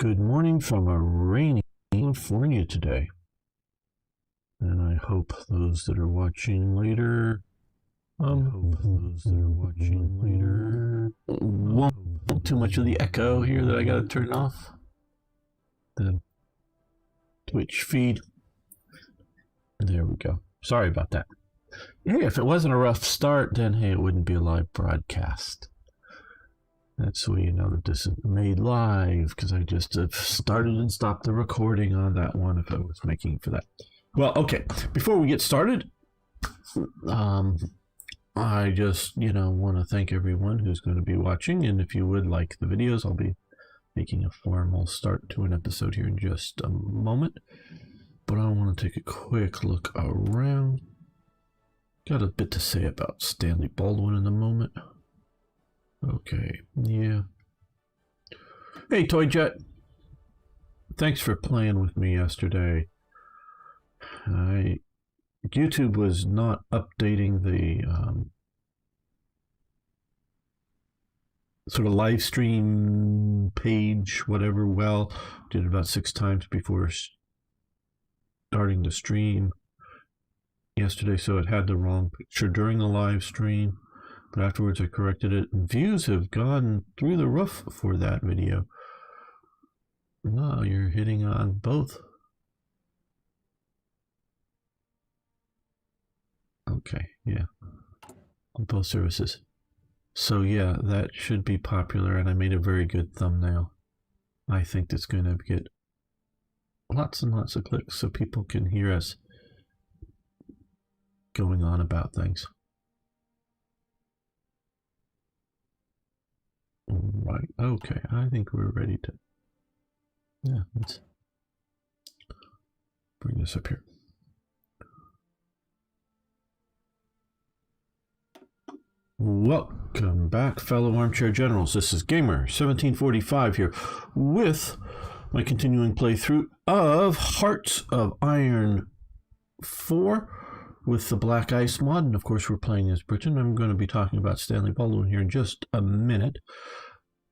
Good morning from a rainy California today. And I hope those that are watching later won't too much of the echo here that I gotta turn off. The Twitch feed. There we go. Sorry about that. Hey, if it wasn't a rough start, then hey, it wouldn't be a live broadcast. That's so you know that this is made live, because I just started and stopped the recording on that one if I was making for that. Well, okay, before we get started, I just, want to thank everyone who's going to be watching, and if you would like the videos, I'll be making a formal start to an episode here in just a moment. But I want to take a quick look around. Got a bit to say about Stanley Baldwin in a moment. Okay, yeah. Hey, Toy Jet. Thanks for playing with me yesterday. YouTube was not updating the sort of live stream page, whatever. Well, did it about 6 times before starting the stream yesterday, so it had the wrong picture during the live stream. But afterwards I corrected it, and views have gone through the roof for that video. Wow, you're hitting on both. Okay, yeah, on both services. So yeah, that should be popular, and I made a very good thumbnail. I think it's going to get lots and lots of clicks so people can hear us going on about things. Right, okay, I think we're ready to, let's bring this up here. Welcome back, fellow armchair generals. This is Gamer1745 here with my continuing playthrough of Hearts of Iron 4 with the Black Ice mod, and of course we're playing as Britain. I'm going to be talking about Stanley Baldwin here in just a minute.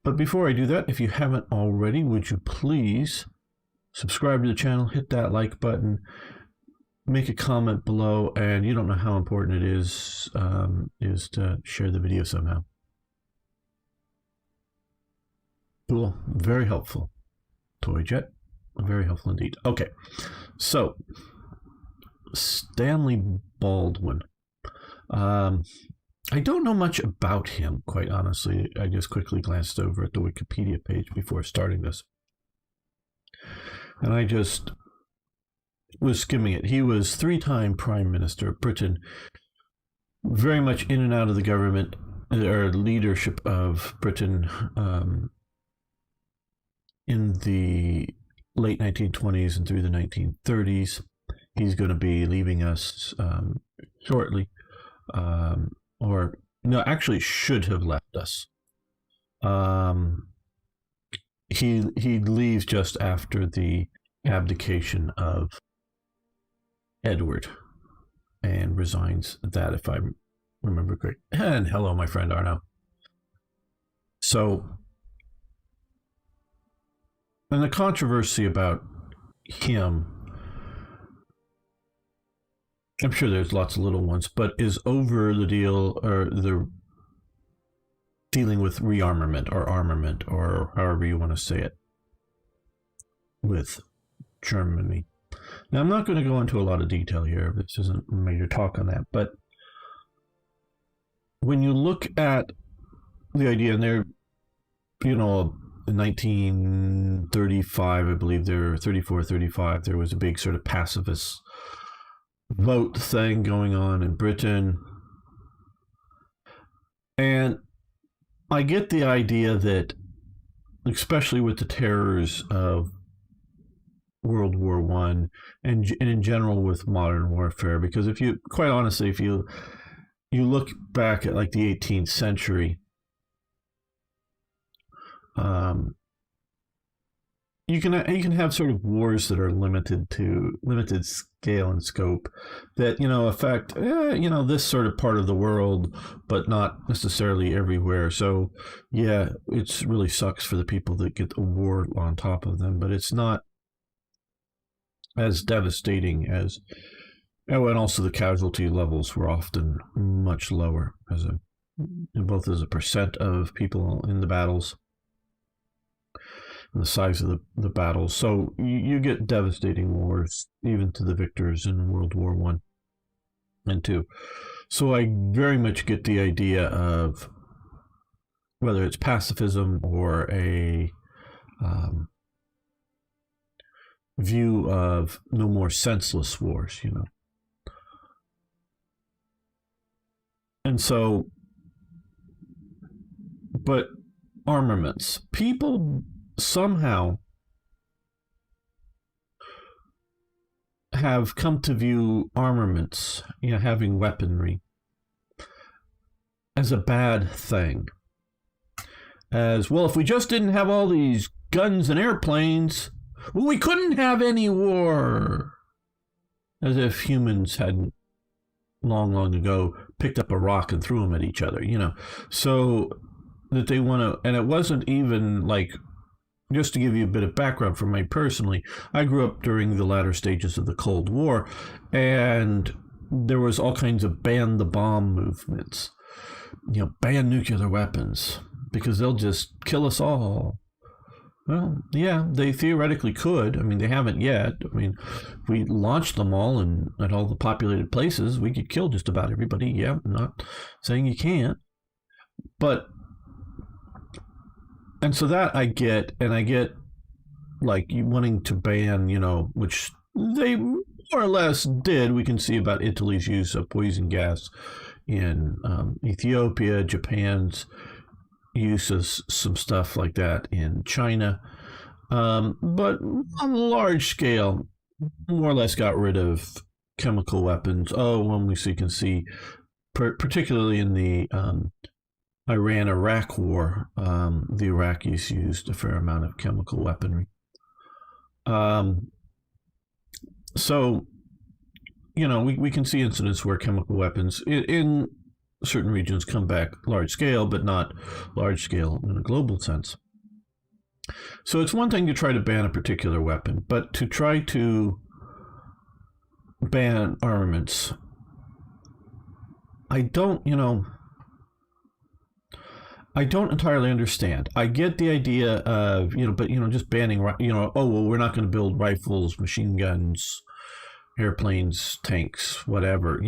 But before I do that, if you haven't already, would you please subscribe to the channel, hit that like button, make a comment below, and you don't know how important it is to share the video somehow. Cool, very helpful. Toy Jet, very helpful indeed. Okay, so Stanley Baldwin. I don't know much about him, quite honestly. I just quickly glanced over at the Wikipedia page before starting this. And I just was skimming it. He was 3-time Prime Minister of Britain, very much in and out of the government, or leadership of Britain in the late 1920s and through the 1930s. He's going to be leaving us shortly. Or no, actually should have left us. He leaves just after the abdication of Edward and resigns that, if I remember correct. And hello, my friend Arno. So, and the controversy about him, I'm sure there's lots of little ones, but is over the deal, or the dealing with rearmament or armament, or however you want to say it, with Germany. Now, I'm not going to go into a lot of detail here. This isn't a major talk on that, but when you look at the idea, and there, in 1935, I believe there, 34, 35, there was a big sort of pacifist vote thing going on in Britain, and I get the idea that, especially with the terrors of World War I, and in general with modern warfare, because if you, quite honestly, if you look back at like the 18th century, you can have sort of wars that are limited scale and scope that affect this sort of part of the world, but not necessarily everywhere. So yeah, it's really sucks for the people that get the war on top of them, but it's not as devastating as and also the casualty levels were often much lower both as a percent of people in the battles and the size of the battles. So you get devastating wars even to the victors in World War One and Two. So I very much get the idea of whether it's pacifism or a view of no more senseless wars, And so, but armaments, people somehow have come to view armaments, having weaponry, as a bad thing. As well, if we just didn't have all these guns and airplanes, well, we couldn't have any war. As if humans hadn't long ago picked up a rock and threw them at each other, So that they want to, and it wasn't even like, just to give you a bit of background for me personally, I grew up during the latter stages of the Cold War, and there was all kinds of ban the bomb movements, ban nuclear weapons, because they'll just kill us all. Well, yeah, they theoretically could. I mean, they haven't yet. I mean, if we launched them all at all the populated places, we could kill just about everybody. Yeah, I'm not saying you can't. But, and so that I get, and I get like you wanting to ban, which they more or less did. We can see about Italy's use of poison gas in Ethiopia, Japan's use of some stuff like that in China. But on a large scale, more or less got rid of chemical weapons. When we can see, particularly in the Iran-Iraq war, the Iraqis used a fair amount of chemical weaponry. So, we can see incidents where chemical weapons in certain regions come back large scale, but not large scale in a global sense. So it's one thing to try to ban a particular weapon, but to try to ban armaments, I don't entirely understand. I get the idea of, but, just banning, we're not going to build rifles, machine guns, airplanes, tanks, whatever,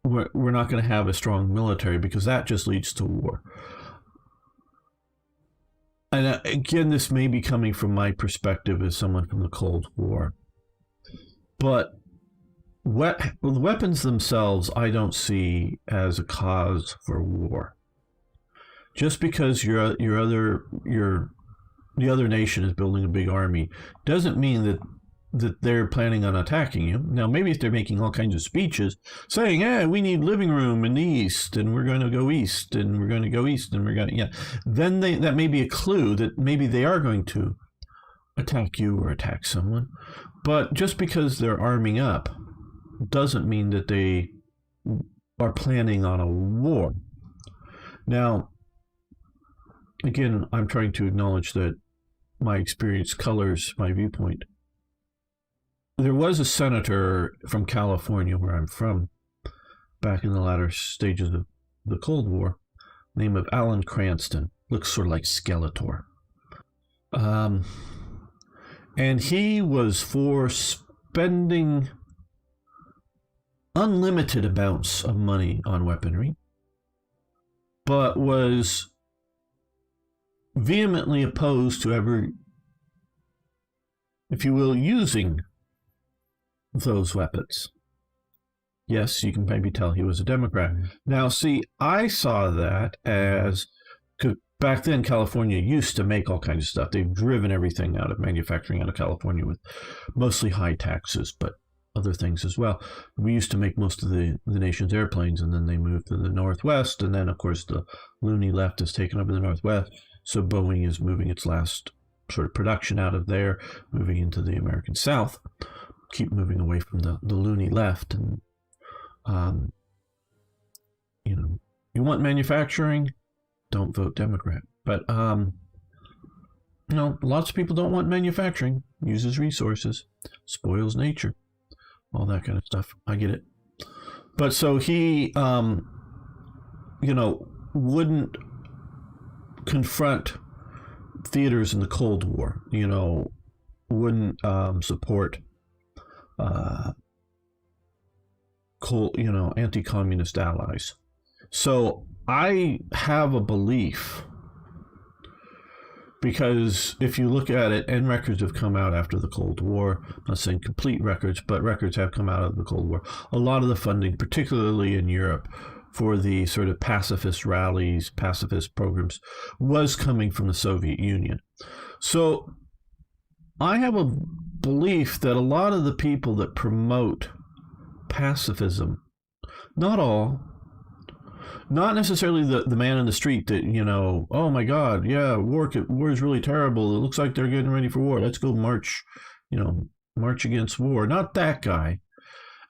We're not going to have a strong military because that just leads to war. And again, this may be coming from my perspective as someone from the Cold War. But the weapons themselves, I don't see as a cause for war. Just because the other nation is building a big army doesn't mean that they're planning on attacking you. Now, maybe if they're making all kinds of speeches saying, we need living room in the East, and we're going to go East, and we're going to go East, and we're going to, then that may be a clue that maybe they are going to attack you or attack someone. But just because they're arming up doesn't mean that they are planning on a war. Now, again, I'm trying to acknowledge that my experience colors my viewpoint. There was a senator from California, where I'm from, back in the latter stages of the Cold War, name of Alan Cranston. Looks sort of like Skeletor. And he was for spending unlimited amounts of money on weaponry, but was vehemently opposed to ever, if you will, using those weapons. Yes, you can maybe tell he was a Democrat. Now, see, I saw that as, because back then California used to make all kinds of stuff. They've driven everything out of manufacturing out of California with mostly high taxes, but other things as well. We used to make most of the nation's airplanes, and then they moved to the Northwest, and then, of course, the loony left has taken over the Northwest. So Boeing is moving its last sort of production out of there, moving into the American South, keep moving away from the loony left. And, you want manufacturing, don't vote Democrat. But, lots of people don't want manufacturing, uses resources, spoils nature, all that kind of stuff. I get it. But so he, wouldn't confront theaters in the Cold War, wouldn't support anti-communist allies. So I have a belief, because if you look at it, and records have come out after the Cold War, I'm not saying complete records, but records have come out of the Cold War. A lot of the funding, particularly in Europe, for the sort of pacifist rallies, pacifist programs, was coming from the Soviet Union. So I have a belief that a lot of the people that promote pacifism, not all, not necessarily the man in the street that, oh my God, yeah, war is really terrible. It looks like they're getting ready for war. Let's go march against war. Not that guy.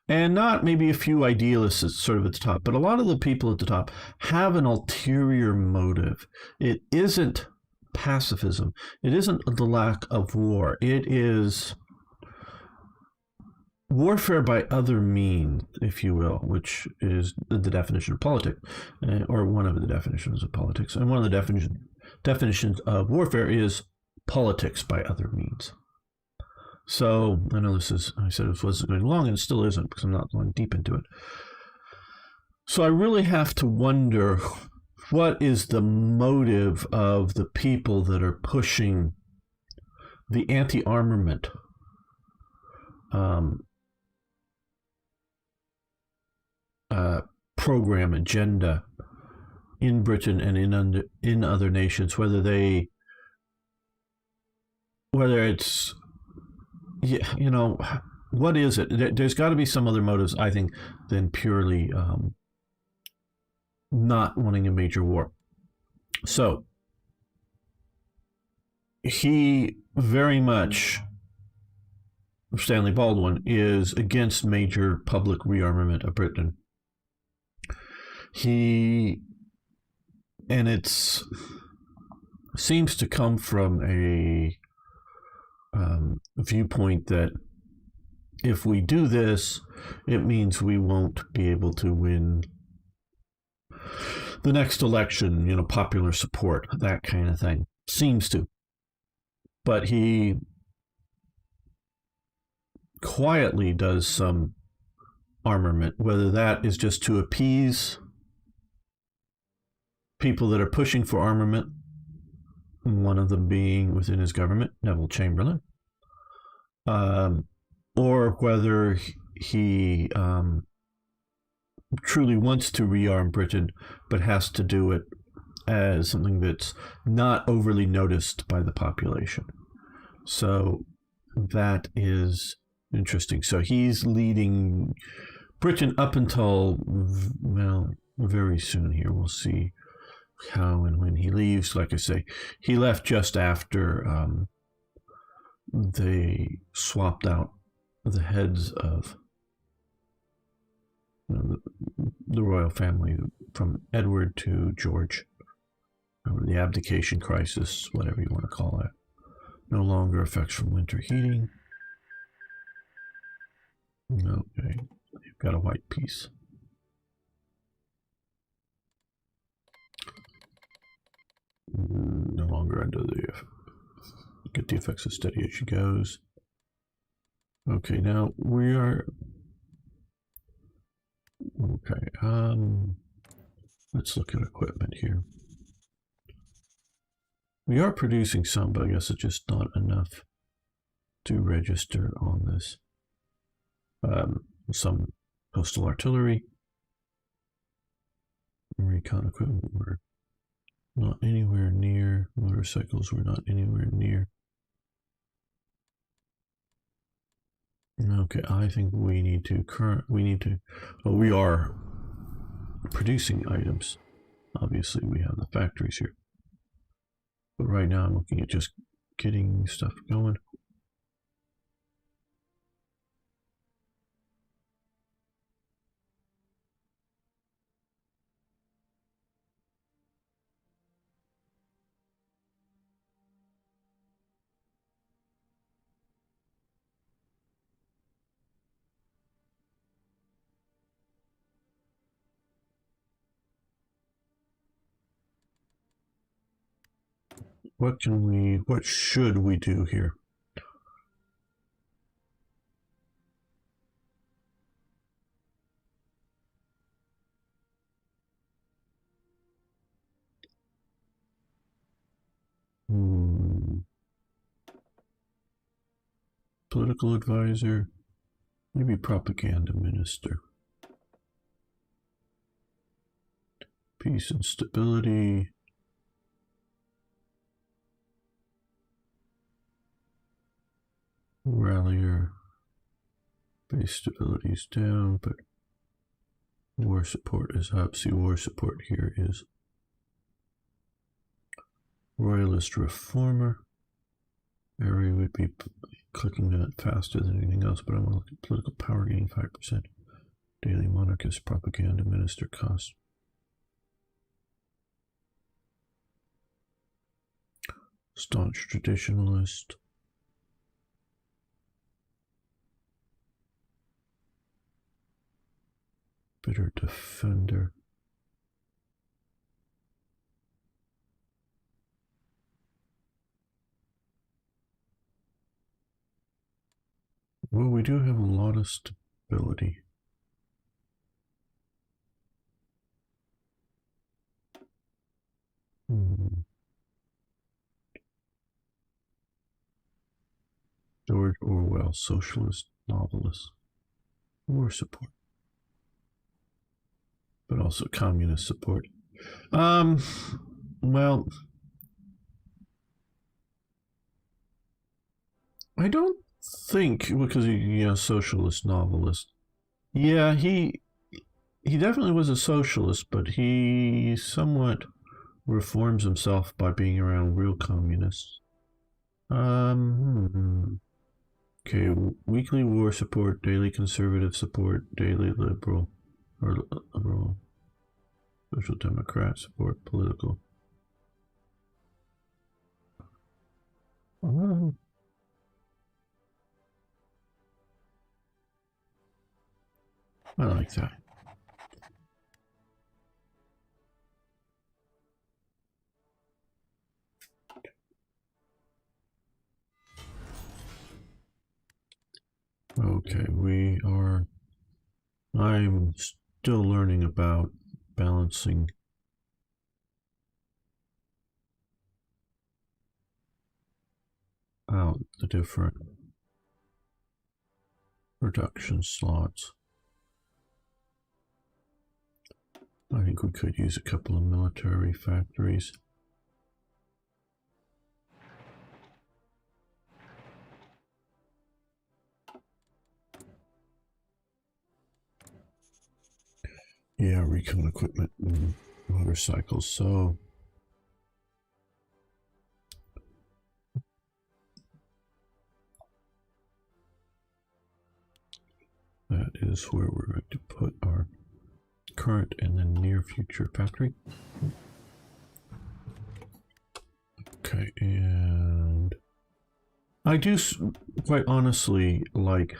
And not maybe a few idealists sort of at the top, but a lot of the people at the top have an ulterior motive. It isn't pacifism. It isn't the lack of war. It is warfare by other means, if you will, which is the definition of politics, or one of the definitions of politics. And one of the definitions of warfare is politics by other means. So I know I said this wasn't going long, and it still isn't, because I'm not going deep into it. So I really have to wonder, what is the motive of the people that are pushing the anti-armament program, agenda in Britain and in other nations, whether it's, what is it? There's got to be some other motives, I think, than purely not wanting a major war. So he very much, Stanley Baldwin, is against major public rearmament of Britain. And it's seems to come from a viewpoint that if we do this, it means we won't be able to win the next election, popular support, that kind of thing. Seems to. But he quietly does some armament, whether that is just to appease people that are pushing for armament, one of them being within his government, Neville Chamberlain, or whether he truly wants to rearm Britain, but has to do it as something that's not overly noticed by the population. So that is interesting. So he's leading Britain up until, very soon here. We'll see how and when he leaves. Like I say, he left just after they swapped out the heads of the royal family from Edward to George. The abdication crisis, whatever you want to call it. No longer effects from winter heating. Okay, you've got a white piece. No longer under get the effects as steady as she goes. Okay, now we are. Okay, let's look at equipment here. We are producing some, but I guess it's just not enough to register on this. Some postal artillery, recon equipment, we're not anywhere near. Motorcycles, we're not anywhere near. Okay, I think we need to we are producing items. Obviously, we have the factories here. But right now I'm looking at just getting stuff going. What should we do here? Political advisor, maybe propaganda minister. Peace and stability. Rallier. Base stability is down, but war support is up. See, war support here is royalist reformer. Area would be clicking that faster than anything else, but I want to look at political power gain 5%. Daily monarchist propaganda minister cost. Staunch traditionalist. Bitter defender. Well, we do have a lot of stability. George Orwell, socialist novelist. War support. But also communist support. Well, I don't think, because socialist novelist. Yeah, he definitely was a socialist, but he somewhat reforms himself by being around real communists. Okay, weekly war support, daily conservative support, daily liberal or liberal, social democrat support, political. I like that. Okay, I'm still learning about balancing out the different production slots. I think we could use a couple of military factories. Yeah, recon equipment and motorcycles. So that is where we're going to put our current and then near future factory. Okay, and I do quite honestly like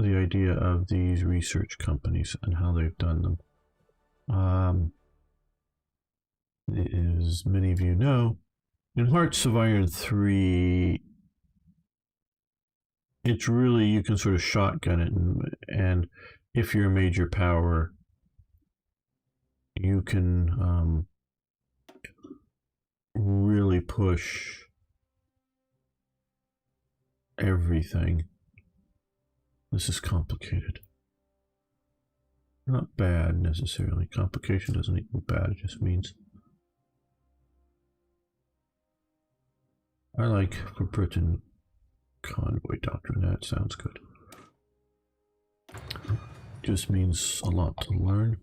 the idea of these research companies and how they've done them. As many of you know, in Hearts of Iron 3, it's really, you can sort of shotgun it, and if you're a major power, you can really push everything. This is complicated. Not bad necessarily. Complication doesn't equal bad, it just means I like for Britain convoy doctrine. That sounds good. Just means a lot to learn.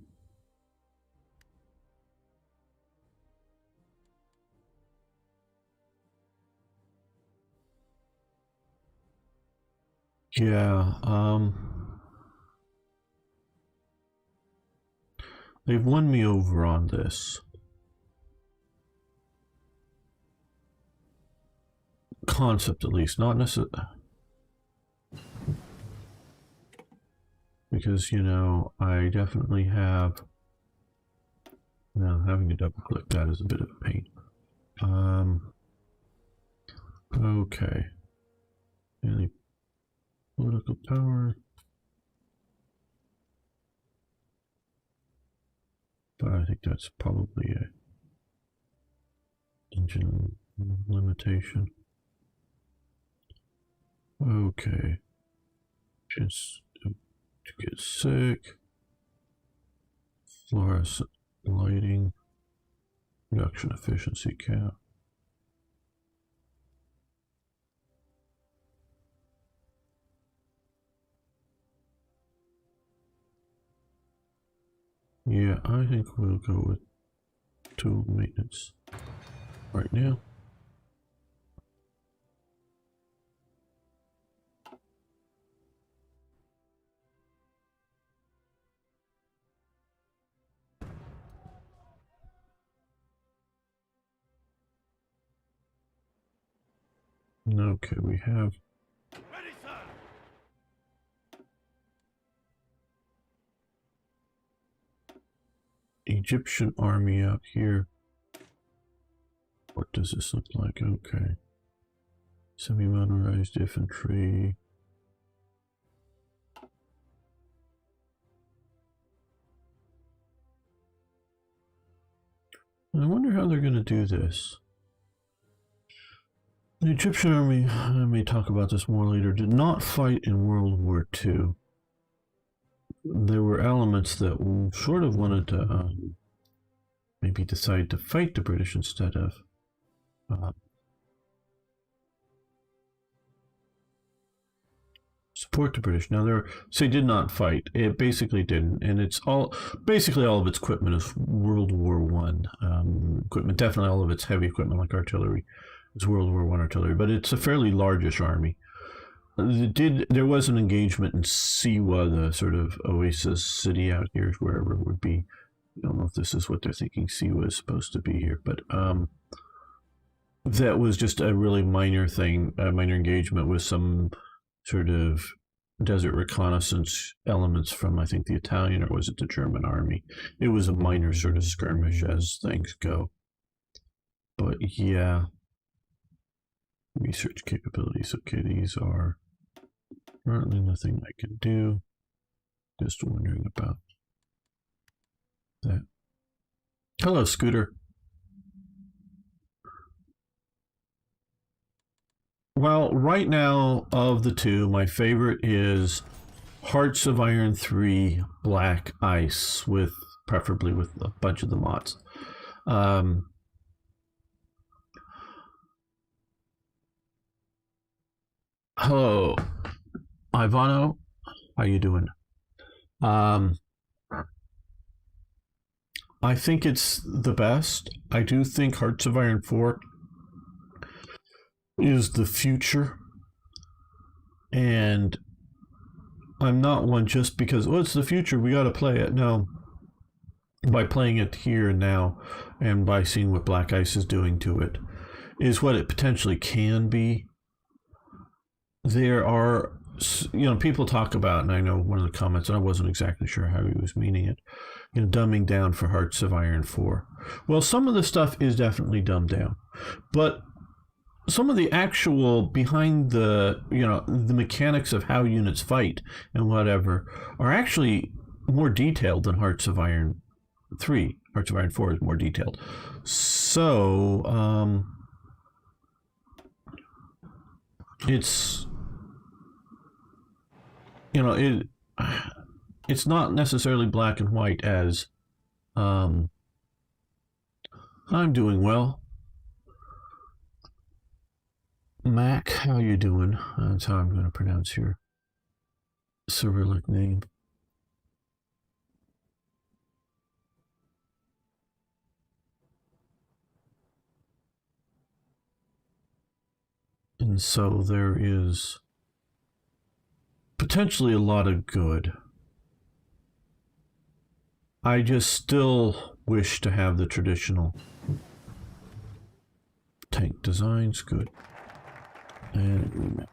Yeah, they've won me over on this concept, at least, not necessarily, because you know I definitely have. Now having to double click that is a bit of a pain. Okay. Any political power, but I think that's probably a engine limitation. Okay. Just to get sick. Fluorescent lighting. Reduction efficiency cap. Yeah, I think we'll go with tool maintenance right now. Okay, we have Egyptian army out here. What does this look like? Okay. Semi-motorized infantry. I wonder how they're going to do this. The Egyptian army, I may talk about this more later, did not fight in World War II. There were elements that sort of wanted to maybe decide to fight the British instead of support the British. Now, they did not fight. It basically didn't, and it's basically all of its equipment is World War One equipment. Definitely all of its heavy equipment, like artillery, is World War One artillery. But it's a fairly largish army. There was an engagement in Siwa, the sort of oasis city out here, wherever it would be. I don't know if this is what they're thinking Siwa is supposed to be here, but that was just a really minor thing, a minor engagement with some sort of desert reconnaissance elements from, I think, the Italian, or was it the German army? It was a minor sort of skirmish as things go. But yeah, research capabilities. Okay, these are currently nothing I can do. Just wondering about that. Hello, Scooter. Well, right now, of the two, my favorite is Hearts of Iron 3 Black Ice, with preferably with a bunch of the mods. Hello, Ivano. How you doing? Um, I think it's the best. I do think Hearts of Iron 4 is the future. And I'm not one just because, well, it's the future, we got to play it. No. By playing it here and now, and by seeing what Black Ice is doing to it, is what it potentially can be. There are, people talk about, and I know one of the comments, and I wasn't exactly sure how he was meaning it, dumbing down for Hearts of Iron 4. Well, some of the stuff is definitely dumbed down, but some of the actual behind the mechanics of how units fight and whatever are actually more detailed than Hearts of Iron 3. Hearts of Iron 4 is more detailed. So, it's, it's not necessarily black and white as, I'm doing well. Mac, how you doing? That's how I'm going to pronounce your Cyrillic name. And so there is potentially a lot of good. I just still wish to have the traditional tank designs. Good. And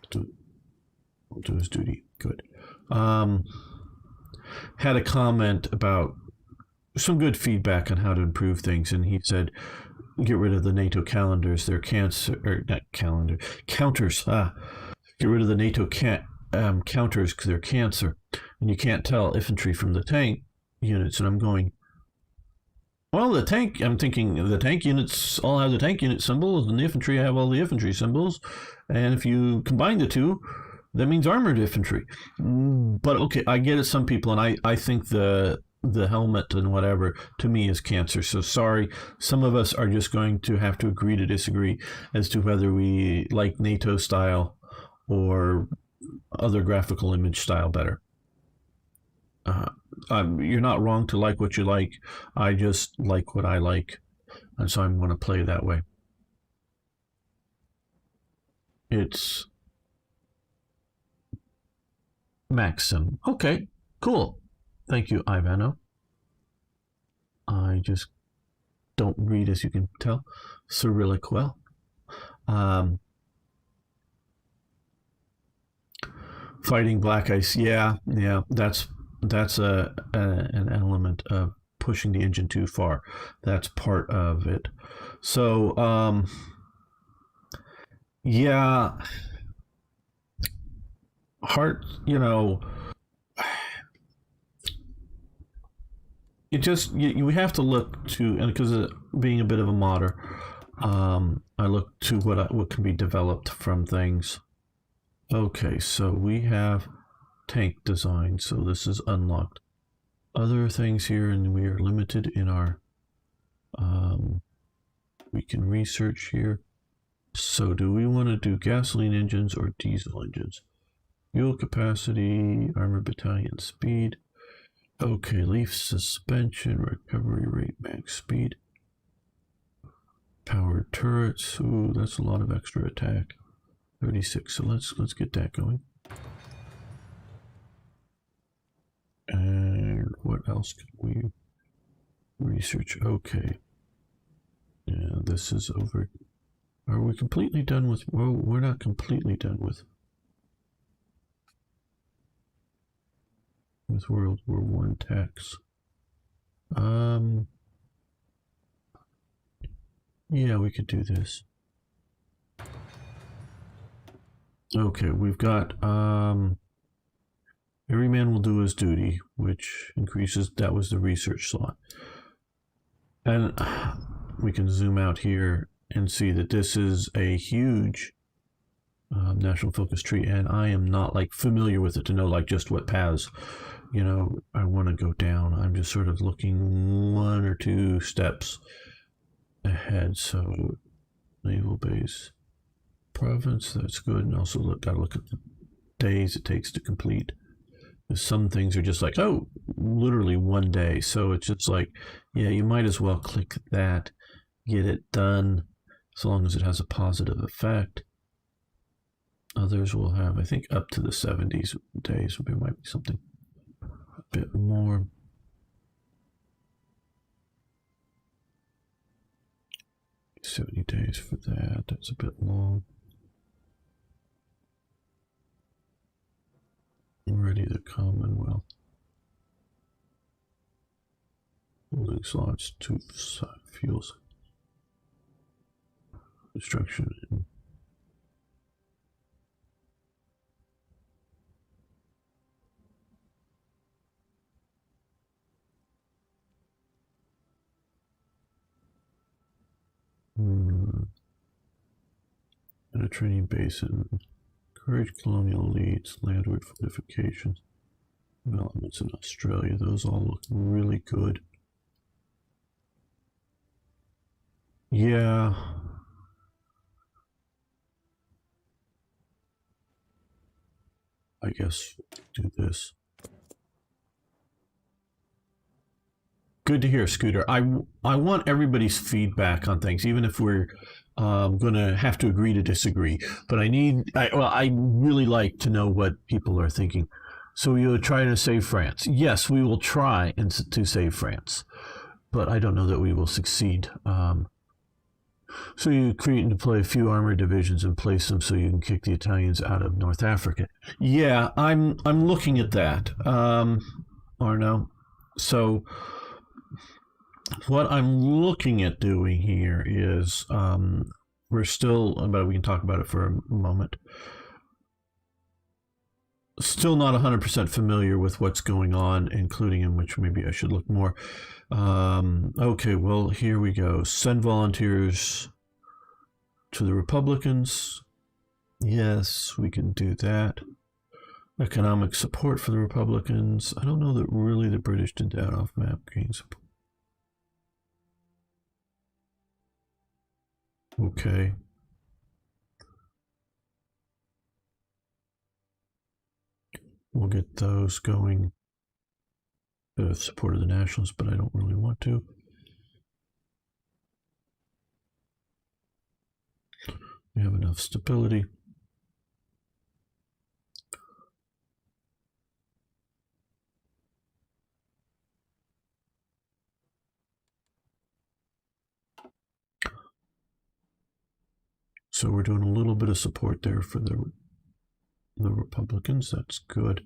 we'll do his duty. Good. Had a comment about some good feedback on how to improve things, and he said, get rid of the NATO calendars. They're cancer, or not calendar, counters. Get rid of the NATO counters because they're cancer, and you can't tell infantry from the tank units. And I'm going, well, I'm thinking the tank units all have the tank unit symbols, and the infantry have all the infantry symbols. And if you combine the two, that means armored infantry. But okay, I get it, some people, and I think the helmet and whatever to me is cancer. So sorry, some of us are just going to have to agree to disagree as to whether we like NATO style or other graphical image style better. You're not wrong to like what you like. I just like what I like, and so I'm going to play that way. It's Maxim. Okay, cool. Thank you, Ivano. I just don't read, as you can tell, Cyrillic well. Fighting black ice, yeah, that's an element of pushing the engine too far. That's part of it. So, yeah, heart, you have to look to, and because of being a bit of a modder, I look to what can be developed from things. Okay, so we have tank design, so this is unlocked. Other things here, and we are limited in our, we can research here. So do we want to do gasoline engines or diesel engines? Fuel capacity, armor battalion speed. Okay, leaf suspension, recovery rate, max speed. Powered turrets, ooh, that's a lot of extra attack. 36, so let's get that going. And what else can we research? Okay. Yeah, this is over. Are we completely done with, well, we're not completely done with World War I tax. Yeah, we could do this. Okay, we've got every man will do his duty, which increases, that was the research slot. And we can zoom out here and see that this is a huge national focus tree, and I am not like familiar with it to know like just what paths, I want to go down. I'm just sort of looking one or two steps ahead. So naval base province, that's good. And also gotta look at the days it takes to complete. Some things are just like, oh, literally one day. So it's just like, yeah, you might as well click that, get it done, as long as it has a positive effect. Others will have, I think, up to the 70s days. There might be something a bit more. $70 days for that. That's a bit long. Already the Commonwealth. Building slots, two fuels. Construction. And a training basin. Encourage colonial elites, landward fortifications, developments in Australia. Those all look really good. Yeah. I guess do this. Good to hear, Scooter. I want everybody's feedback on things, even if we're I'm going to have to agree to disagree. But I really like to know what people are thinking. So we will try to save France. Yes, we will try to save France, but I don't know that we will succeed. So you create and deploy a few armored divisions and place them so you can kick the Italians out of North Africa. Yeah, I'm looking at that, Arno. So what I'm looking at doing here is we're still, but we can talk about it for a moment. Still not 100% familiar with what's going on, including in which maybe I should look more. Okay, well, here we go. Send volunteers to the Republicans. Yes, we can do that. Economic support for the Republicans. I don't know that really the British did that off map. Gain support. Okay. We'll get those going. Support of the Nationalists, but I don't really want to. We have enough stability. So we're doing a little bit of support there for the Republicans. That's good.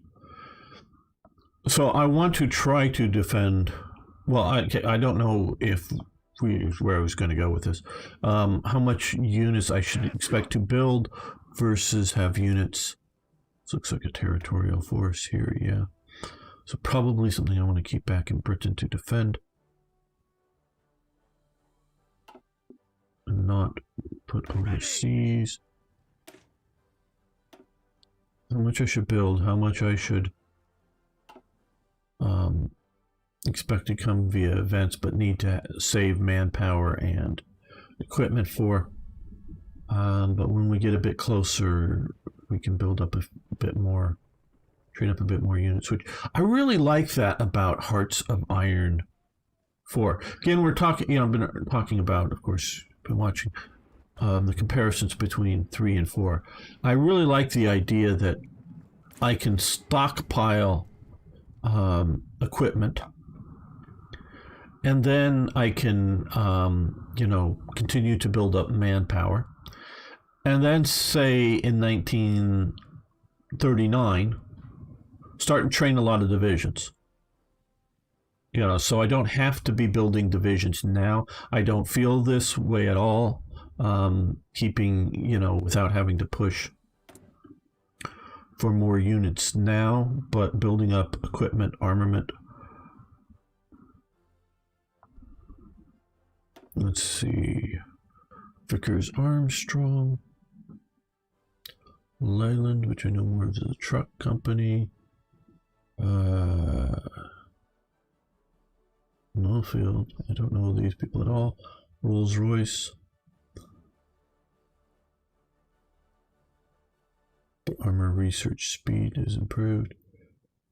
So I want to try to defend. Well, I don't know if where I was going to go with this. How much units I should expect to build versus have units. This looks like a territorial force here. Yeah. So probably something I want to keep back in Britain to defend. And not put overseas. How much I should build, how much I should expect to come via events, but need to save manpower and equipment for. But when we get a bit closer, we can build up a bit more, train up a bit more units, which I really like that about Hearts of Iron 4. Again, we're talking, I've been talking about, of course, been watching the comparisons between 3 and 4. I really like the idea that I can stockpile equipment, and then I can, continue to build up manpower. And then, say, in 1939, start and train a lot of divisions. So I don't have to be building divisions now. I don't feel this way at all, keeping, without having to push for more units now, but building up equipment, armament. Let's see. Vickers Armstrong. Leyland, which I know more of the truck company. Norfield, I don't know these people at all. Rolls Royce. Armor research speed is improved.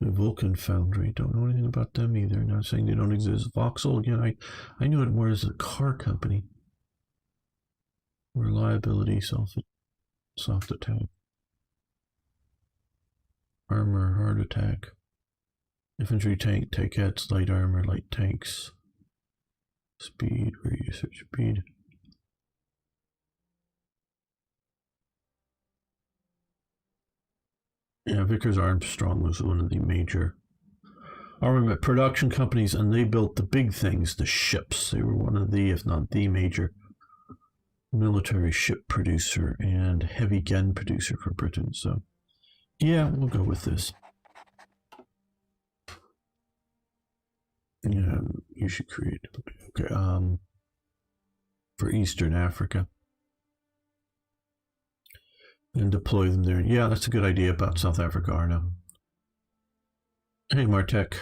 The Vulcan Foundry, don't know anything about them either. Not saying they don't exist. Vauxhall, again, I knew it more as a car company. Reliability, soft attack. Armor, hard attack. Infantry tank, tankettes, light armor, light tanks. Speed, research speed. Yeah, Vickers Armstrong was one of the major armament production companies, and they built the big things, the ships. They were one of the, if not the major military ship producer and heavy gun producer for Britain. So, yeah, we'll go with this. Yeah, you should create. Okay, for Eastern Africa. And deploy them there. Yeah, that's a good idea about South Africa, Arno. Hey, Martek.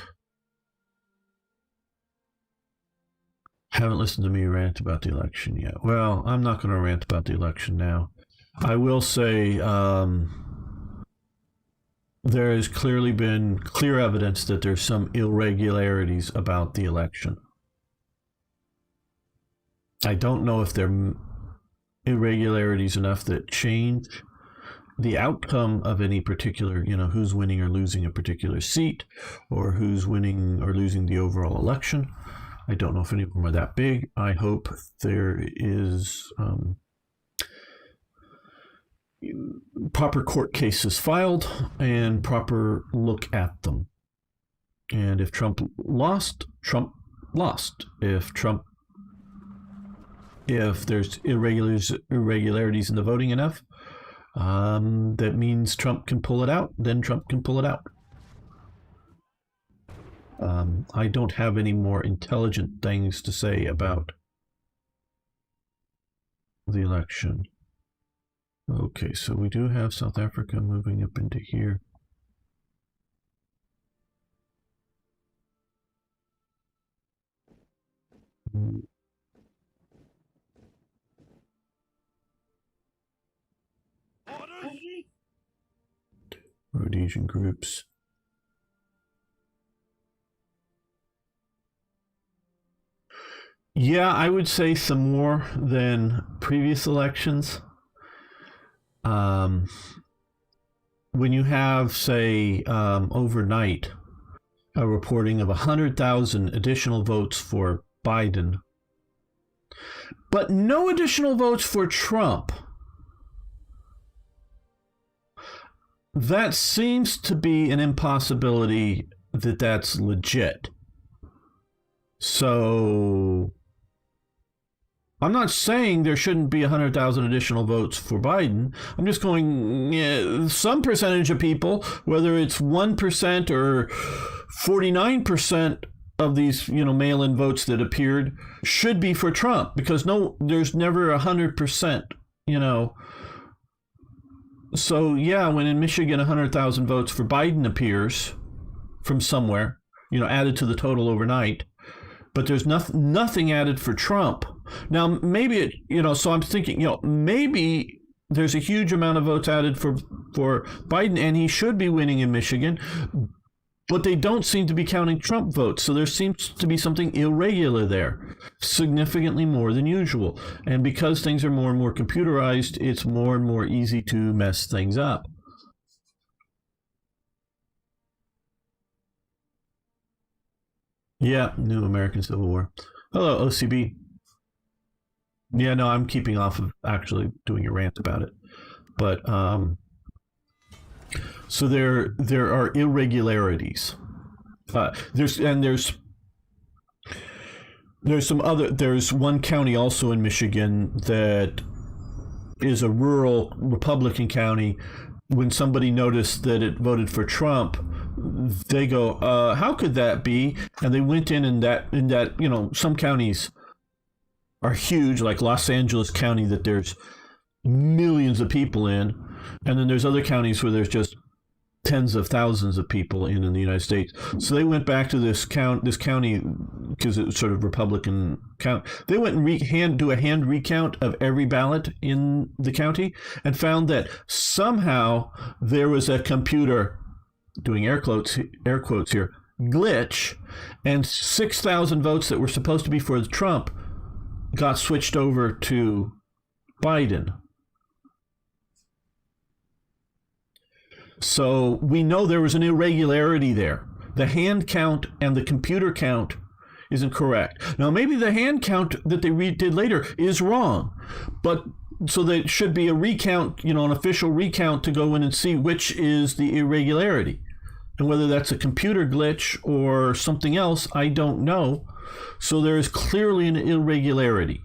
Haven't listened to me rant about the election yet. Well, I'm not going to rant about the election now. I will say there has clearly been clear evidence that there's some irregularities about the election. I don't know if they're irregularities enough that change the outcome of any particular, who's winning or losing a particular seat, or who's winning or losing the overall election. I don't know if any of them are that big. I hope there is proper court cases filed and proper look at them. And if Trump lost, Trump lost. If there's irregularities in the voting enough, that means Trump can pull it out, then Trump can pull it out. I don't have any more intelligent things to say about the election. Okay, so we do have South Africa moving up into here. Rhodesian groups. Yeah, I would say some more than previous elections. When you have, say, overnight, a reporting of 100,000 additional votes for Biden, but no additional votes for Trump, that seems to be an impossibility that's legit. So I'm not saying there shouldn't be 100,000 additional votes for Biden. I'm just going, some percentage of people, whether it's 1% or 49% of these, mail-in votes that appeared, should be for Trump, because there's never 100%, So yeah, when in Michigan 100,000 votes for Biden appears from somewhere, added to the total overnight, but there's nothing added for Trump. Now, maybe so I'm thinking, maybe there's a huge amount of votes added for Biden, and he should be winning in Michigan, but they don't seem to be counting Trump votes. So there seems to be something irregular there, significantly more than usual. And because things are more and more computerized, it's more and more easy to mess things up. Yeah, New American Civil War. Hello, OCB. Yeah, no, I'm keeping off of actually doing a rant about it. But so there are irregularities. There's one county also in Michigan that is a rural Republican county. When somebody noticed that it voted for Trump, they go, how could that be? And they went in that some counties are huge, like Los Angeles County, that there's millions of people in, and then there's other counties where there's just tens of thousands of people in the United States. So they went back to this county, because it was sort of Republican count. They went and do a hand recount of every ballot in the county, and found that somehow there was a computer, doing air quotes here, glitch, and 6,000 votes that were supposed to be for Trump got switched over to Biden. So we know there was an irregularity there. The hand count and the computer count isn't correct. Now, maybe the hand count that they did later is wrong, but so there should be a recount, an official recount to go in and see which is the irregularity. And whether that's a computer glitch or something else, I don't know. So there is clearly an irregularity.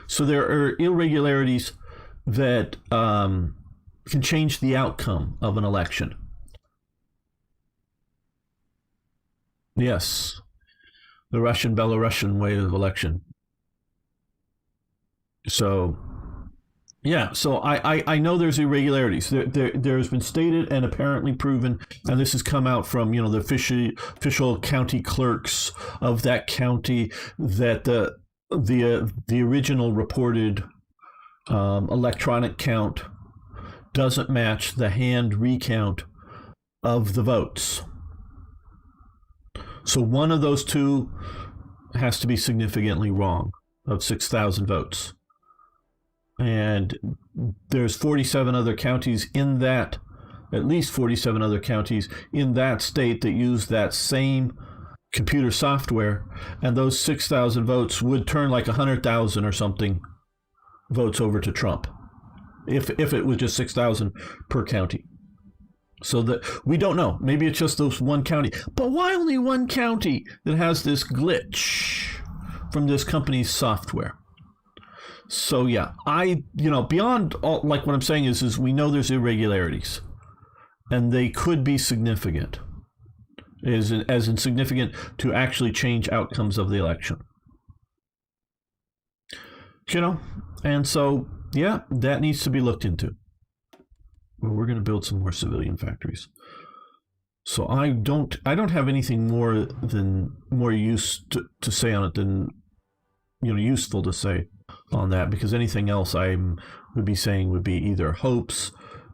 So there are irregularities that can change the outcome of an election. Yes, the Russian-Belarusian way of election. So, yeah, so I know there's irregularities. There's been stated and apparently proven, and this has come out from the official county clerks of that county, that the original reported electronic count doesn't match the hand recount of the votes. So one of those two has to be significantly wrong, of 6,000 votes. And there's 47 other counties in that, at least 47 other counties in that state that use that same computer software, and those 6,000 votes would turn like 100,000 or something votes over to Trump if it was just 6,000 per county. So that we don't know. Maybe it's just those one county. But why only one county that has this glitch from this company's software? So yeah, beyond all, like what I'm saying is we know there's irregularities, and they could be significant, as in significant to actually change outcomes of the election. And so yeah, that needs to be looked into. Well, we're going to build some more civilian factories. So I don't have anything more use to say on it than useful to say on that, because anything else I would be saying would be either hopes,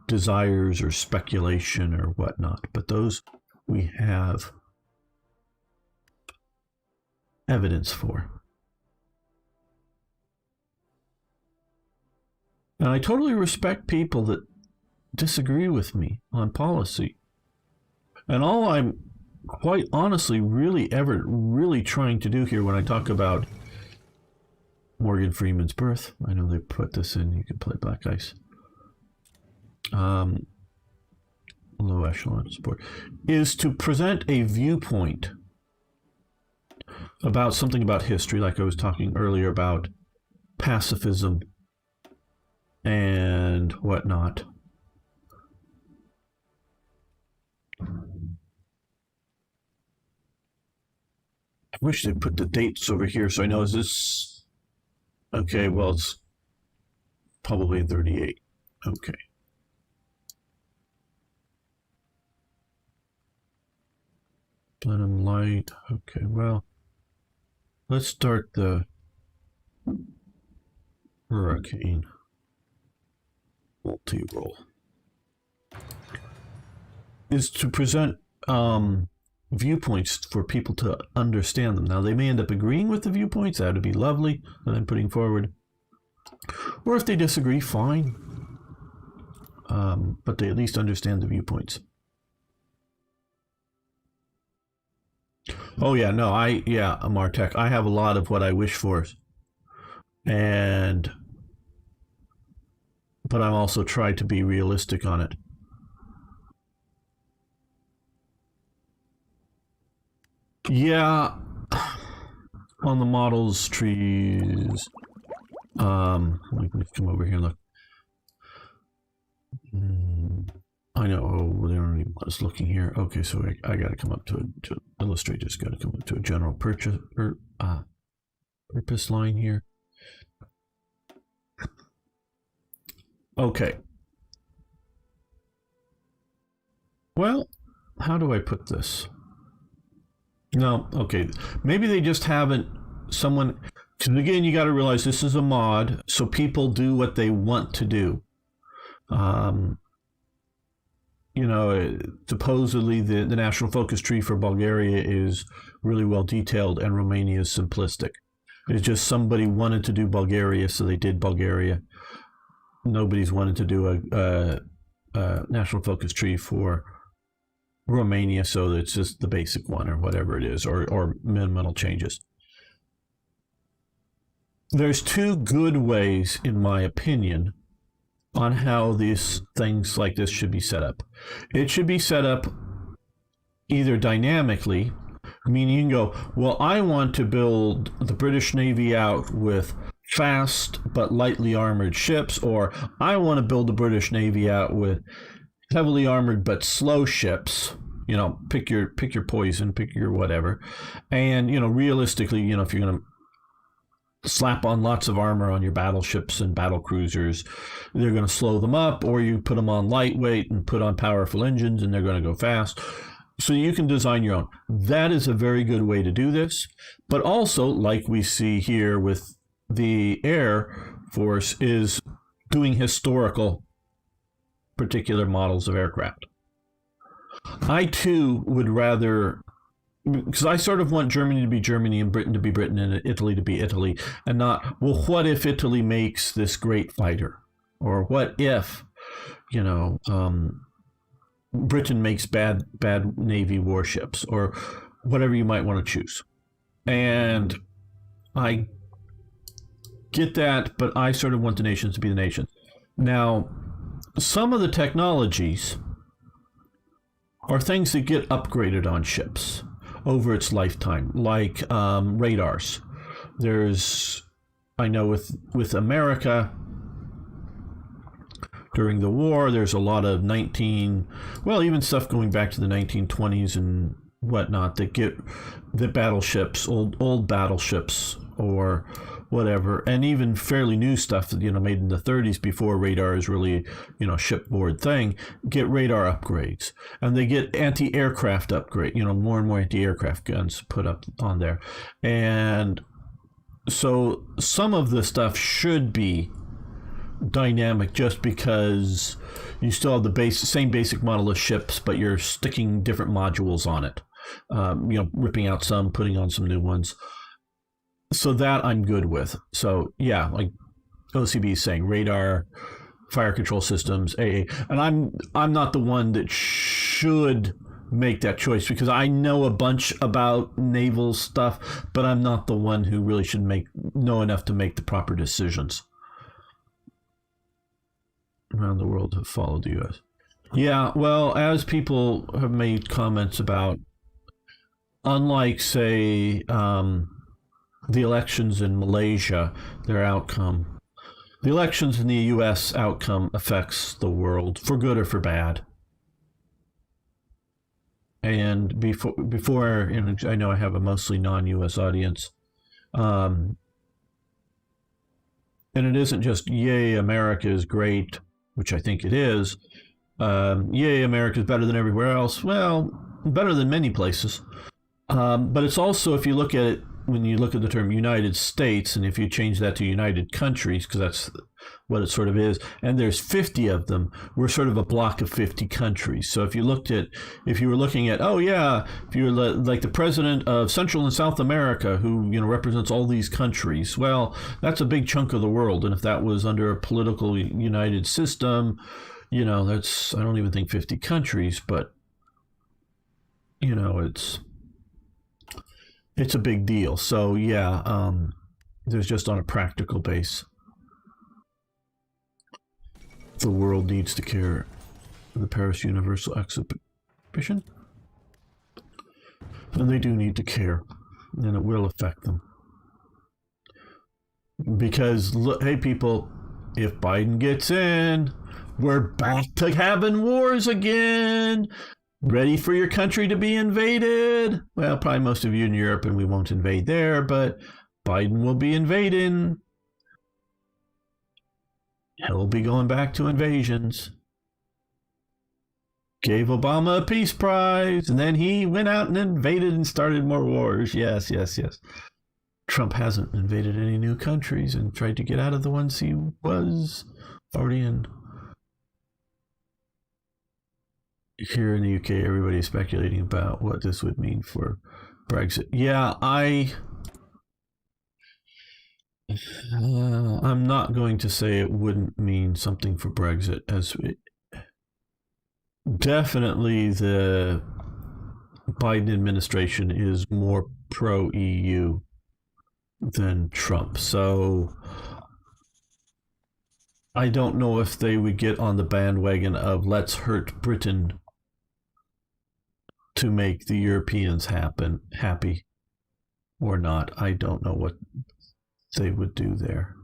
desires, or speculation or whatnot. But those we have evidence for. And I totally respect people that disagree with me on policy. And all I'm quite honestly really trying to do here when I talk about Morgan Freeman's birth, I know they put this in, you can play Black Ice, low echelon support, is to present a viewpoint about something about history, like I was talking earlier about pacifism and whatnot. I wish they'd put the dates over here so I know, is this... Okay, well, it's probably in 38. Okay. Blenheim Light. Okay, well, let's start the Hurricane multi-roll. Is to present viewpoints for people to understand them. Now, they may end up agreeing with the viewpoints. That would be lovely that I'm putting forward. Or if they disagree, fine. But they at least understand the viewpoints. Oh, yeah, no, Martech, I have a lot of what I wish for. But I'm also trying to be realistic on it. Yeah, on the models trees. Let me come over here and look. I know. Oh, they don't even want us looking here. Okay, so I got to come up to illustrate. Just got to come up to a general purpose line here. Okay. Well, how do I put this? No, okay. Maybe they just haven't someone, because again, you got to realize this is a mod, so people do what they want to do. Supposedly the national focus tree for Bulgaria is really well detailed and Romania is simplistic. It's just somebody wanted to do Bulgaria, so they did Bulgaria. Nobody's wanted to do a national focus tree for Romania, so it's just the basic one or whatever it is, or minimal changes. There's two good ways, in my opinion, on how these things like this should be set up. It should be set up either dynamically, meaning you can go, well, I want to build the British Navy out with fast but lightly armored ships, or I want to build the British Navy out with heavily armored but slow ships. Pick your poison, pick your whatever. And, realistically, if you're going to slap on lots of armor on your battleships and battle cruisers, they're going to slow them up, or you put them on lightweight and put on powerful engines and they're going to go fast. So you can design your own. That is a very good way to do this. But also, like we see here with the Air Force, is doing historical particular models of aircraft. I too would rather because I sort of want Germany to be Germany and Britain to be Britain and Italy to be Italy, and not, well, what if Italy makes this great fighter, or what if, you know, Britain makes bad Navy warships, or whatever you might want to choose. And I get that, but I sort of want the nations to be the nations. Now, some of the technologies are things that get upgraded on ships over its lifetime, like radars. There's, I know with America during the war, there's a lot of even stuff going back to the 1920s and whatnot that get the battleships, old battleships or whatever, and even fairly new stuff that, made in the 30s before radar is really, shipboard thing, get radar upgrades, and they get anti-aircraft upgrade, more and more anti-aircraft guns put up on there. And so some of the stuff should be dynamic just because you still have the same basic model of ships, but you're sticking different modules on it, ripping out some, putting on some new ones. So that I'm good with. So yeah, like OCB is saying, radar, fire control systems, AA, and I'm not the one that should make that choice because I know a bunch about naval stuff, but I'm not the one who really should know enough to make the proper decisions. Around the world have followed the U.S. Yeah, well, as people have made comments about, unlike say the elections in Malaysia, their outcome. The elections in the U.S. outcome affects the world for good or for bad. And before, I know I have a mostly non-U.S. audience, and it isn't just "Yay, America is great," which I think it is. Yay, America is better than everywhere else. Well, better than many places. But it's also, if you look at it, when you look at the term United States, and if you change that to United Countries, because that's what it sort of is, and there's 50 of them, we're sort of a block of 50 countries. So if you were looking at, if you were like the president of Central and South America, who, represents all these countries, well, that's a big chunk of the world. And if that was under a political united system, that's, I don't even think 50 countries, but, it's a big deal. So yeah, there's just on a practical base, the world needs to care. The Paris Universal Exhibition, and they do need to care, and it will affect them. Because hey, people, if Biden gets in, we're back to having wars again. Ready for your country to be invaded? Well, probably most of you in Europe, and we won't invade there, but Biden will be invading. He'll be going back to invasions. Gave Obama a peace prize, and then he went out and invaded and started more wars. Yes. Trump hasn't invaded any new countries and tried to get out of the ones he was already in. Here in the UK, everybody's speculating about what this would mean for Brexit. Yeah, I'm not going to say it wouldn't mean something for Brexit, as definitely the Biden administration is more pro-EU than Trump. So I don't know if they would get on the bandwagon of let's hurt Britain to make the Europeans happy or not. I don't know what they would do there.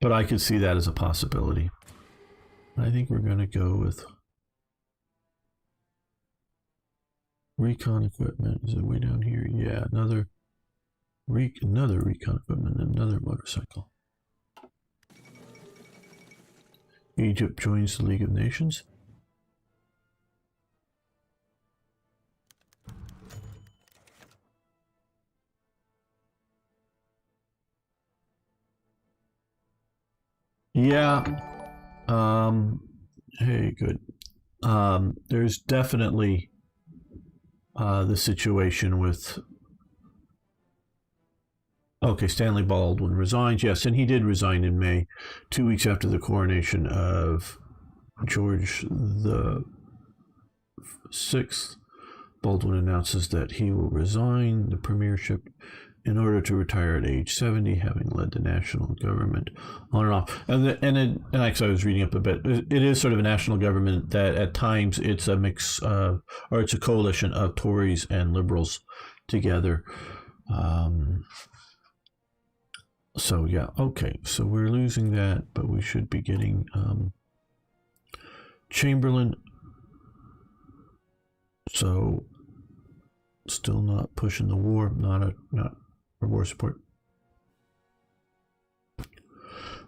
But I could see that as a possibility. I think we're going to go with recon equipment. Is it way down here? Yeah, another recon equipment, another motorcycle. Egypt joins the League of Nations. Yeah. Hey, good. There's definitely the situation with. Okay, Stanley Baldwin resigns. Yes, and he did resign in May, 2 weeks after the coronation of George the Sixth. Baldwin announces that he will resign the premiership in order to retire at age 70, having led the national government on and off. And actually, I was reading up a bit. It is sort of a national government that at times it's a mix of, or it's a coalition of Tories and Liberals together. So yeah, okay. So we're losing that, but we should be getting Chamberlain. So still not pushing the war, not war support.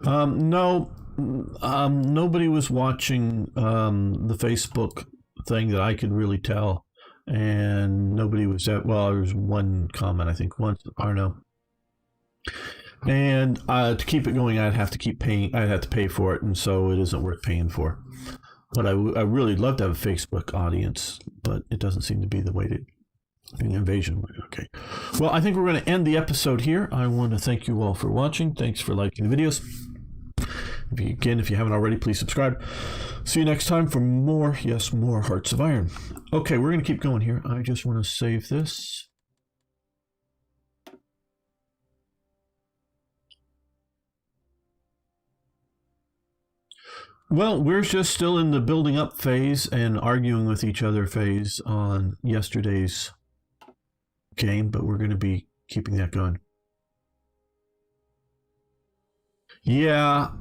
No, nobody was watching the Facebook thing that I could really tell, and nobody was at. Well, there was one comment, I think, once, Arno. And to keep it going, I'd have to keep paying. I'd have to pay for it, and so it isn't worth paying for. But I really love to have a Facebook audience, but it doesn't seem to be the way to an invasion. Okay. Well, I think we're going to end the episode here. I want to thank you all for watching. Thanks for liking the videos. If you haven't already, please subscribe. See you next time for more, yes, more Hearts of Iron. Okay, we're going to keep going here. I just want to save this. Well, we're just still in the building up phase and arguing with each other phase on yesterday's game, but we're going to be keeping that going. Yeah,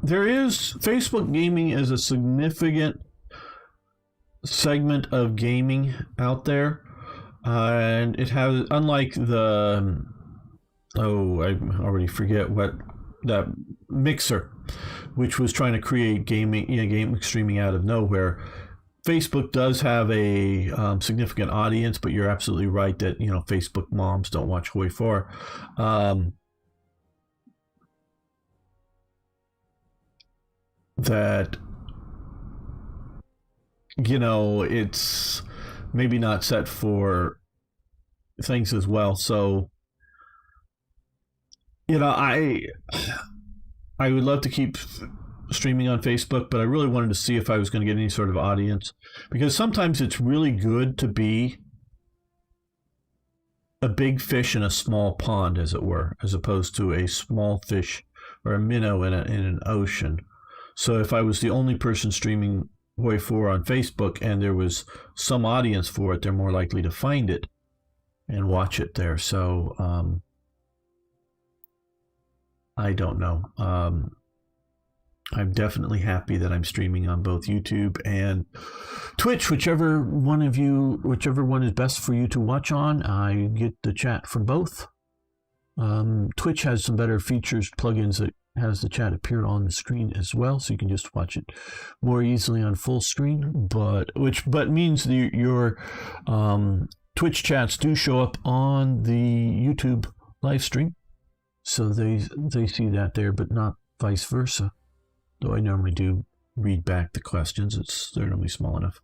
there is. Facebook gaming is a significant segment of gaming out there, and it has, unlike the, I already forget what, that Mixer, which was trying to create game streaming out of nowhere. Facebook does have a significant audience, but you're absolutely right that, Facebook moms don't watch Hoi 4. That, it's maybe not set for things as well. So, I would love to keep streaming on Facebook, but I really wanted to see if I was going to get any sort of audience, because sometimes it's really good to be a big fish in a small pond, as it were, as opposed to a small fish or a minnow in an ocean. So if I was the only person streaming Hoi 4 on Facebook and there was some audience for it, they're more likely to find it and watch it there. So I don't know. I'm definitely happy that I'm streaming on both YouTube and Twitch, whichever one is best for you to watch on. I get the chat from both. Twitch has some better features, plugins that has the chat appear on the screen as well, so you can just watch it more easily on full screen. But means your Twitch chats do show up on the YouTube live stream, so they see that there, but not vice versa. Though I normally do read back the questions, they're normally small enough.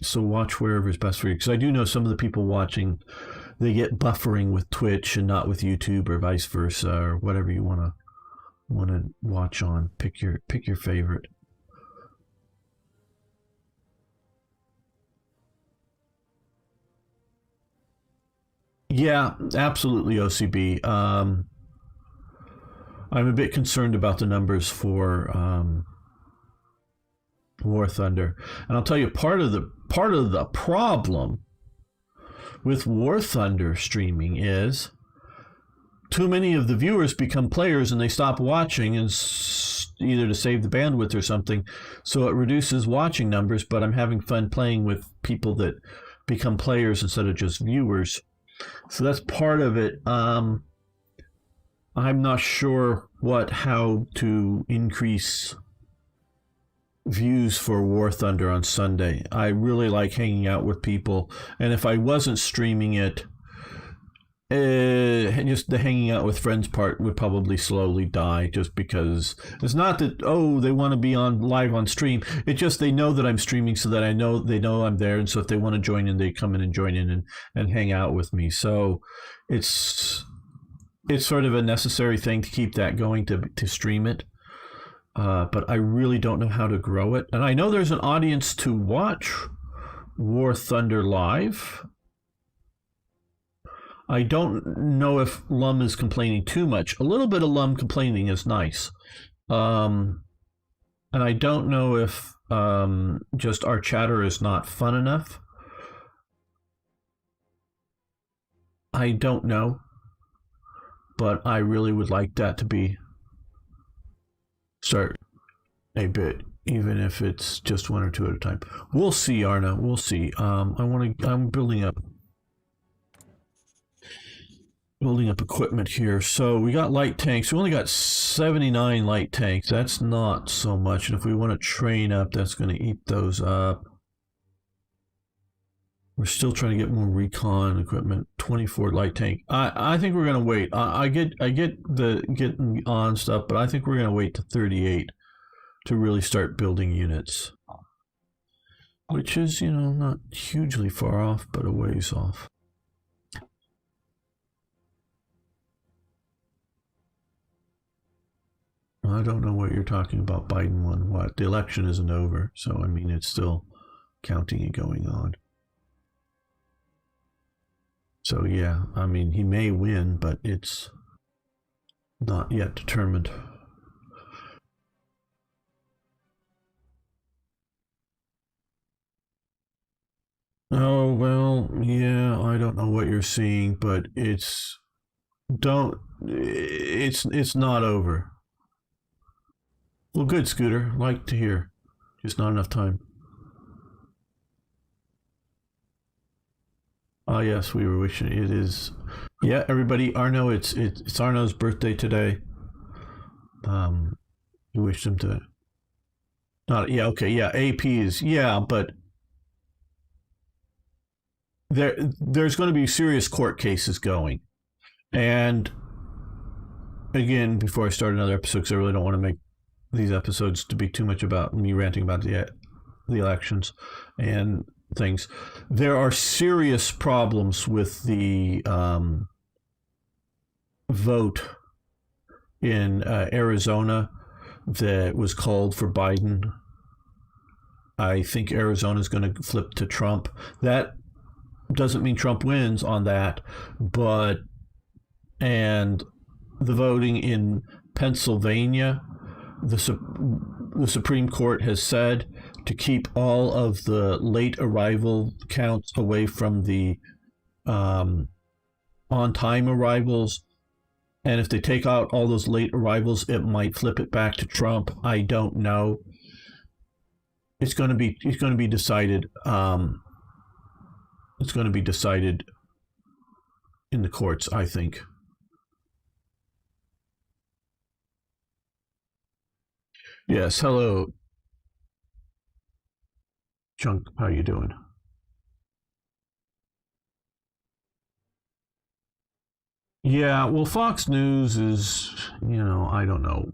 So watch wherever is best for you, because I do know some of the people watching, they get buffering with Twitch and not with YouTube, or vice versa, or whatever you want to watch on. Pick your favorite. Yeah, absolutely, OCB. I'm a bit concerned about the numbers for War Thunder, and I'll tell you part of the problem with War Thunder streaming is too many of the viewers become players and they stop watching, and either to save the bandwidth or something, so it reduces watching numbers. But I'm having fun playing with people that become players instead of just viewers, so that's part of it. I'm not sure how to increase views for War Thunder on Sunday. I really like hanging out with people, and if I wasn't streaming it, And just the hanging out with friends part would probably slowly die, just because it's not that, oh, they want to be on live on stream. It's just they know that I'm streaming, so that they know I'm there, and so if they want to join in, they come in and join in and hang out with me. So it's sort of a necessary thing to keep that going, to stream it. But I really don't know how to grow it, and I know there's an audience to watch War Thunder live. I don't know if Lum is complaining too much. A little bit of Lum complaining is nice. And I don't know if just our chatter is not fun enough. I don't know. But I really would like that to start a bit, even if it's just one or two at a time. We'll see, Arna. We'll see. I'm building up equipment here. So we got light tanks. We only got 79 light tanks. That's not so much. And if we want to train up, that's going to eat those up. We're still trying to get more recon equipment. 24 light tank. I think we're going to wait. I get the getting on stuff, but I think we're going to wait to 38 to really start building units. Which is, not hugely far off, but a ways off. I don't know what you're talking about, Biden won what? The election isn't over, so I mean it's still counting and going on. So yeah, I mean he may win, but it's not yet determined. Oh well, yeah, I don't know what you're seeing, but it's not over. Well, good, Scooter. Like to hear. Just not enough time. Ah, yes, we were wishing it is. Yeah, everybody, Arno, it's Arno's birthday today. We wish him to. Not yeah, okay, yeah. AP is but there's going to be serious court cases going, and again, before I start another episode, because I really don't want to make these episodes to be too much about me ranting about the elections and things. There are serious problems with the vote in Arizona that was called for Biden. I think Arizona is going to flip to Trump. That doesn't mean Trump wins on that, and the voting in Pennsylvania, the Supreme Court has said to keep all of the late arrival counts away from the on-time arrivals. And if they take out all those late arrivals, it might flip it back to Trump. I don't know. It's going to be decided. It's going to be decided in the courts, I think. Yes, hello, Chunk. How you doing? Yeah, well, Fox News is, I don't know.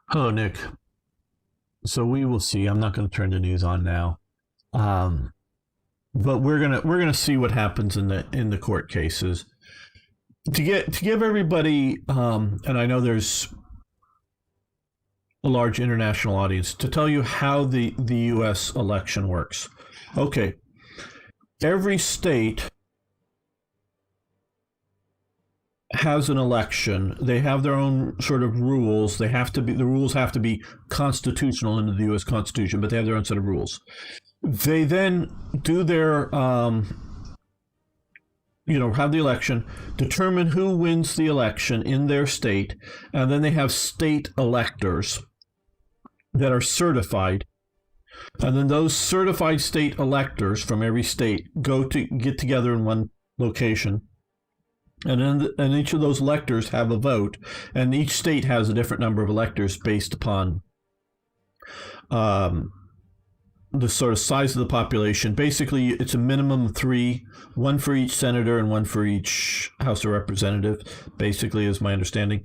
Hello, Nick. So we will see. I'm not going to turn the news on now, but we're gonna see what happens in the court cases. To give everybody, and I know there's a large international audience, to tell you how the U.S. election works. Okay, every state has an election. They have their own sort of rules. The rules have to be constitutional into the U.S. Constitution, but they have their own set of rules. They then do their have the election, determine who wins the election in their state, and then they have state electors that are certified. And then those certified state electors from every state get together in one location. And each of those electors have a vote, and each state has a different number of electors based upon the sort of size of the population. Basically, it's a minimum of 3, one for each senator and one for each House of Representatives, basically, is my understanding.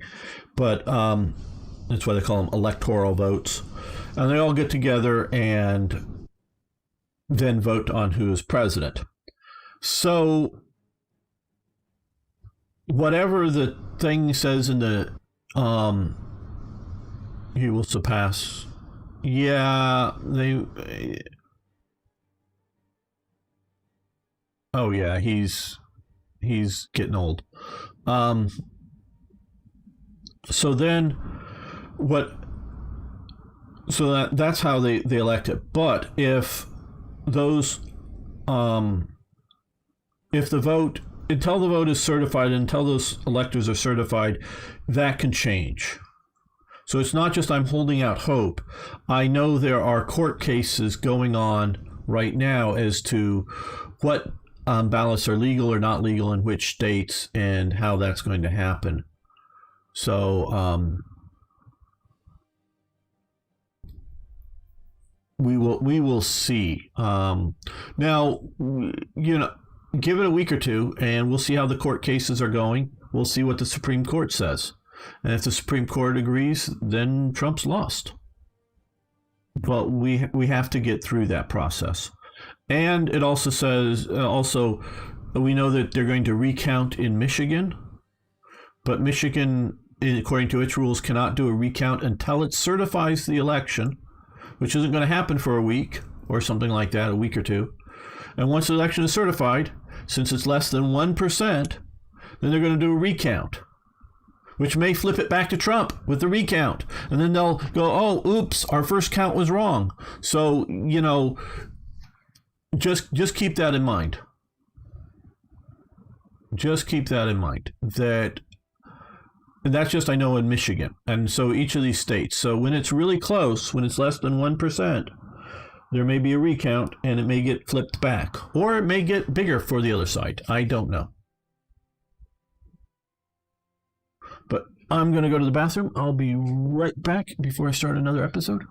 But that's why they call them electoral votes. And they all get together and then vote on who is president. So whatever the thing says in the he will surpass. Yeah, oh yeah, he's getting old. So then what? So that's how they elect it. But if those, if the vote, until the vote is certified, until those electors are certified, that can change. So it's not just I'm holding out hope. I know there are court cases going on right now as to what ballots are legal or not legal in which states and how that's going to happen. So we will see. Now, give it a week or two, and we'll see how the court cases are going. We'll see what the Supreme Court says. And if the Supreme Court agrees, then Trump's lost. But we have to get through that process. And it also says, we know that they're going to recount in Michigan. But Michigan, according to its rules, cannot do a recount until it certifies the election, which isn't going to happen for a week or something like that, a week or two. And once the election is certified, since it's less than 1%, then they're going to do a recount, which may flip it back to Trump with the recount. And then they'll go, oh, oops, our first count was wrong. So, just keep that in mind. Just keep that in mind. And that's just, I know, in Michigan. And so each of these states. So when it's really close, when it's less than 1%, there may be a recount and it may get flipped back. Or it may get bigger for the other side. I don't know. But I'm going to go to the bathroom. I'll be right back before I start another episode.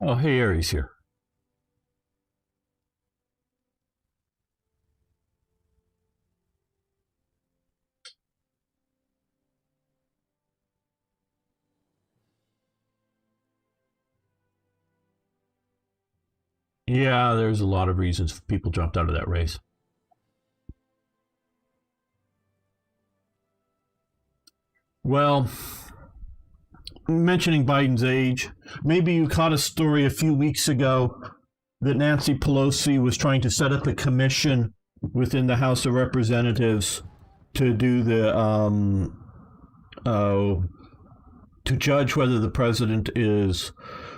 Oh, hey, Aries here. Yeah, there's a lot of reasons people jumped out of that race. Well, mentioning Biden's age, maybe you caught a story a few weeks ago that Nancy Pelosi was trying to set up a commission within the House of Representatives to do to judge whether the president is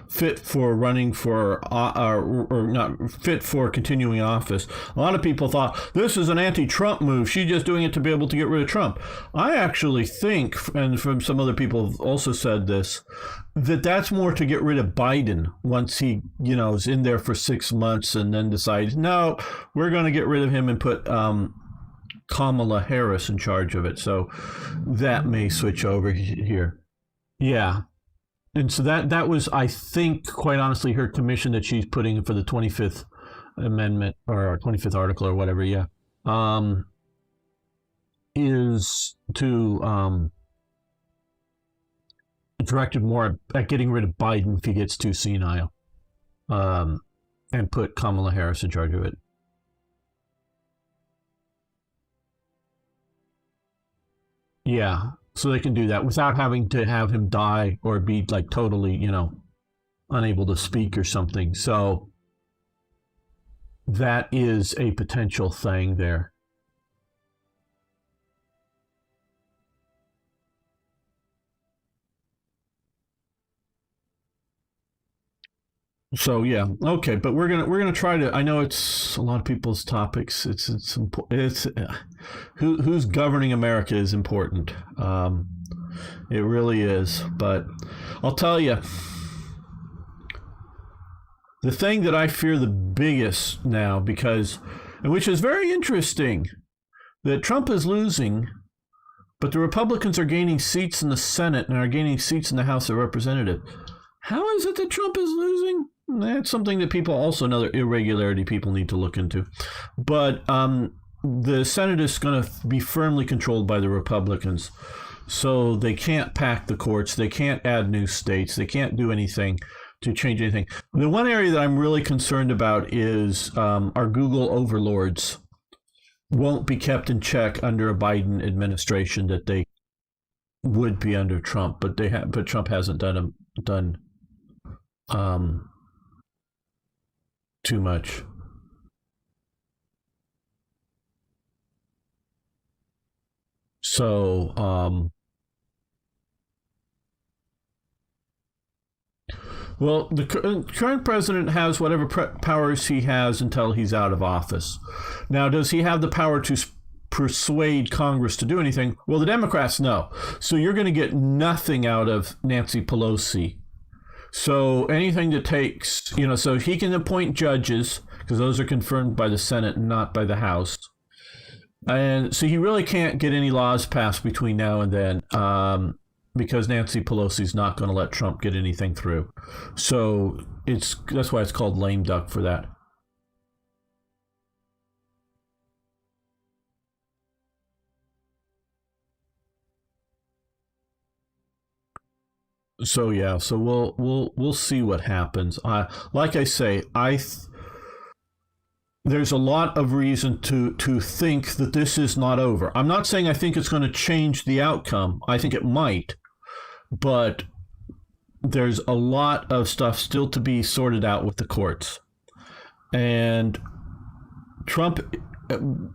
fit for running for or not fit for continuing office. A lot of people thought this is an anti-Trump move. She's just doing it to be able to get rid of Trump. I actually think, and from some other people have also said this, that's more to get rid of Biden once he, is in there for 6 months and then decides, no, we're going to get rid of him and put Kamala Harris in charge of it. So that may switch over here. Yeah. And so that was, I think, quite honestly, her commission that she's putting for the 25th Amendment or 25th article or whatever. Yeah. Is to directed more at getting rid of Biden if he gets too senile, and put Kamala Harris in charge of it. Yeah, so they can do that without having to have him die or be like totally, unable to speak or something. So that is a potential thing there. So yeah, okay, but we're gonna try to. I know it's a lot of people's topics. It's who's governing America is important. It really is. But I'll tell you, the thing that I fear the biggest now, and which is very interesting, that Trump is losing, but the Republicans are gaining seats in the Senate and are gaining seats in the House of Representatives. How is it that Trump is losing? That's something that people also, another irregularity people need to look into. But the Senate is going to be firmly controlled by the Republicans. So they can't pack the courts. They can't add new states. They can't do anything to change anything. The one area that I'm really concerned about is our Google overlords won't be kept in check under a Biden administration that they would be under Trump, but Trump hasn't done too much. So, well, the current president has whatever powers he has until he's out of office. Now, does he have the power to persuade Congress to do anything? Well, the Democrats know. So you're going to get nothing out of Nancy Pelosi. So anything that takes, so he can appoint judges, because those are confirmed by the Senate and not by the House. And so he really can't get any laws passed between now and then, because Nancy Pelosi's not going to let Trump get anything through. So that's why it's called lame duck for that. So yeah, so we'll see what happens. Like I say, there's a lot of reason to think that this is not over. I'm not saying I think it's going to change the outcome. I think it might, but there's a lot of stuff still to be sorted out with the courts. And Trump,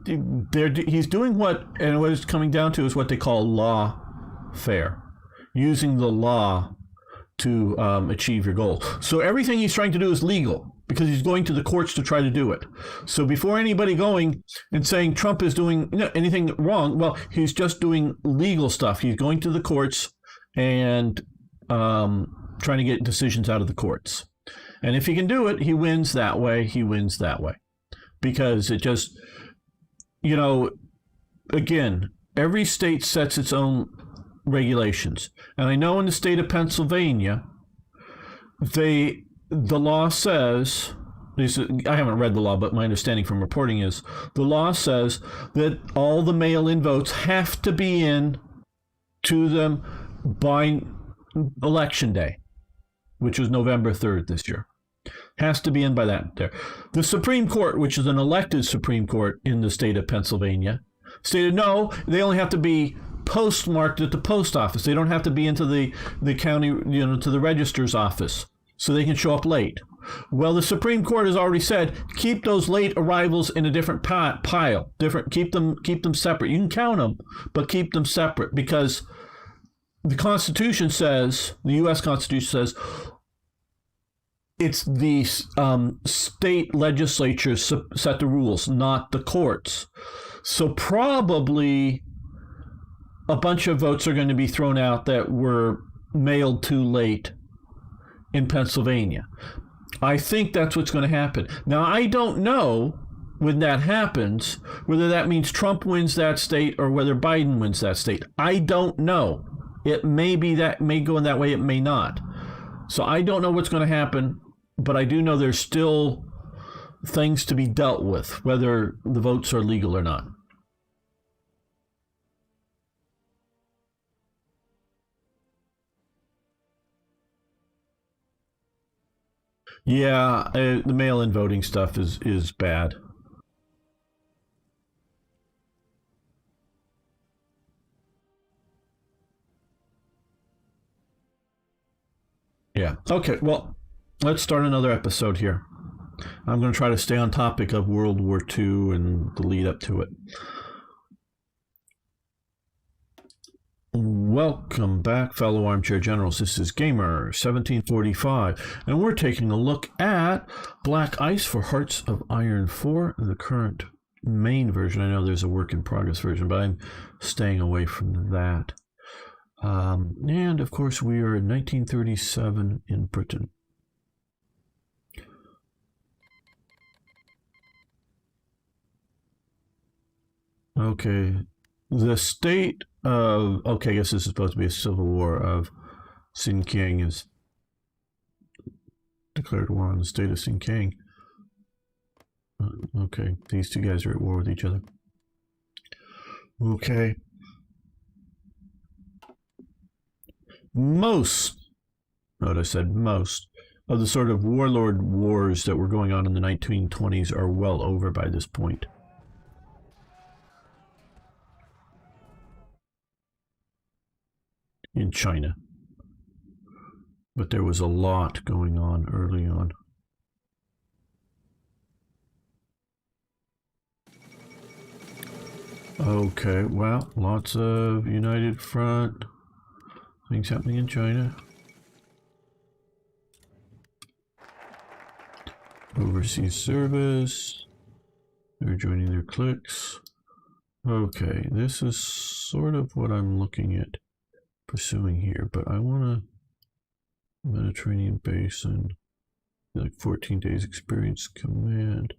he's doing what it's coming down to is what they call lawfare. Using the law to achieve your goal. So everything he's trying to do is legal because he's going to the courts to try to do it. So before anybody going and saying Trump is doing anything wrong, well, he's just doing legal stuff. He's going to the courts and trying to get decisions out of the courts. And if he can do it, he wins that way. He wins that way. Because it just, again, every state sets its own regulations. And I know in the state of Pennsylvania, the law says, I haven't read the law, but my understanding from reporting is, the law says that all the mail-in votes have to be in to them by election day, which was November 3rd this year. Has to be in by that there. The Supreme Court, which is an elected Supreme Court in the state of Pennsylvania, stated no, they only have to be postmarked at the post office. They don't have to be into the county, to the registrar's office, so they can show up late. Well, the Supreme Court has already said keep those late arrivals in a different pile. Keep them separate. You can count them, but keep them separate because the Constitution says, the U.S. Constitution says, it's the state legislatures set the rules, not the courts. So probably a bunch of votes are going to be thrown out that were mailed too late in Pennsylvania. I think that's what's going to happen. Now, I don't know when that happens, whether that means Trump wins that state or whether Biden wins that state. I don't know. It may be that, may go in that way, it may not. So I don't know what's going to happen, but I do know there's still things to be dealt with, whether the votes are legal or not. Yeah, the mail-in voting stuff is bad. Yeah. Okay, well, let's start another episode here. I'm going to try to stay on topic of World War II and the lead up to it. Welcome back, fellow armchair generals. This is Gamer 1745, and we're taking a look at Black Ice for Hearts of Iron 4, the current main version. I know there's a work in progress version, but I'm staying away from that. And of course, we are in 1937 in Britain. Okay, the state of, okay, I guess this is supposed to be a civil war of Xinjiang is declared war on the state of Xinjiang. Okay, these two guys are at war with each other. Okay. Most, note I said most, of the sort of warlord wars that were going on in the 1920s are well over by this point. In China. But there was a lot going on early on. Okay, well, lots of United Front things happening in China. Overseas service. They're joining their cliques. Okay, this is sort of what I'm looking at pursuing here, but I want a Mediterranean basin, like 14 days experience command.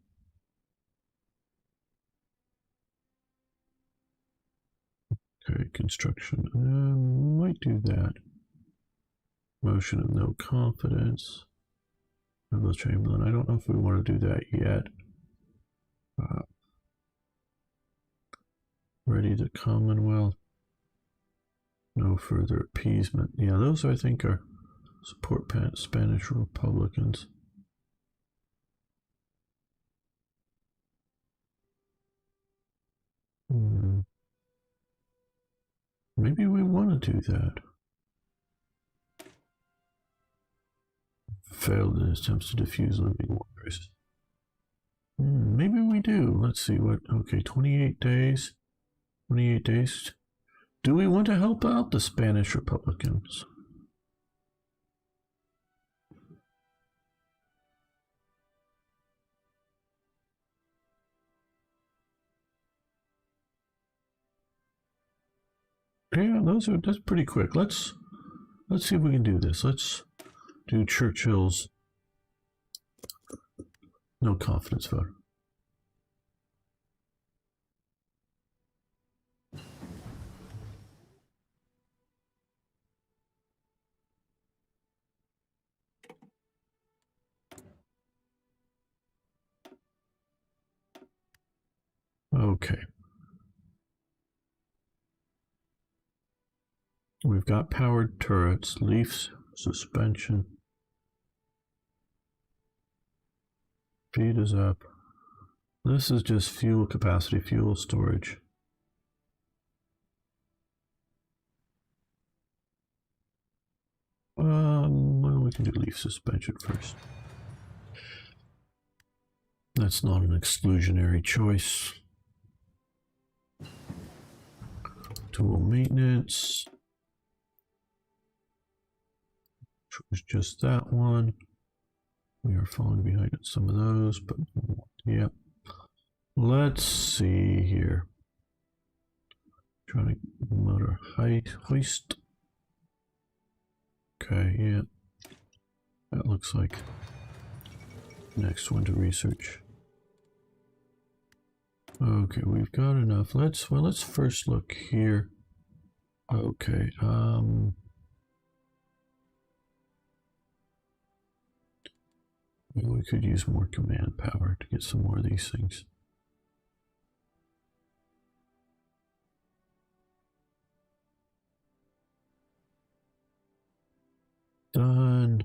Okay, construction. Might do that. Motion of no confidence. Rebel Chamberlain. I don't know if we want to do that yet. Ready the Commonwealth. No further appeasement. Yeah, those I think are support Spanish Republicans. Maybe we want to do that. Failed in attempts to defuse living waters. Maybe we do. Let's see what. Okay, 28 days. 28 days. Do we want to help out the Spanish Republicans? Yeah, that's pretty quick. Let's see if we can do this. Let's do Churchill's no confidence vote. Okay. We've got powered turrets, leafs, suspension. Speed is up. This is just fuel capacity, fuel storage. Well, we can do leaf suspension first. That's not an exclusionary choice. Tool maintenance. Choose just that one. We are falling behind on some of those, but yeah. Let's see here. Trying to motor height hoist. Okay, yeah. That looks like next one to research. Okay, we've got enough. Let's first look here. Okay, maybe we could use more command power to get some more of these things. Done.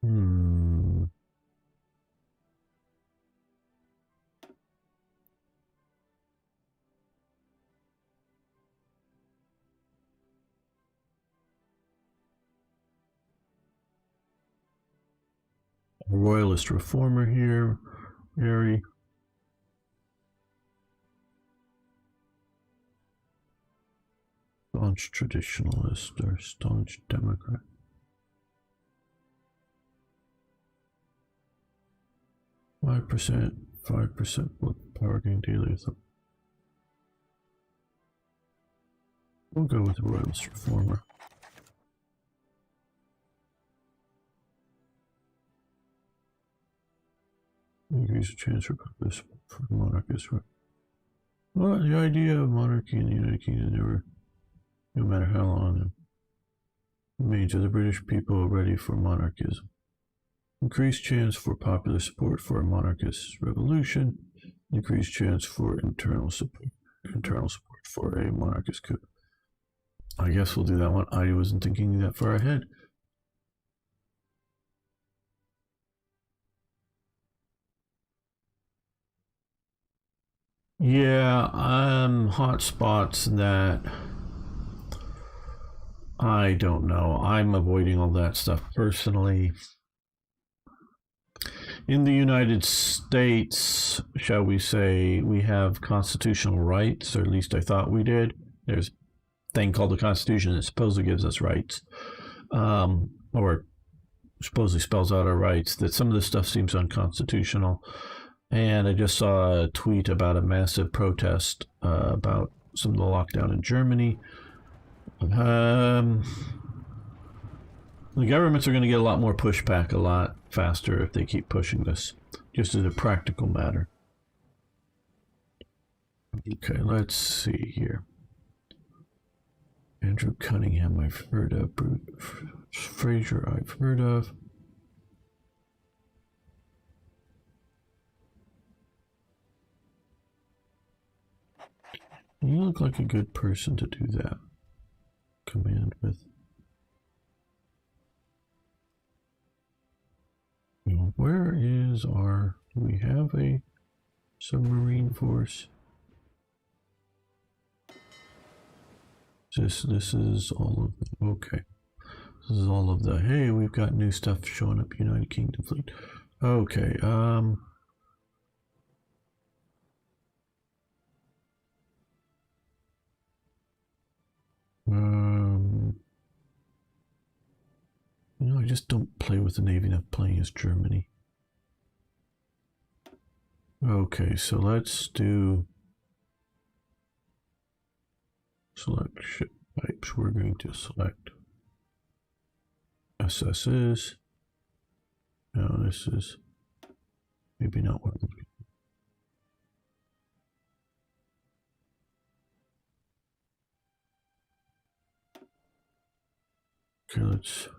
Hmm. A royalist reformer here. Very. Staunch traditionalist or staunch Democrat. 5%, 5% power gain daily. We'll go with the royalist reformer. Increase the chance for this for monarchists. Well, the idea of monarchy in the United Kingdom never, no matter how long, it remains. Are the British people ready for monarchism? Increased chance for popular support for a monarchist revolution. Increased chance for internal support for a monarchist coup. I guess we'll do that one. I wasn't thinking that far ahead. Yeah, hotspots that I don't know. I'm avoiding all that stuff personally. In the United States, shall we say, we have constitutional rights, or at least I thought we did. There's a thing called the Constitution that supposedly gives us rights, or supposedly spells out our rights. That some of this stuff seems unconstitutional. And I just saw a tweet about a massive protest about some of the lockdown in Germany. The governments are going to get a lot more pushback a lot faster if they keep pushing this, just as a practical matter. Okay, let's see here. Andrew Cunningham, I've heard of. Bruce Fraser, I've heard of. You look like a good person to do that command with. Where is our... Do we have a submarine force? This is all of the... Okay. This is all of the... Hey, we've got new stuff showing up. United Kingdom fleet. Okay, I just don't play with the Navy enough playing as Germany. Okay, so let's do select ship types. We're going to select SSs. No, this is maybe not what I'm looking for. Okay, let's...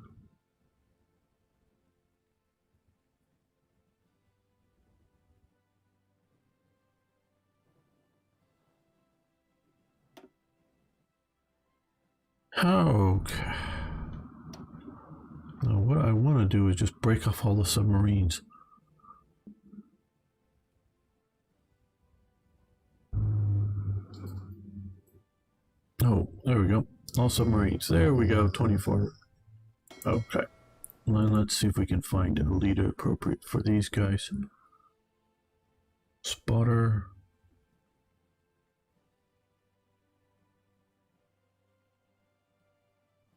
Okay. Now what I want to do is just break off all the submarines. Oh, there we go. All submarines. There we go. 24. Okay. Then let's see if we can find a leader appropriate for these guys. Spotter.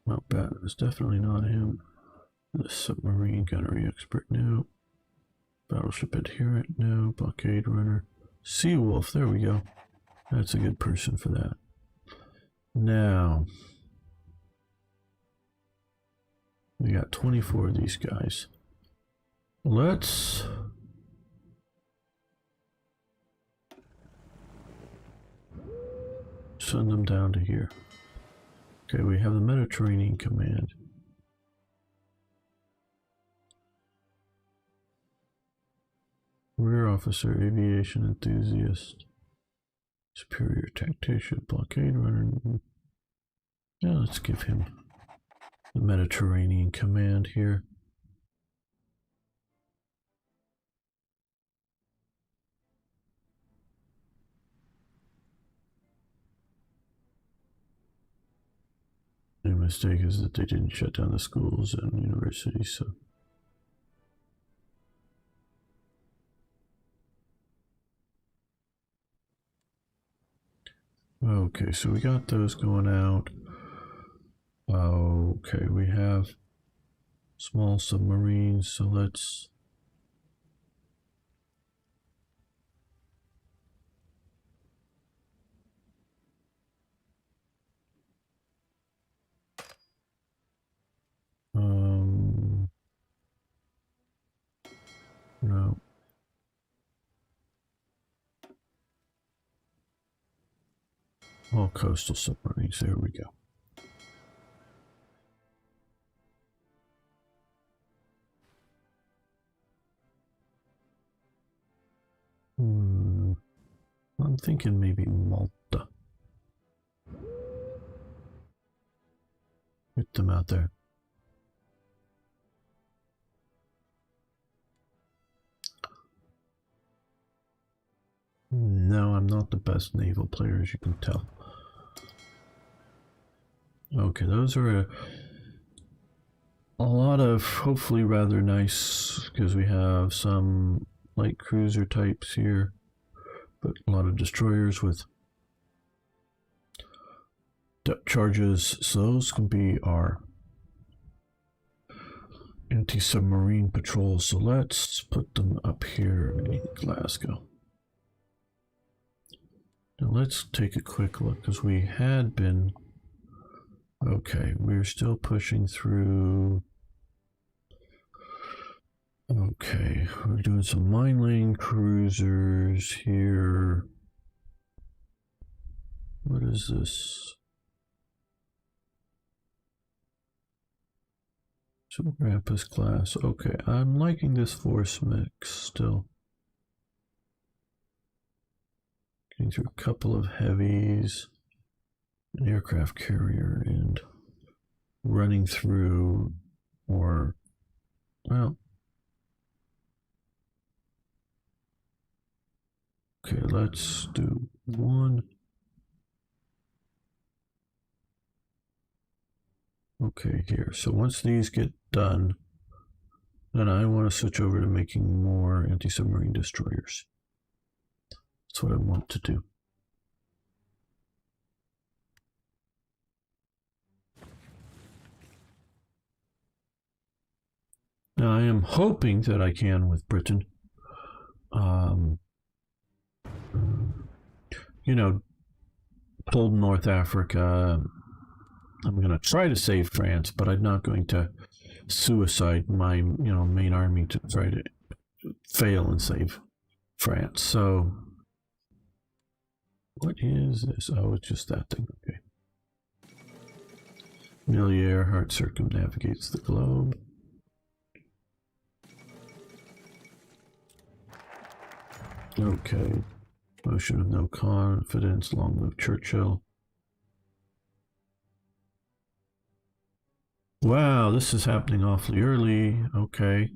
Mountbatten combat is definitely not him. The submarine gunnery expert, no. Battleship adherent, no. Blockade runner. Sea wolf, there we go. That's a good person for that. Now, we got 24 of these guys. Let's send them down to here. Okay, we have the Mediterranean Command. Rear officer, aviation enthusiast, superior tactician, blockade runner. Yeah, let's give him the Mediterranean Command here. The mistake is that they didn't shut down the schools and universities, so. Okay, so we got those going out. Okay, we have small submarines, so let's no. All coastal submarines, there we go. I'm thinking maybe Malta. Get them out there. No, I'm not the best naval player, as you can tell. Okay, those are a lot of hopefully rather nice, because we have some light cruiser types here, but a lot of destroyers with depth charges, so those can be our anti-submarine patrols. So let's put them up here in Glasgow. Now let's take a quick look, because we had been, okay, we're still pushing through. Okay, we're doing some mine lane cruisers here. What is this? Super Grampus class. Okay, I'm liking this force mix still. Getting through a couple of heavies, an aircraft carrier, and running through, or, well, okay, let's do one. Okay, here. So once these get done, then I want to switch over to making more anti-submarine destroyers. That's what I want to do. Now I am hoping that I can with Britain. You know, told North Africa, I'm going to try to save France, but I'm not going to suicide my, main army to try to fail and save France. So, what is this? Oh, it's just that thing. Okay. Amelia Earhart circumnavigates the globe. Okay. Motion of no confidence, long live Churchill. Wow, this is happening awfully early. Okay.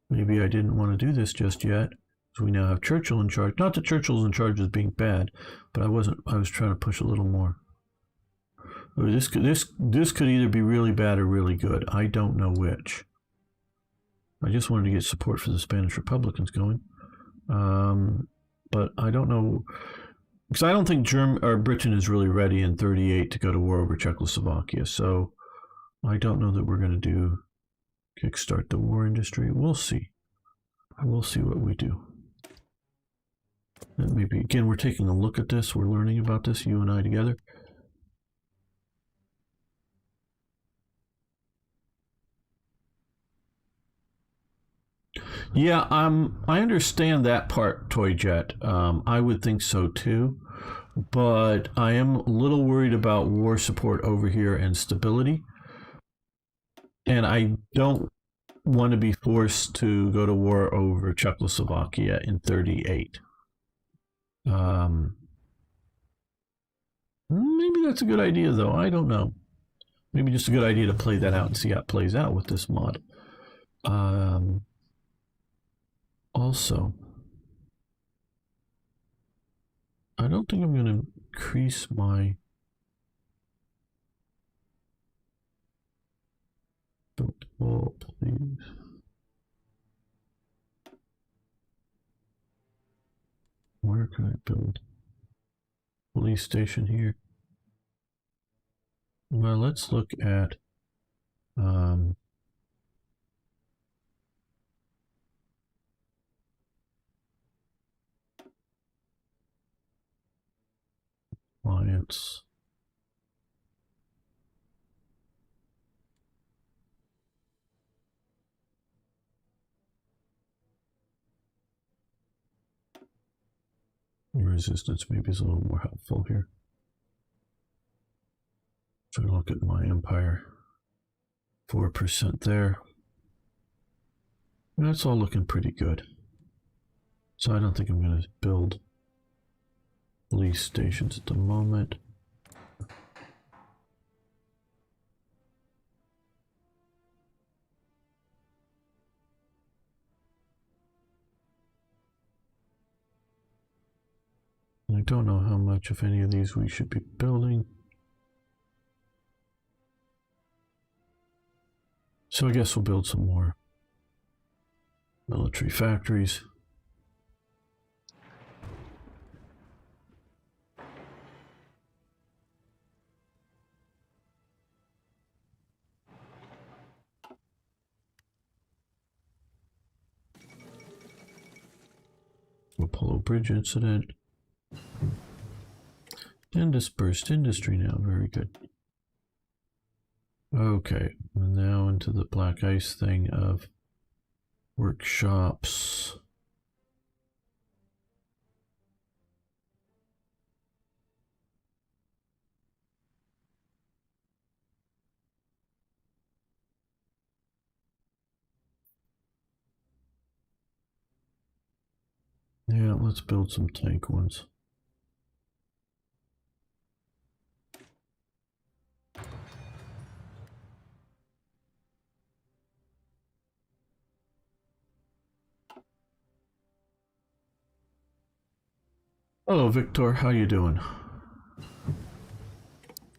Maybe I didn't want to do this just yet. So we now have Churchill in charge. Not that Churchill's in charge as being bad, but I was trying to push a little more. This could either be really bad or really good. I don't know which. I just wanted to get support for the Spanish Republicans going. But I don't know. Because I don't think Britain is really ready in 38 to go to war over Czechoslovakia. So I don't know that we're going to kickstart the war industry. We'll see. We'll see what we do. And maybe, again, we're taking a look at this. We're learning about this, you and I together. Yeah, I understand that part, Toy Jet. I would think so too. But I am a little worried about war support over here and stability. And I don't want to be forced to go to war over Czechoslovakia in 38. Maybe that's a good idea, though. I don't know. Maybe just a good idea to play that out and see how it plays out with this mod. Also, I don't think I'm going to increase my build wall, please. Where can I build? Police station here. Well, let's look at clients. Resistance maybe is a little more helpful here. So look at my empire. 4% there. That's all looking pretty good. So I don't think I'm going to build police stations at the moment. I don't know how much, if any of these, we should be building. So I guess we'll build some more military factories. Apollo Bridge incident. And dispersed industry now, very good. Okay, now into the black ice thing of workshops. Yeah, let's build some tank ones. Hello, Victor. How you doing?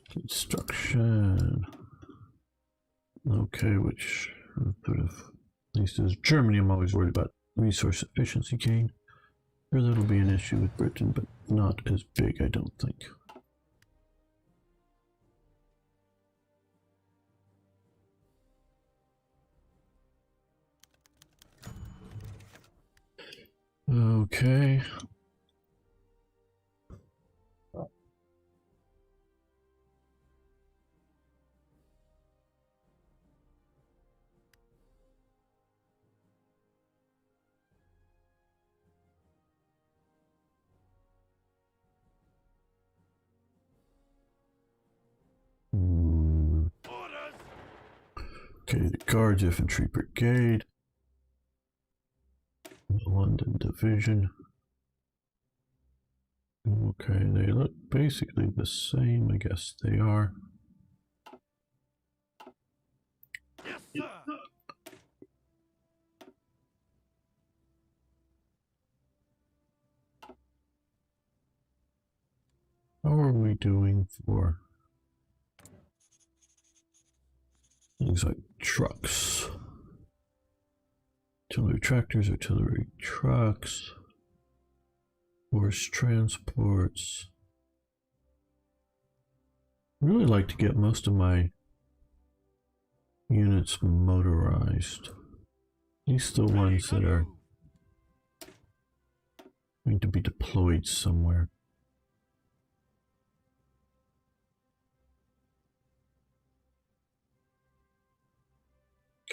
Construction. Okay, which sort of, at least as Germany, I'm always worried about resource efficiency gain. Sure, that'll be an issue with Britain, but not as big, I don't think. Okay. Okay, the Guards Infantry Brigade. The London Division. Okay, they look basically the same, I guess they are. Yes, sir. How are we doing for things like trucks? Artillery tractors, artillery trucks. Horse transports. Really like to get most of my units motorized. At least the ones that are going to be deployed somewhere.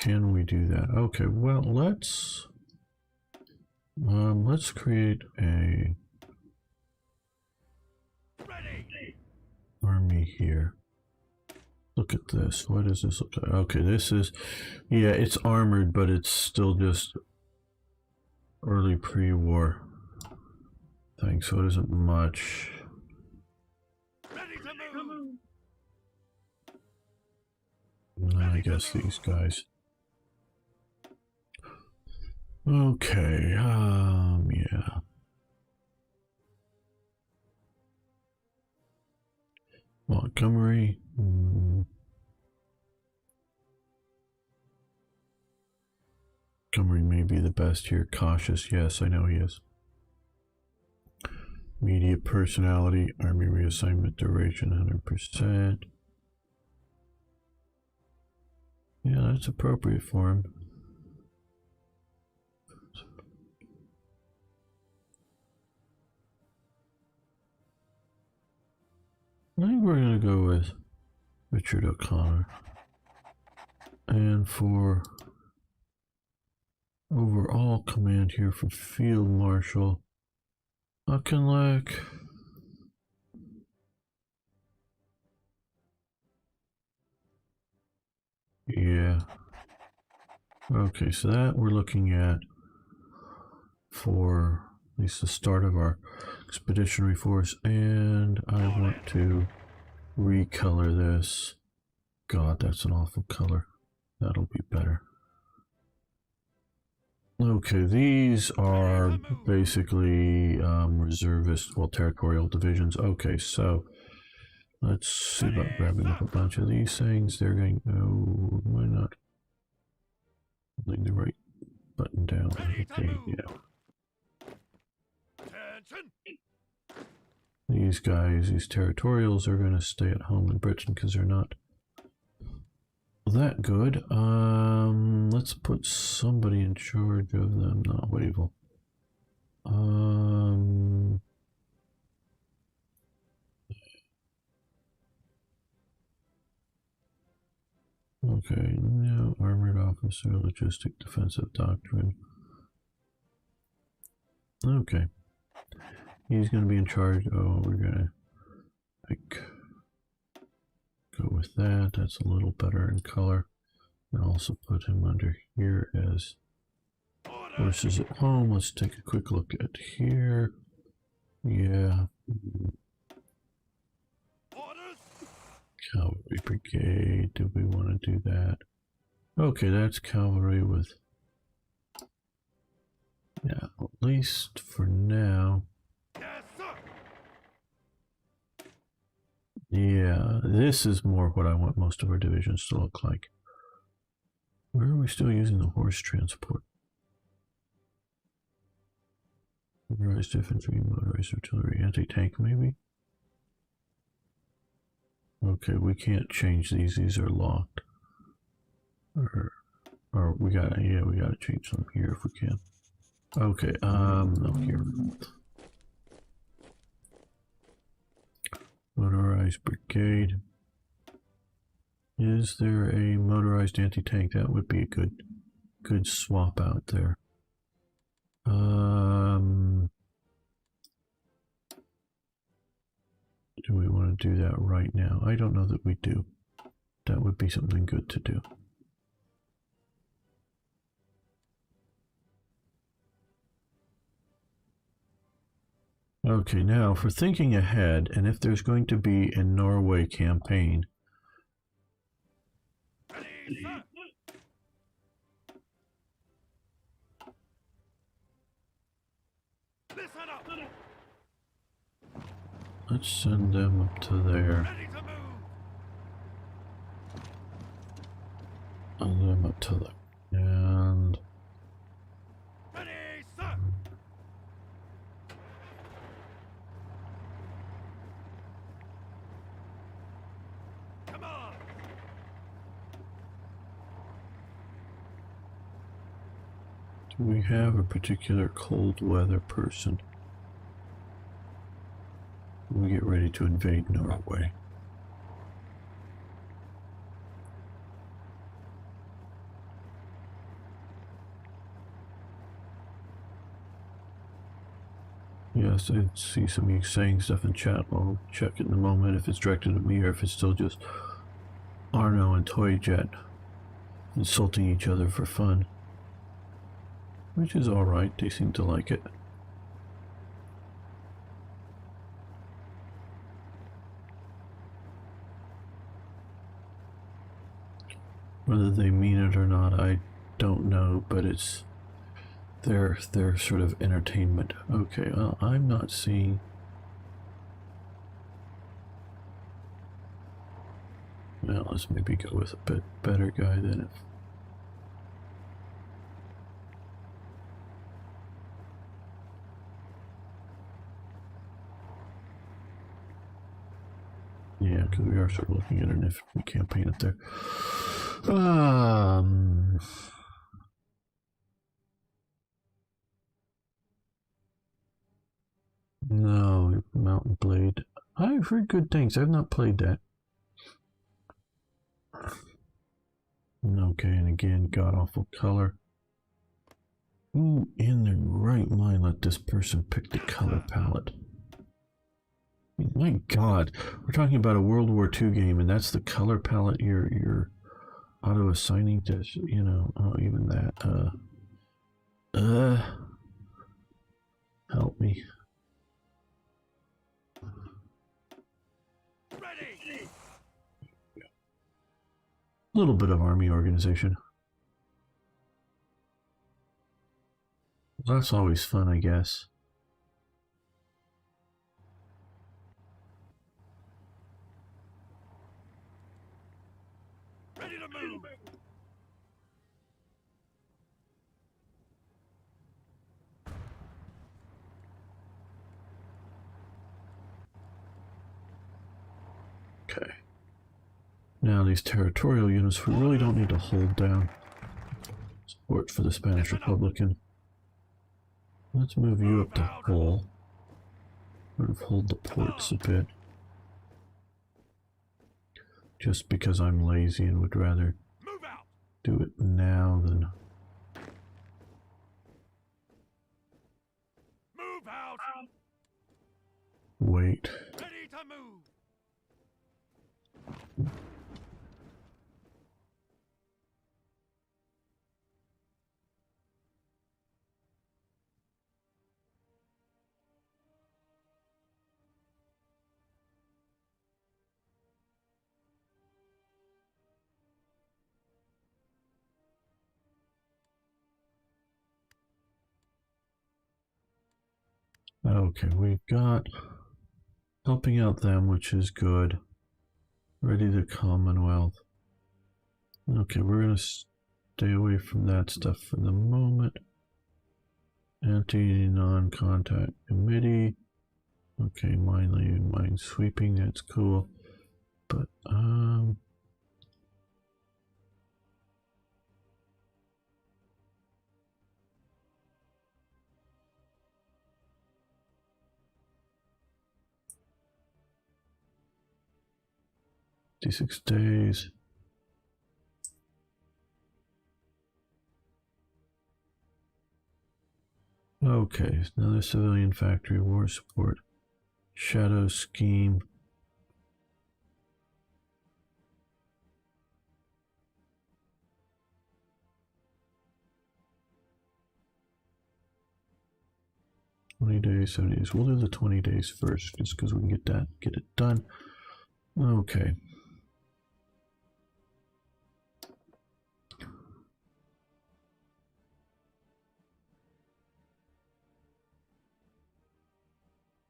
Can we do that? Okay, well, let's create a army here. Look at this. What does this look like? Okay, this is, yeah, it's armored, but it's still just early pre-war thing, so it isn't much. And then I guess these guys. Okay, yeah. Montgomery. Montgomery may be the best here. Cautious, yes, I know he is. Media personality, army reassignment duration 100%. Yeah, that's appropriate for him. I think we're going to go with Richard O'Connor. And for overall command here for Field Marshal, Auchinleck. Yeah. Okay, so that we're looking at for at least the start of our expeditionary force, and I want to recolor this. God, that's an awful color. That'll be better. Okay, these are basically reservist, well, territorial divisions. Okay, so let's see about grabbing up a bunch of these things. They're going, oh, why not? Holding the right button down. Okay, yeah. These guys, these territorials, are going to stay at home in Britain because they're not that good. Let's put somebody in charge of them. Not Wavell. Okay, now armored officer, logistic, defensive doctrine. Okay, he's going to be in charge. Oh, we're going to like go with that. That's a little better in color. And also put him under here as forces at home. Let's take a quick look at here. Yeah. Cavalry brigade. Do we want to do that? Okay, that's cavalry with, yeah, at least for now. Yeah, this is more what I want most of our divisions to look like. Where are we still using the horse transport? Motorized infantry, motorized artillery, anti-tank maybe? Okay, we can't change these. These are locked. Or we gotta, yeah, we gotta change them here if we can. Okay, no, here. Motorized brigade. Is there a motorized anti-tank? That would be a good swap out there. Do we want to do that right now? I don't know that we do. That would be something good to do. Okay, now for thinking ahead, and if there's going to be a Norway campaign, let's send them up to there. Send them up to there. And We have a particular cold weather person. We get ready to invade Norway. Yes, I see some of you saying stuff in chat. I'll check it in a moment if it's directed at me or if it's still just Arno and Toyjet insulting each other for fun. Which is alright, they seem to like it. Whether they mean it or not, I don't know, but it's their sort of entertainment. Okay, well, I'm not seeing... Well, let's maybe go with a bit better guy than if... Yeah, because we are sort of looking at an infantry campaign up there. No, Mountain Blade. I've heard good things. I've not played that. Okay, and again, god-awful color. Ooh, in the right mind, let this person pick the color palette. My God, we're talking about a World War II game, and that's the color palette you're auto-assigning to, you know, even that. Help me. Ready. A little bit of army organization. Well, that's always fun, I guess. Ready to move. Okay. Now these territorial units, we really don't need to hold down support for the Spanish Republican. Let's move you up to Hull. Sort of hold the ports a bit. Just because I'm lazy and would rather do it now than... Move out. Wait. Ready to move. Okay, we've got helping out them, which is good. Ready to Commonwealth. Okay, we're gonna stay away from that stuff for the moment. Anti-non-contact committee. Okay, mine sweeping, that's cool. But D6 days. Okay, another civilian factory war support. Shadow scheme. days, 70 days. We'll do the 20 days first, just because we can get it done. Okay.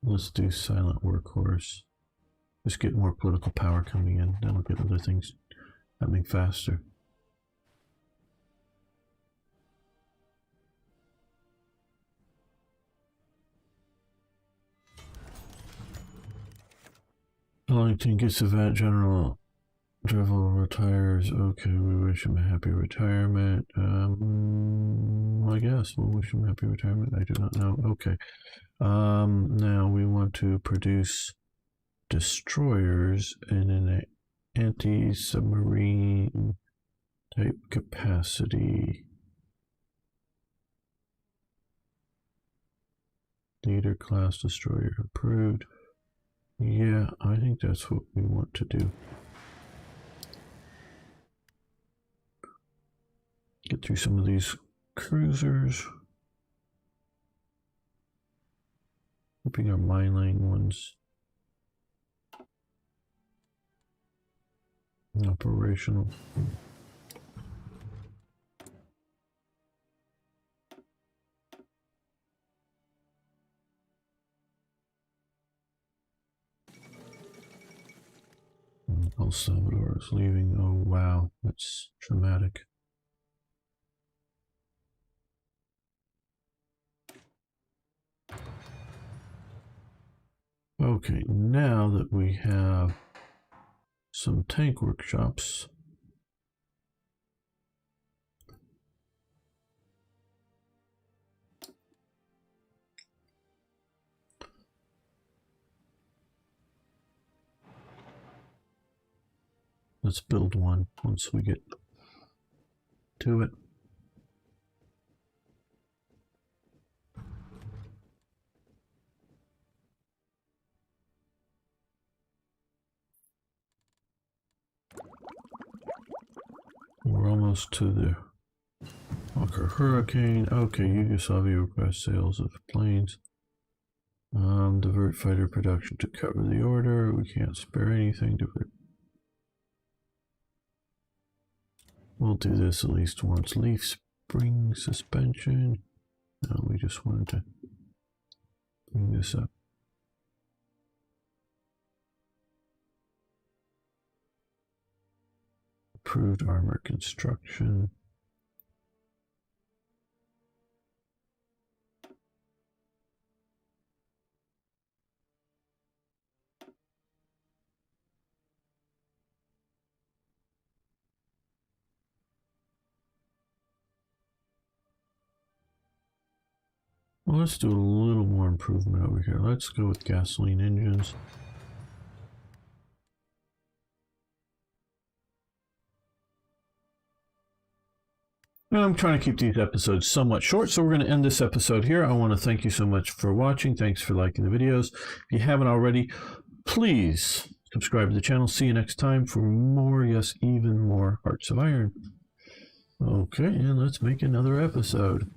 Let's do silent workhorse. Just get more political power coming in. That'll get other things happening faster. Wellington gets a General Travel retires. Okay, we wish him a happy retirement. I guess we'll wish him a happy retirement. I do not know. Okay. Now we want to produce destroyers in an anti-submarine type capacity. Leader class destroyer approved. Yeah, I think that's what we want to do. Get through some of these cruisers. Hoping our mine laying ones operational. El Salvador is leaving. Oh wow, that's traumatic. Okay, now that we have some tank workshops, let's build one once we get to it. We're almost to the Walker Hurricane. Okay, Yugoslavia requests sales of planes. Divert fighter production to cover the order. We can't spare anything. Divert. We'll do this at least once. Leaf spring suspension. No, we just wanted to bring this up. Approved armor construction. Well, let's do a little more improvement over here. Let's go with gasoline engines. And I'm trying to keep these episodes somewhat short, so we're going to end this episode here. I want to thank you so much for watching. Thanks for liking the videos. If you haven't already, please subscribe to the channel. See you next time for more, yes, even more Hearts of Iron. Okay, and let's make another episode.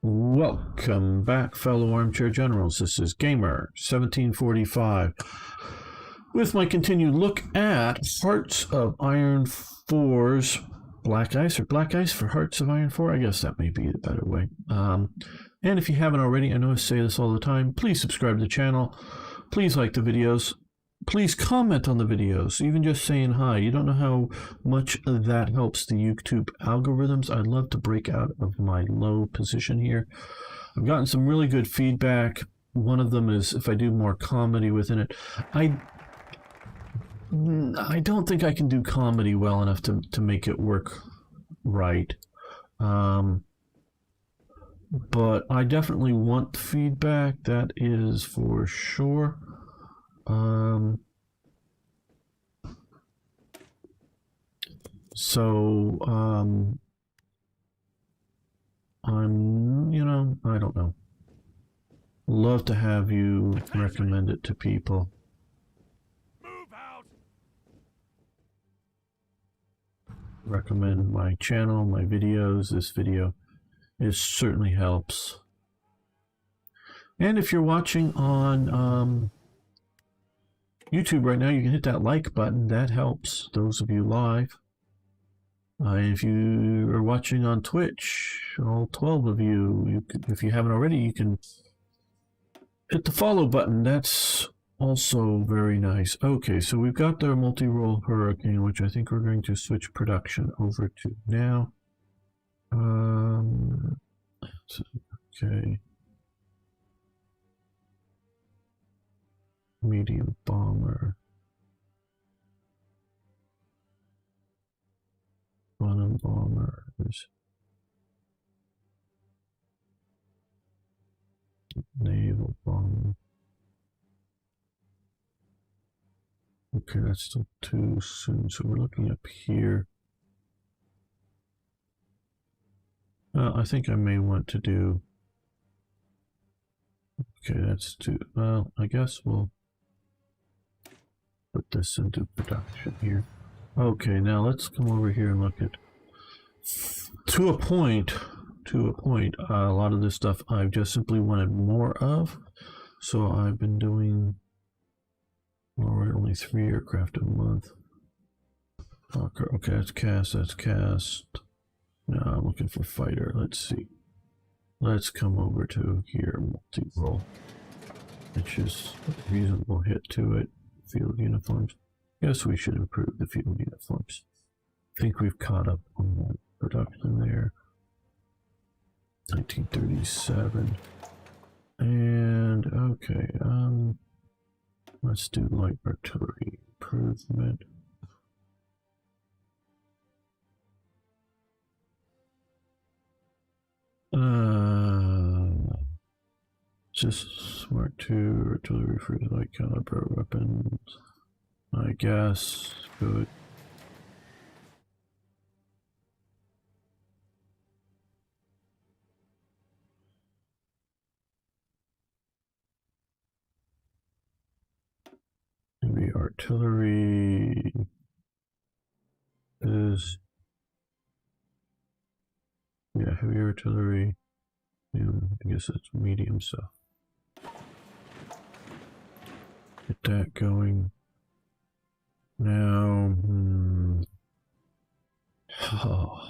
Welcome back, fellow armchair generals. This is Gamer 1745 with my continued look at Hearts of Iron 4's Black Ice, or Black Ice for Hearts of Iron 4. I guess that may be the better way. And if you haven't already, I know I say this all the time, please subscribe to the channel. Please like the videos. Please comment on the videos, even just saying hi. You don't know how much that helps the YouTube algorithms. I'd love to break out of my low position here. I've gotten some really good feedback. One of them is if I do more comedy within it. I don't think I can do comedy well enough to make it work right. But I definitely want feedback, that is for sure. I don't know. Love to have you recommend it to people. Move out. Recommend my channel, my videos, this video. It certainly helps. And if you're watching on YouTube right now, you can hit that like button. That helps those of you live. If you are watching on Twitch, all 12 of you, if you haven't already, you can hit the follow button. That's also very nice. Okay, so we've got the multi-role Hurricane, which I think we're going to switch production over to now. Okay. medium bomber, quantum bombers, naval bomber. Okay, that's still too soon, so we're looking up here. I think I may want to do... Okay, that's too... Well, I guess we'll put this into production here. Okay, now let's come over here and look at... To a point, a lot of this stuff I've just simply wanted more of. So I've been doing... Well, we're only 3 aircraft a month. Okay, that's cast. Now I'm looking for fighter. Let's see. Let's come over to here, multi-role, which is a reasonable hit to it. Field uniforms. Yes, we should improve the field uniforms. I think we've caught up on that production there. 1937. And okay, let's do light artillery improvement. Just smart 2 artillery for light caliber weapons. I guess. Good. Heavy artillery is... Yeah, heavy artillery. Yeah, I guess it's medium, so get that going. Now, oh.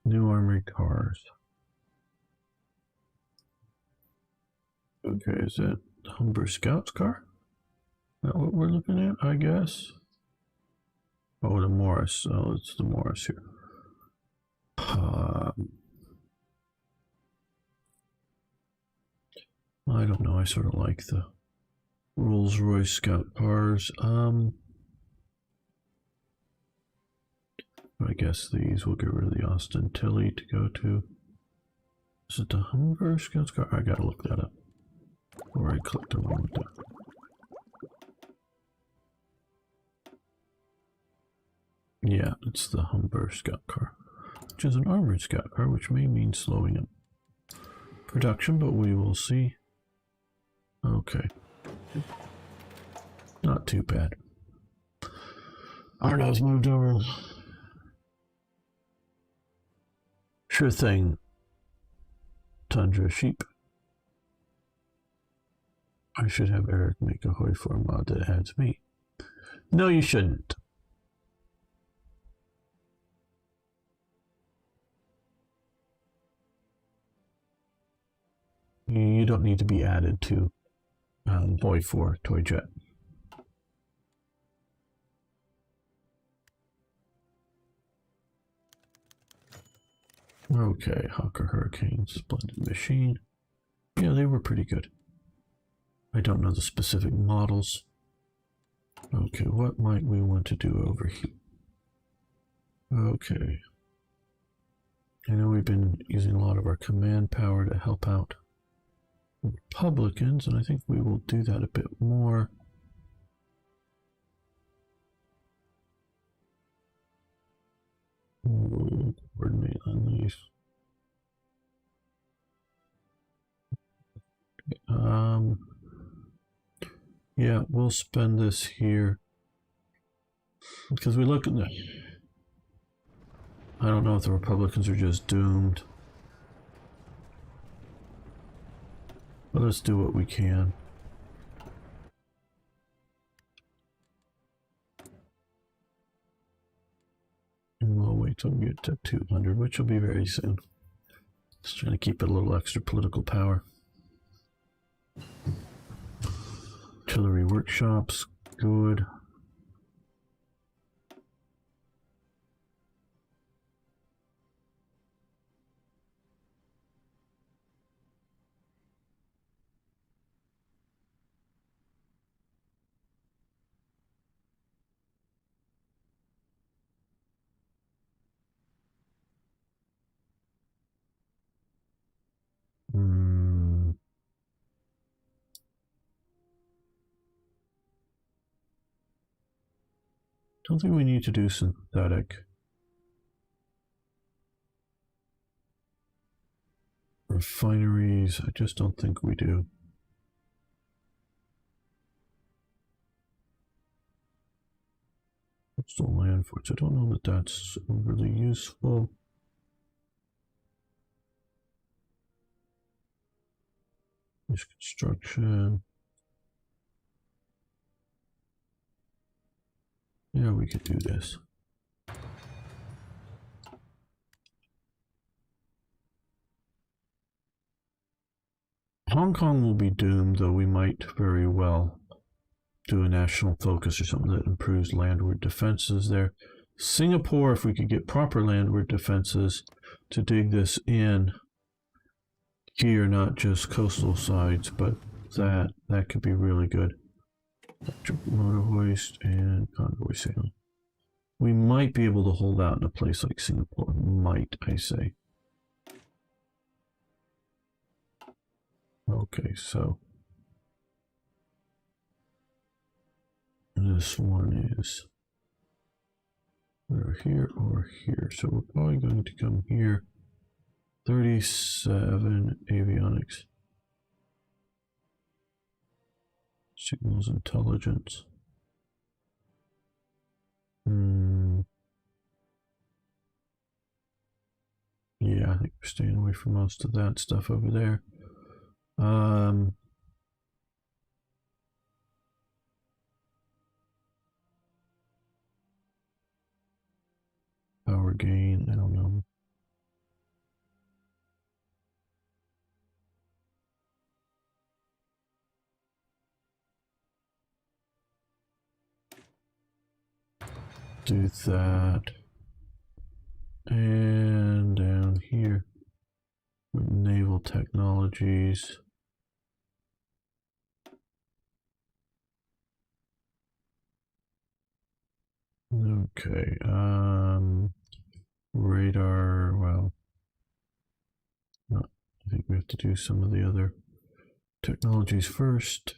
New armored cars. Okay, is that Humber Scouts car? Is that what we're looking at, I guess? Oh, the Morris. Oh, it's the Morris here. I don't know. I sort of like the Rolls-Royce Scout cars. I guess these will get rid of the Austin Tilly to go to. Is it the Humber Scouts car? I gotta look that up. Or I clicked the one with that. Yeah, it's the Humber Scout car, which is an armored scout car, which may mean slowing up production, but we will see. Okay. Not too bad. Arno's moved over. Sure thing. Tundra sheep. I should have Eric make a Hoi 4 mod that adds me. No, you shouldn't. You don't need to be added to Hoi 4 Toy Jet. Okay, Hawker Hurricane, Splendid Machine. Yeah, they were pretty good. I don't know the specific models. Okay, what might we want to do over here? Okay. I know we've been using a lot of our command power to help out Republicans, and I think we will do that a bit more. We'll coordinate on these. Yeah, we'll spend this here because we look at the... I don't know if the Republicans are just doomed. But let's do what we can. And we'll wait till we get to 200, which will be very soon. Just trying to keep it a little extra political power. Artillery workshops, good. Don't think we need to do synthetic. Refineries, I just don't think we do. Coastal land forts, I don't know that that's really useful. There's construction. Yeah, we could do this. Hong Kong will be doomed, though we might very well do a national focus or something that improves landward defenses there. Singapore, if we could get proper landward defenses to dig this in here, not just coastal sides, but that could be really good. Electric motor hoist and convoy sailing. We might be able to hold out in a place like Singapore. Might, I say. Okay, so this one is either here or here. So we're probably going to come here. 37 avionics. Signals intelligence. Yeah, I think we're staying away from most of that stuff over there. Power gain, I don't know. Do that. And down here with naval technologies. Okay, radar, well, no, I think we have to do some of the other technologies first.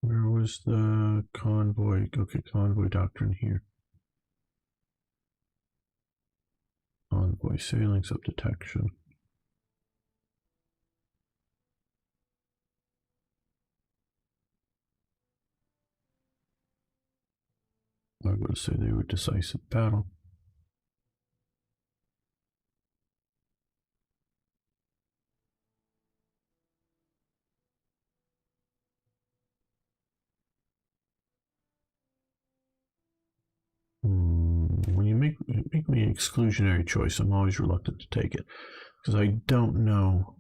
Where was the convoy? Okay, convoy doctrine here. Convoy sailing, subdetection. I would say they were decisive battle. When you make me an exclusionary choice, I'm always reluctant to take it because I don't know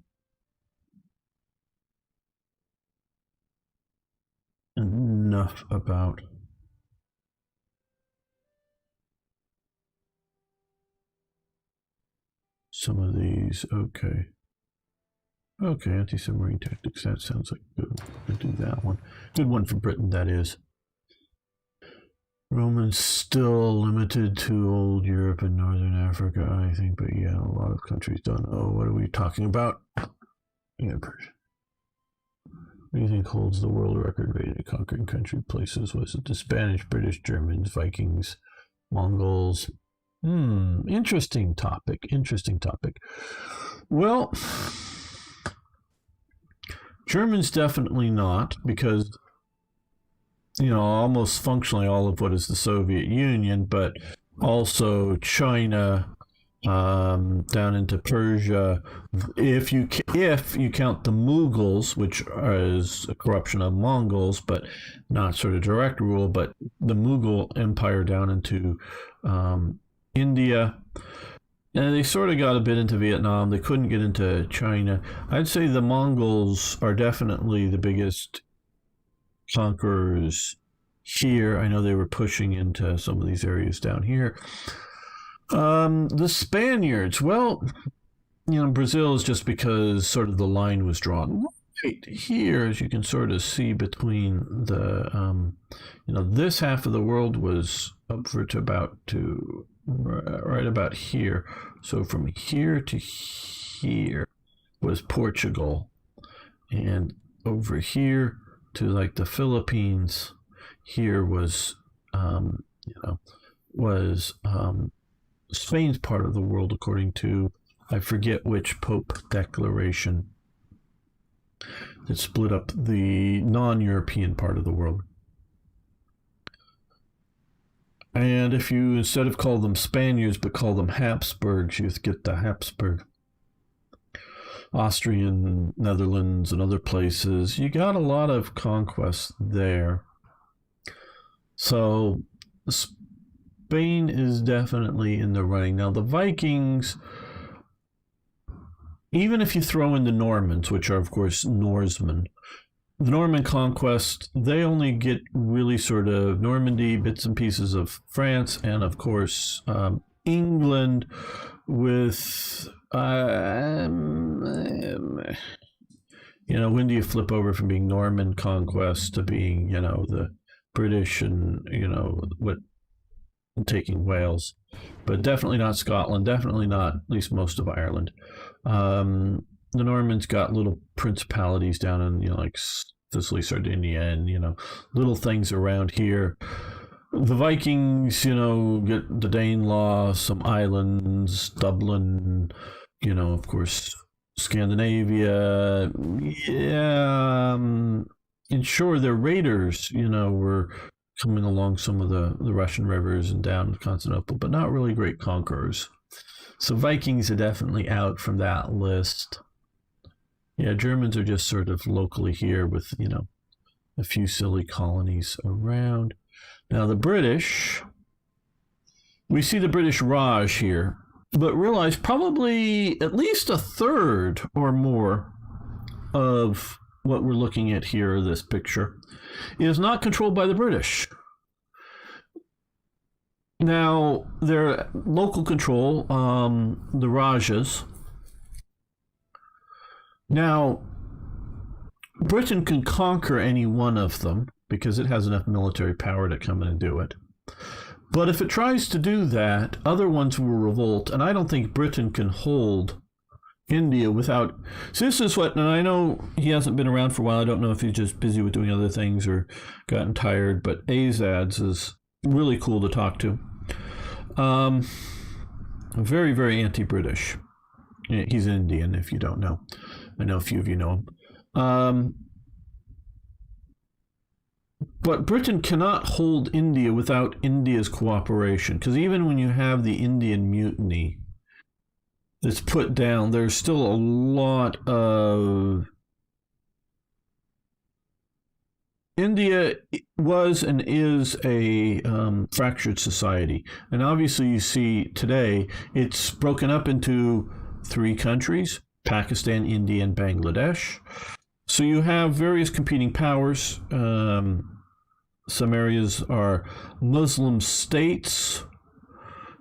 enough about some of these. Okay, anti-submarine tactics, that sounds like good. I'll do that one. Good one for Britain, that is. Romans still limited to old Europe and Northern Africa, I think, but yeah, a lot of countries don't. Oh, what are we talking about? Yeah, Persia. What do you think holds the world record rated conquering country places? Was it the Spanish, British, Germans, Vikings, Mongols? Interesting topic. Well, Germans definitely not, because almost functionally all of what is the Soviet Union, but also China, down into Persia. If you count the Mughals, which is a corruption of Mongols, but not sort of direct rule, but the Mughal Empire down into India. And they sort of got a bit into Vietnam. They couldn't get into China. I'd say the Mongols are definitely the biggest conquerors here. I know they were pushing into some of these areas down here. The Spaniards, well, Brazil is just because sort of the line was drawn right here, as you can sort of see between the this half of the world was upward to right about here. So from here to here, was Portugal. And over here to like the Philippines, here was, Spain's part of the world, according to, I forget which Pope declaration that split up the non-European part of the world. And if you, instead of call them Spaniards, but call them Habsburgs, you get the Habsburg. Austrian, Netherlands, and other places. You got a lot of conquests there. So Spain is definitely in the running. Now, the Vikings, even if you throw in the Normans, which are, of course, Norsemen, the Norman conquest, they only get really sort of Normandy, bits and pieces of France, and, of course, England with... when do you flip over from being Norman conquest to being, the British and, taking Wales? But definitely not Scotland, definitely not at least most of Ireland. The Normans got little principalities down in, like Sicily, Sardinia, and, little things around here. The Vikings, get the Danelaw, some islands, Dublin, of course, Scandinavia. Yeah. And sure, their raiders, were coming along some of the Russian rivers and down to Constantinople, but not really great conquerors. So Vikings are definitely out from that list. Yeah, Germans are just sort of locally here with, a few silly colonies around. Now, the British, we see the British Raj here, but realize probably at least a third or more of what we're looking at here, this picture, is not controlled by the British. Now, their local control, the Rajas. Now, Britain can conquer any one of them because it has enough military power to come in and do it. But if it tries to do that, other ones will revolt, and I don't think Britain can hold India without... So this is what, and I know he hasn't been around for a while, I don't know if he's just busy with doing other things or gotten tired, but Azads is really cool to talk to. Very, very anti-British. He's Indian, if you don't know. I know a few of you know him. But Britain cannot hold India without India's cooperation, because even when you have the Indian mutiny that's put down, there's still a lot of... India was and is a fractured society. And obviously you see today it's broken up into 3 countries, Pakistan, India, and Bangladesh. So you have various competing powers. Some areas are Muslim states,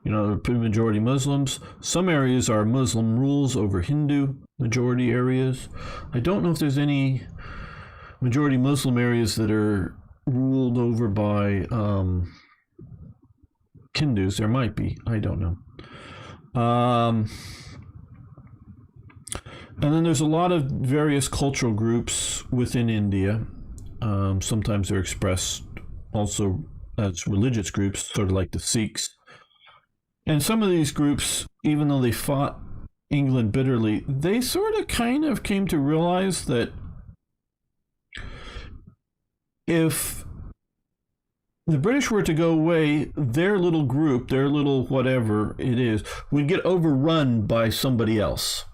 majority Muslims. Some areas are Muslim rules over Hindu majority areas. I don't know if there's any majority Muslim areas that are ruled over by Hindus. There might be. I don't know. And then there's a lot of various cultural groups within India. Sometimes they're expressed also as religious groups, sort of like the Sikhs. And some of these groups, even though they fought England bitterly, they sort of kind of came to realize that if the British were to go away, their little group, their little whatever it is, would get overrun by somebody else.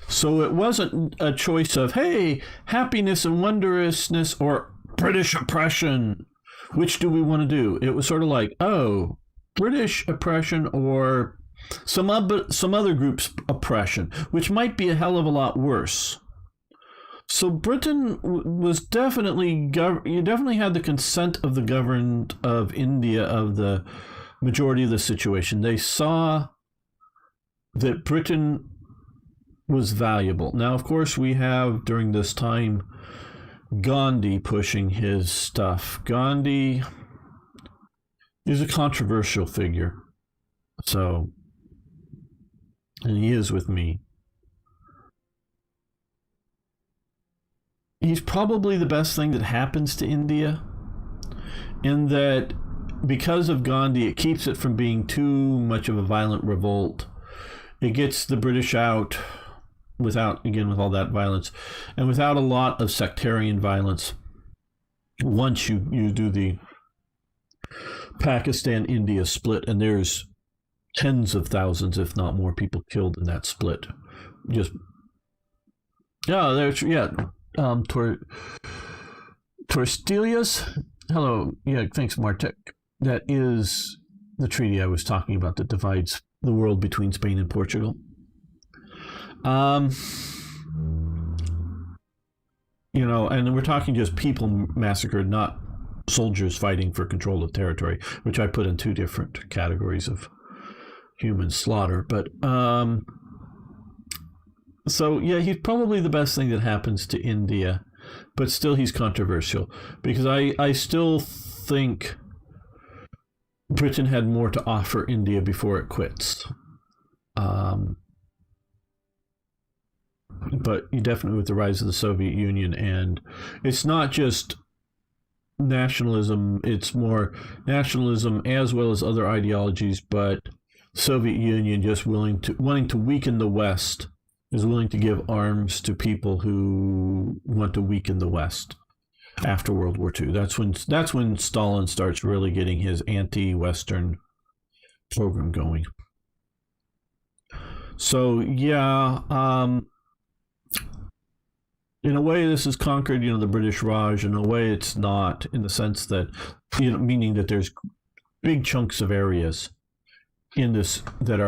So it wasn't a choice of, hey, happiness and wondrousness or British oppression. Which do we want to do? It was sort of like, oh, British oppression or some other group's oppression, which might be a hell of a lot worse. So Britain was definitely, you definitely had the consent of the government of India, of the majority of the situation. They saw that Britain was valuable. Now, of course, we have during this time Gandhi pushing his stuff. Gandhi is a controversial figure. So, and he is with me. he's probably the best thing that happens to India, in that because of Gandhi, it keeps it from being too much of a violent revolt. It gets the British out without, again, with all that violence, and without a lot of sectarian violence. Once you do the Pakistan-India split, and there's tens of thousands, if not more, people killed in that split. Just, yeah, there's, yeah, Torstelius, hello, yeah, thanks, Martek. That is the treaty I was talking about that divides the world between Spain and Portugal. You know, and we're talking just people massacred, not soldiers fighting for control of territory, which I put in two different categories of human slaughter. But so yeah, he's probably the best thing that happens to India, but still he's controversial, because I still think Britain had more to offer India before it quits. But you definitely, with the rise of the Soviet Union, and it's not just nationalism, it's more nationalism as well as other ideologies, but Soviet Union just wanting to weaken the West, is willing to give arms to people who want to weaken the West. After World War II, that's when Stalin starts really getting his anti-Western program going. So yeah, in a way, this has conquered, the British Raj. In a way, it's not, in the sense that, meaning that there's big chunks of areas in this that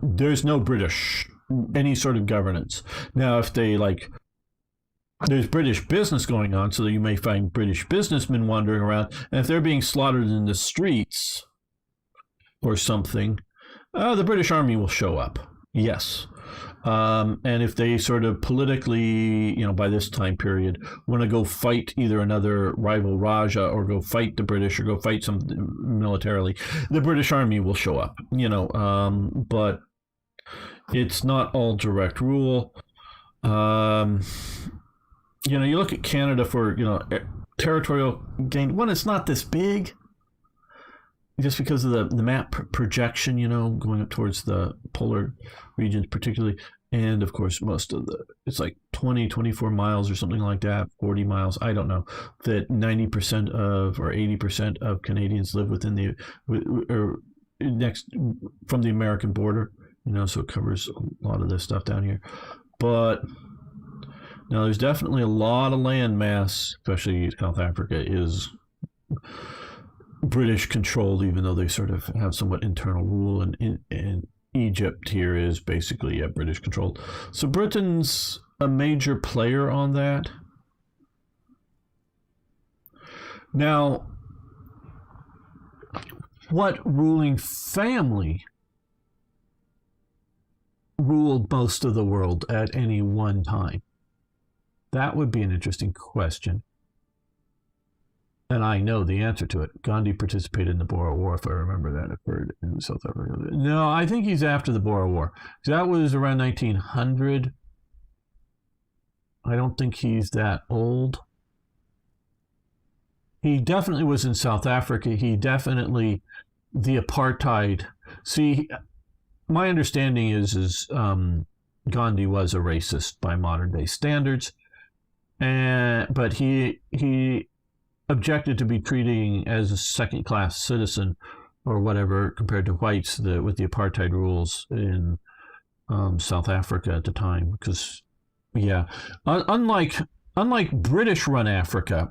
there's no British, any sort of governance. Now, if they there's British business going on, so that you may find British businessmen wandering around, and if they're being slaughtered in the streets or something, the British Army will show up. Yes. And if they sort of politically, by this time period, want to go fight either another rival Raja or go fight the British or go fight something militarily, the British Army will show up, but it's not all direct rule. You look at Canada for, territorial gain. One, it's not this big, just because of the map projection, going up towards the polar regions particularly. And of course, it's like 24 miles or something like that, 40 miles, I don't know, that 90% of or 80% of Canadians live within or next from the American border, so it covers a lot of this stuff down here. But now there's definitely a lot of land mass, especially South Africa, is British controlled, even though they sort of have somewhat internal rule, and Egypt here is basically British controlled. So Britain's a major player on that. Now, what ruling family ruled most of the world at any one time? That would be an interesting question. And I know the answer to it. Gandhi participated in the Boer War, if I remember that, occurred in South Africa. No, I think he's after the Boer War. That was around 1900. I don't think he's that old. He definitely was in South Africa. He definitely, the apartheid. See, my understanding is Gandhi was a racist by modern day standards, but he objected to be treating as a second-class citizen or whatever compared to whites with the apartheid rules in South Africa at the time. Because, unlike British-run Africa,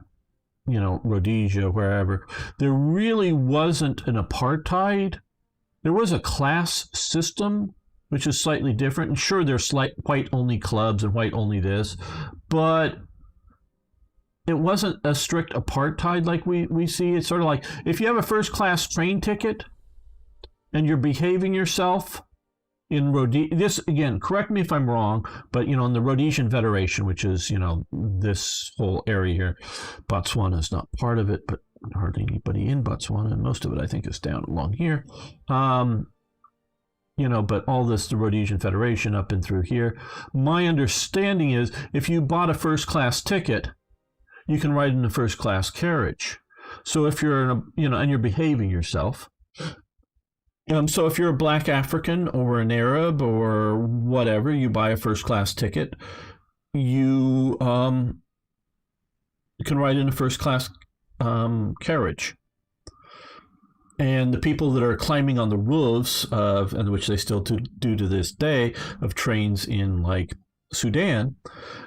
Rhodesia, wherever, there really wasn't an apartheid. There was a class system, which is slightly different. And sure, there's white-only clubs and white-only this, but it wasn't a strict apartheid like we see. It's sort of like if you have a first-class train ticket and you're behaving yourself in Rhodesia. This, again, correct me if I'm wrong, but, in the Rhodesian Federation, which is, this whole area here, Botswana is not part of it, but hardly anybody in Botswana, and most of it, I think, is down along here. But all this, the Rhodesian Federation up and through here. My understanding is if you bought a first-class ticket, you can ride in a first class carriage. So if you're in a, and you're behaving yourself. So if you're a black African or an Arab or whatever, you buy a first class ticket, you can ride in a first class carriage. And the people that are climbing on the roofs of, and which they still do to this day, of trains in like Sudan,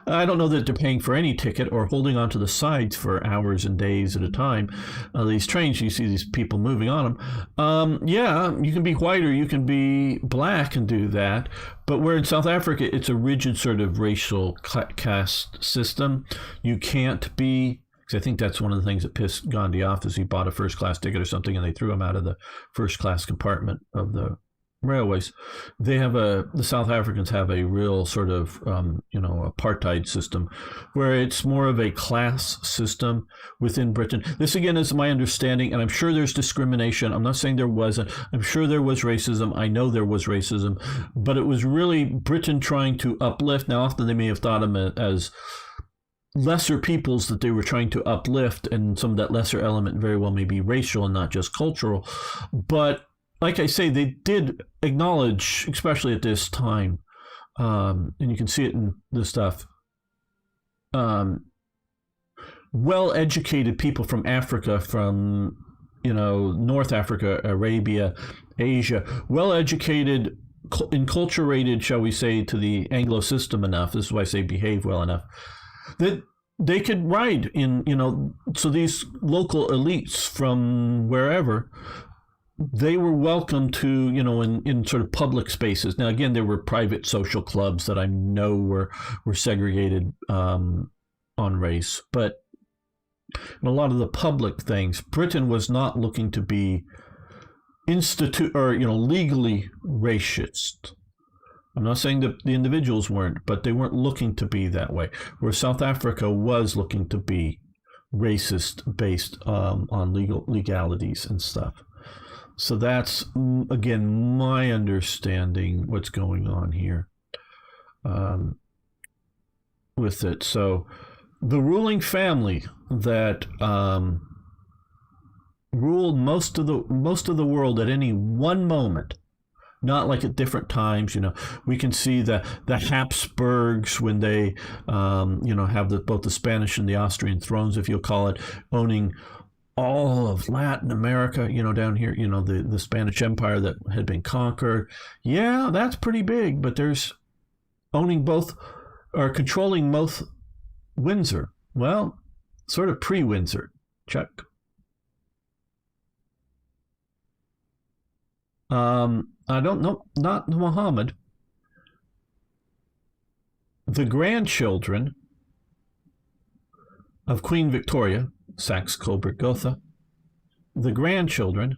I don't know that they're paying for any ticket or holding onto the sides for hours and days at a time. These trains, you see these people moving on them. Yeah, you can be white or you can be black and do that. But where in South Africa, it's a rigid sort of racial caste system. You can't be. I think that's one of the things that pissed Gandhi off, is he bought a first class ticket or something and they threw him out of the first class compartment of the railways. The South Africans have a real sort of apartheid system where it's more of a class system within Britain. This again is my understanding, and I'm sure there's discrimination. I'm not saying there wasn't. I'm sure there was racism. I know there was racism, but it was really Britain trying to uplift. Now often they may have thought of them as lesser peoples that they were trying to uplift, and some of that lesser element very well may be racial and not just cultural. But like I say, they did acknowledge, especially at this time, and you can see it in this stuff, well-educated people from Africa, from North Africa, Arabia, Asia, well-educated, enculturated, shall we say, to the Anglo system enough. This is why I say behave well enough, that they could ride in, so these local elites from wherever, they were welcome to, in sort of public spaces. Now, again, there were private social clubs that I know were segregated on race. But in a lot of the public things, Britain was not looking to be legally racist. I'm not saying that the individuals weren't, but they weren't looking to be that way. Where South Africa was looking to be racist based on legalities and stuff. So that's, again, my understanding what's going on here with it. So the ruling family that ruled most of the world at any one moment, not like at different times. We can see the Habsburgs when they have both the Spanish and the Austrian thrones, if you'll call it, owning all of Latin America, down here, the Spanish Empire that had been conquered. Yeah, that's pretty big, but there's owning both, or controlling both Windsor. Well, sort of pre-Windsor. Check. I don't know, not Muhammad. The grandchildren of Queen Victoria, Saxe-Coburg-Gotha, the grandchildren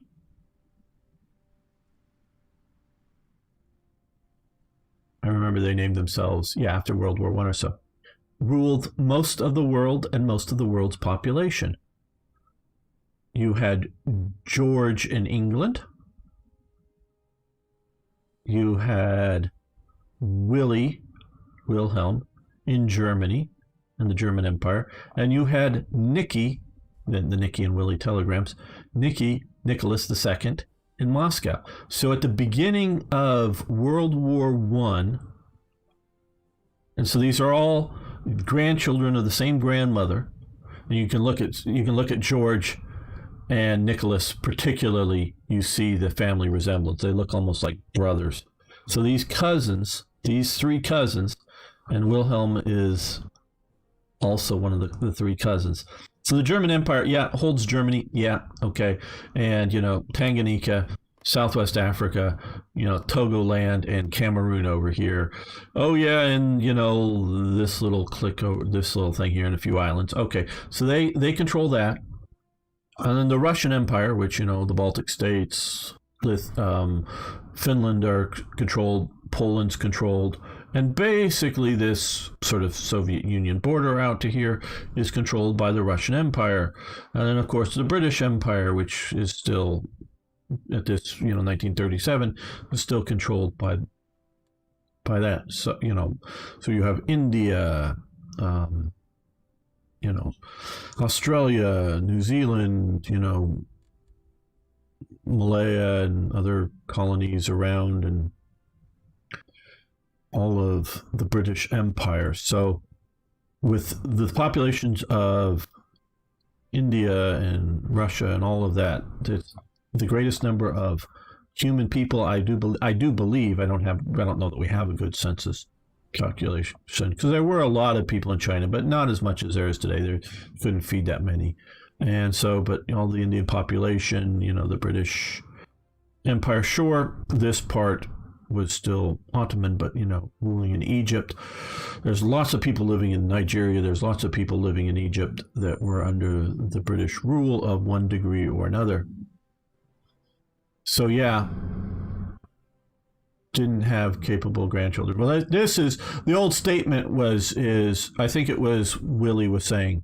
I remember they named themselves, after World War I or so, ruled most of the world and most of the world's population. You had George in England. You had Wilhelm in Germany and the German Empire. And you had Nicky, the Nicky and Willie telegrams, Nicholas II in Moscow. So at the beginning of World War I, and so these are all grandchildren of the same grandmother. And you can look at George and Nicholas particularly. You see the family resemblance. They look almost like brothers. So these three cousins, and Wilhelm is also one of the three cousins. So the German Empire, holds Germany, okay. And, Tanganyika, Southwest Africa, Togoland and Cameroon over here. Oh, yeah, and, this little this little thing here and a few islands. Okay, so they control that. And then the Russian Empire, which, the Baltic states, Finland are controlled, Poland's controlled, and basically this sort of Soviet Union border out to here is controlled by the Russian Empire. And then, of course, the British Empire, which is still, at this, 1937, is still controlled by that. So, so you have India, Australia, New Zealand, Malaya and other colonies around, and all of the British Empire. So, with the populations of India and Russia and all of that, the greatest number of human people. I do believe. I don't know that we have a good census calculation, because there were a lot of people in China, but not as much as there is today. They couldn't feed that many, and so, but all the Indian population, the British Empire. Sure, this part was still Ottoman, but ruling in Egypt. There's lots of people living in Nigeria. There's lots of people living in Egypt that were under the British rule of one degree or another. So yeah, didn't have capable grandchildren. Well, this is the old statement is I think it was Willie was saying,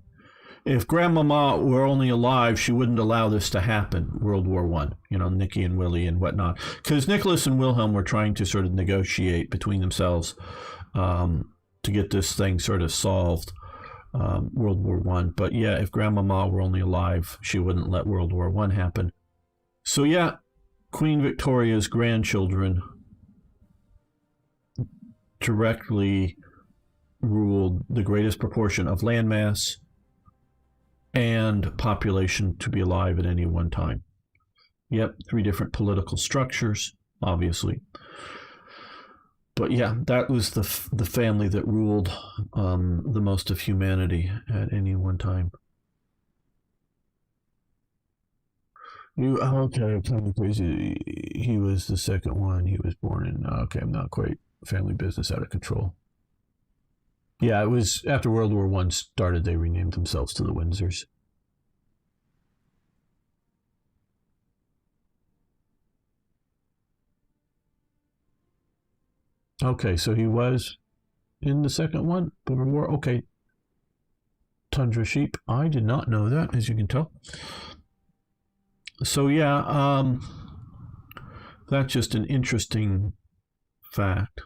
if Grandmama were only alive, she wouldn't allow this to happen. World War One, Nicky and Willie and whatnot, because Nicholas and Wilhelm were trying to sort of negotiate between themselves to get this thing sort of solved. World War One, but yeah, if Grandmama were only alive, she wouldn't let World War One happen. So yeah, Queen Victoria's grandchildren directly ruled the greatest proportion of landmass and population to be alive at any one time. Yep, 3 different political structures, obviously. But yeah, that was the family that ruled the most of humanity at any one time. Okay, tell me crazy. He was the second one. He was born in. Okay, I'm not quite. Family business out of control. Yeah, it was after World War One started. They renamed themselves to the Windsors. Okay, so he was in the second one. World War. Okay. Tundra sheep. I did not know that, as you can tell. So yeah, that's just an interesting fact,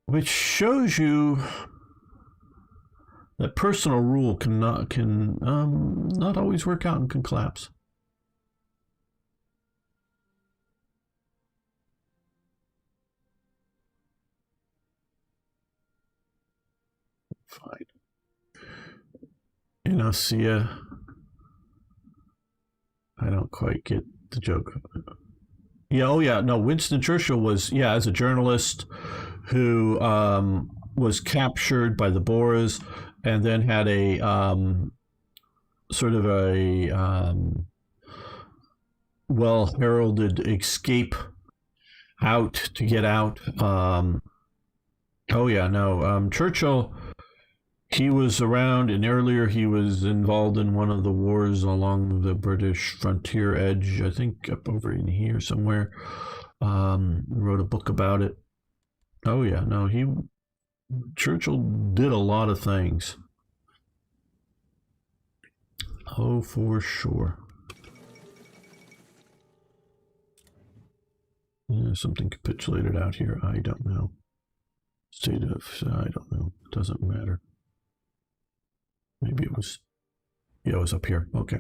which shows you that personal rule can not always work out and can collapse. Fine. See I don't quite get the joke. Yeah, oh yeah, no, Winston Churchill was, as a journalist who was captured by the Boers and then had a sort of a well heralded escape out to get out. Churchill, he was around, and earlier he was involved in one of the wars along the British frontier edge, I think up over in here somewhere. Wrote a book about it. Oh yeah, no, Churchill did a lot of things. Oh, for sure. Something capitulated out here. I don't know. State of, I don't know. Doesn't matter. Maybe it was, it was up here. Okay.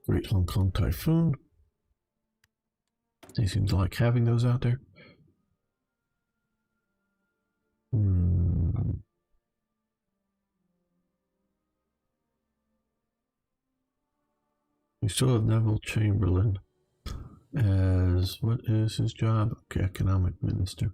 Great Hong Kong Typhoon. They seem to like having those out there. We still have Neville Chamberlain as, what is his job? Okay, economic minister.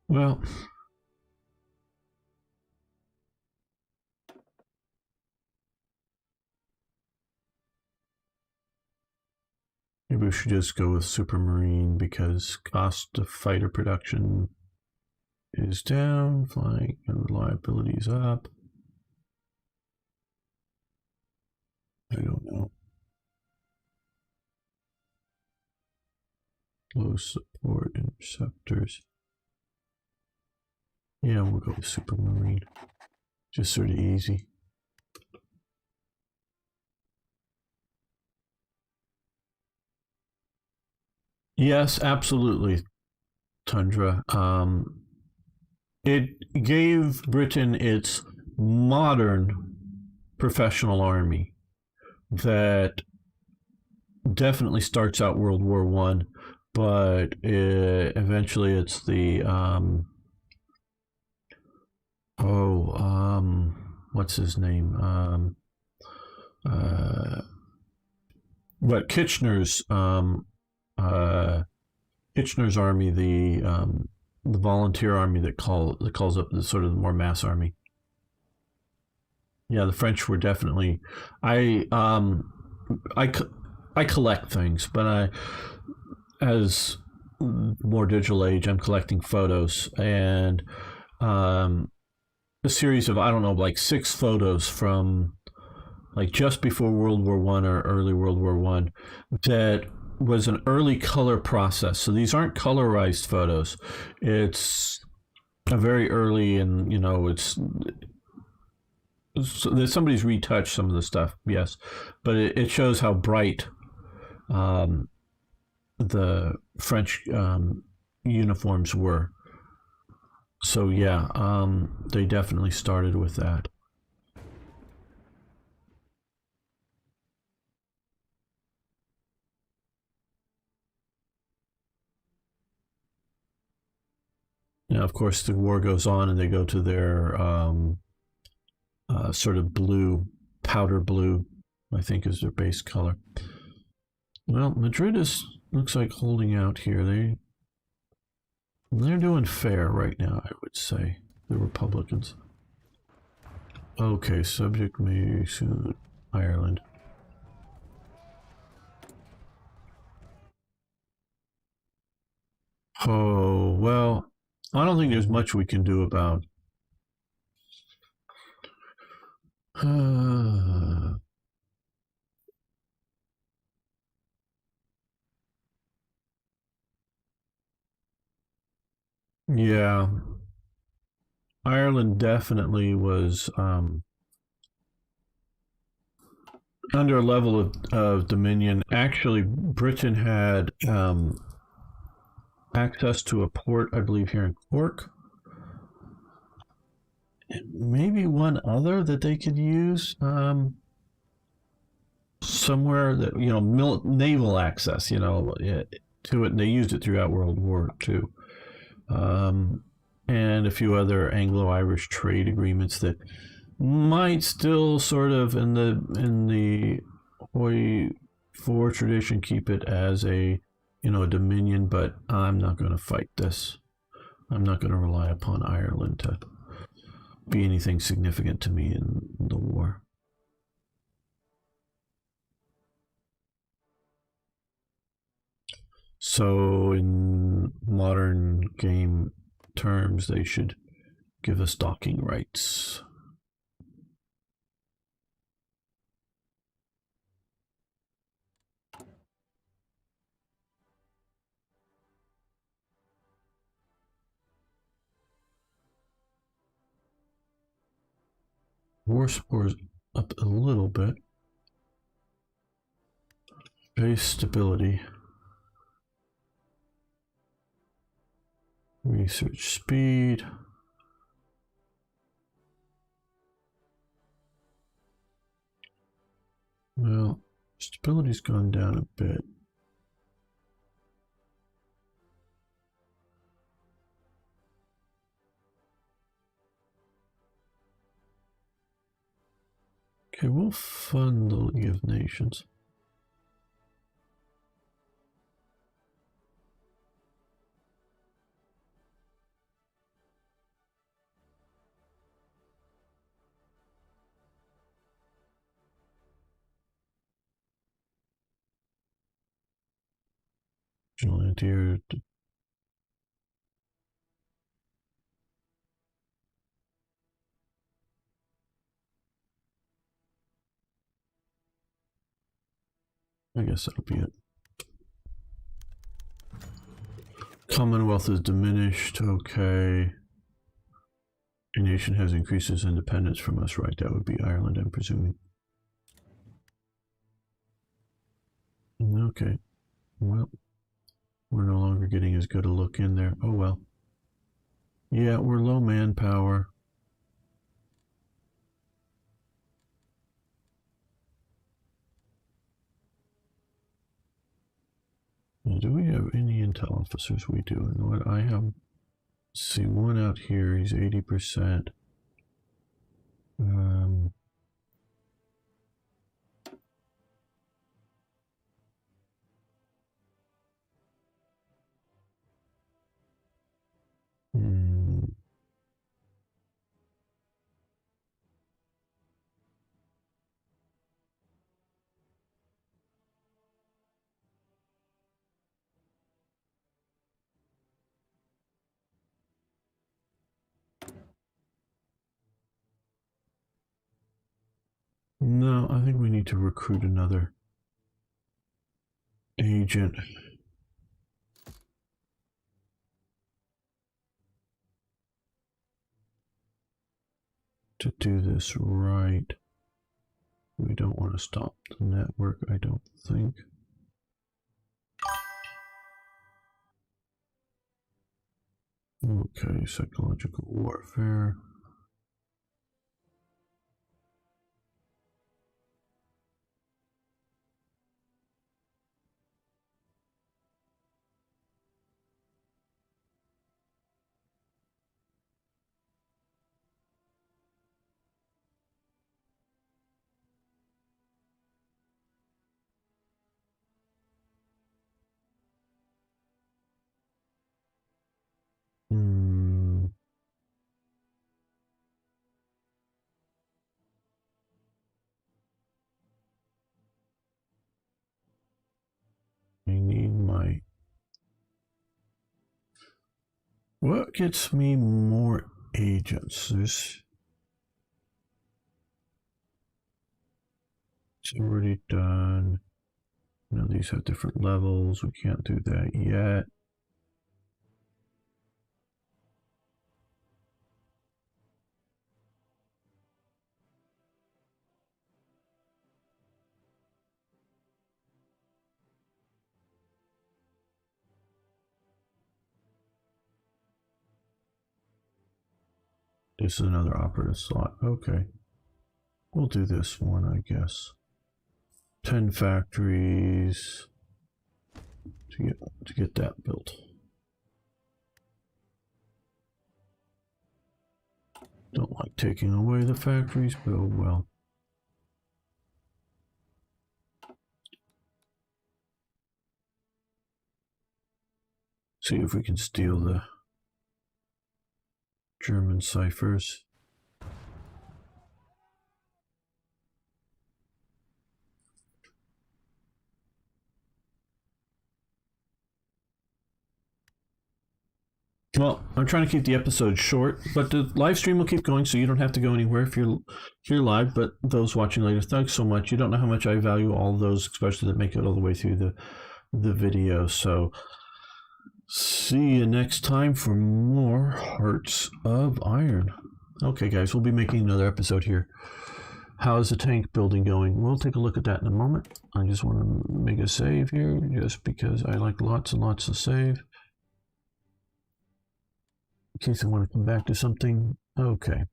Well, maybe we should just go with Supermarine because cost of fighter production is down, flying and reliability is up. I don't know. Low support interceptors. Yeah, we'll go with Supermarine. Just sort of easy. Yes, absolutely, Tundra. It gave Britain its modern professional army that definitely starts out World War One, but eventually it's the what's his name? Uh, but Kitchener's army, the volunteer army that calls up the sort of the more mass army. Yeah, the French were definitely. I I I collect things, but as more digital age, I'm collecting photos and um, a series of I don't know like 6 photos from like just before World War One or early World War One that was an early color process. So these aren't colorized photos. It's a very early, and it's somebody's retouched some of the stuff, yes, but it shows how bright um, the French uniforms were. So yeah, they definitely started with that. Now, of course, the war goes on, and they go to their sort of blue, powder blue, I think is their base color. Well, Madrid looks like holding out here. They're doing fair right now, I would say. The Republicans. Okay, subject may soon Ireland. Oh well, I don't think there's much we can do about. Yeah, Ireland definitely was under a level of dominion. Actually, Britain had access to a port, I believe, here in Cork. Maybe one other that they could use somewhere that naval access, to it. And they used it throughout World War II, um, and a few other Anglo-Irish trade agreements that might still sort of in the Hoi 4 tradition keep it as a dominion. But I'm not going to fight this. I'm not going to rely upon Ireland to be anything significant to me in the war. So, in modern game terms, they should give us docking rights. War scores up a little bit. Base stability. Research speed. Well, stability's gone down a bit. Okay, we'll fund the League of Nations. Anti-air. I guess that'll be it. Commonwealth is diminished. Okay. A nation has increased its independence from us, right? That would be Ireland, I'm presuming. Okay. Well, we're no longer getting as good a look in there. Oh well. Yeah, we're low manpower. Do we have any intel officers? We do. And what I have, see one out here, he's 80%. No, I think we need to recruit another agent. To do this right. We don't want to stop the network, I don't think. Okay, psychological warfare. I need my... What gets me more agents? This... It's already done. Now these have different levels. We can't do that yet. This is another operative slot. Okay. We'll do this one, I guess. 10 factories to get that built. Don't like taking away the factories, but oh well. See if we can steal the German ciphers. Well, I'm trying to keep the episode short, but the live stream will keep going, so you don't have to go anywhere if you're live. But those watching later, thanks so much. You don't know how much I value all those, especially that make it all the way through the video. So see you next time for more Hearts of Iron. Okay, guys, we'll be making another episode here. How is the tank building going? We'll take a look at that in a moment. I just want to make a save here, just because I like lots and lots to save. In case I want to come back to something. Okay.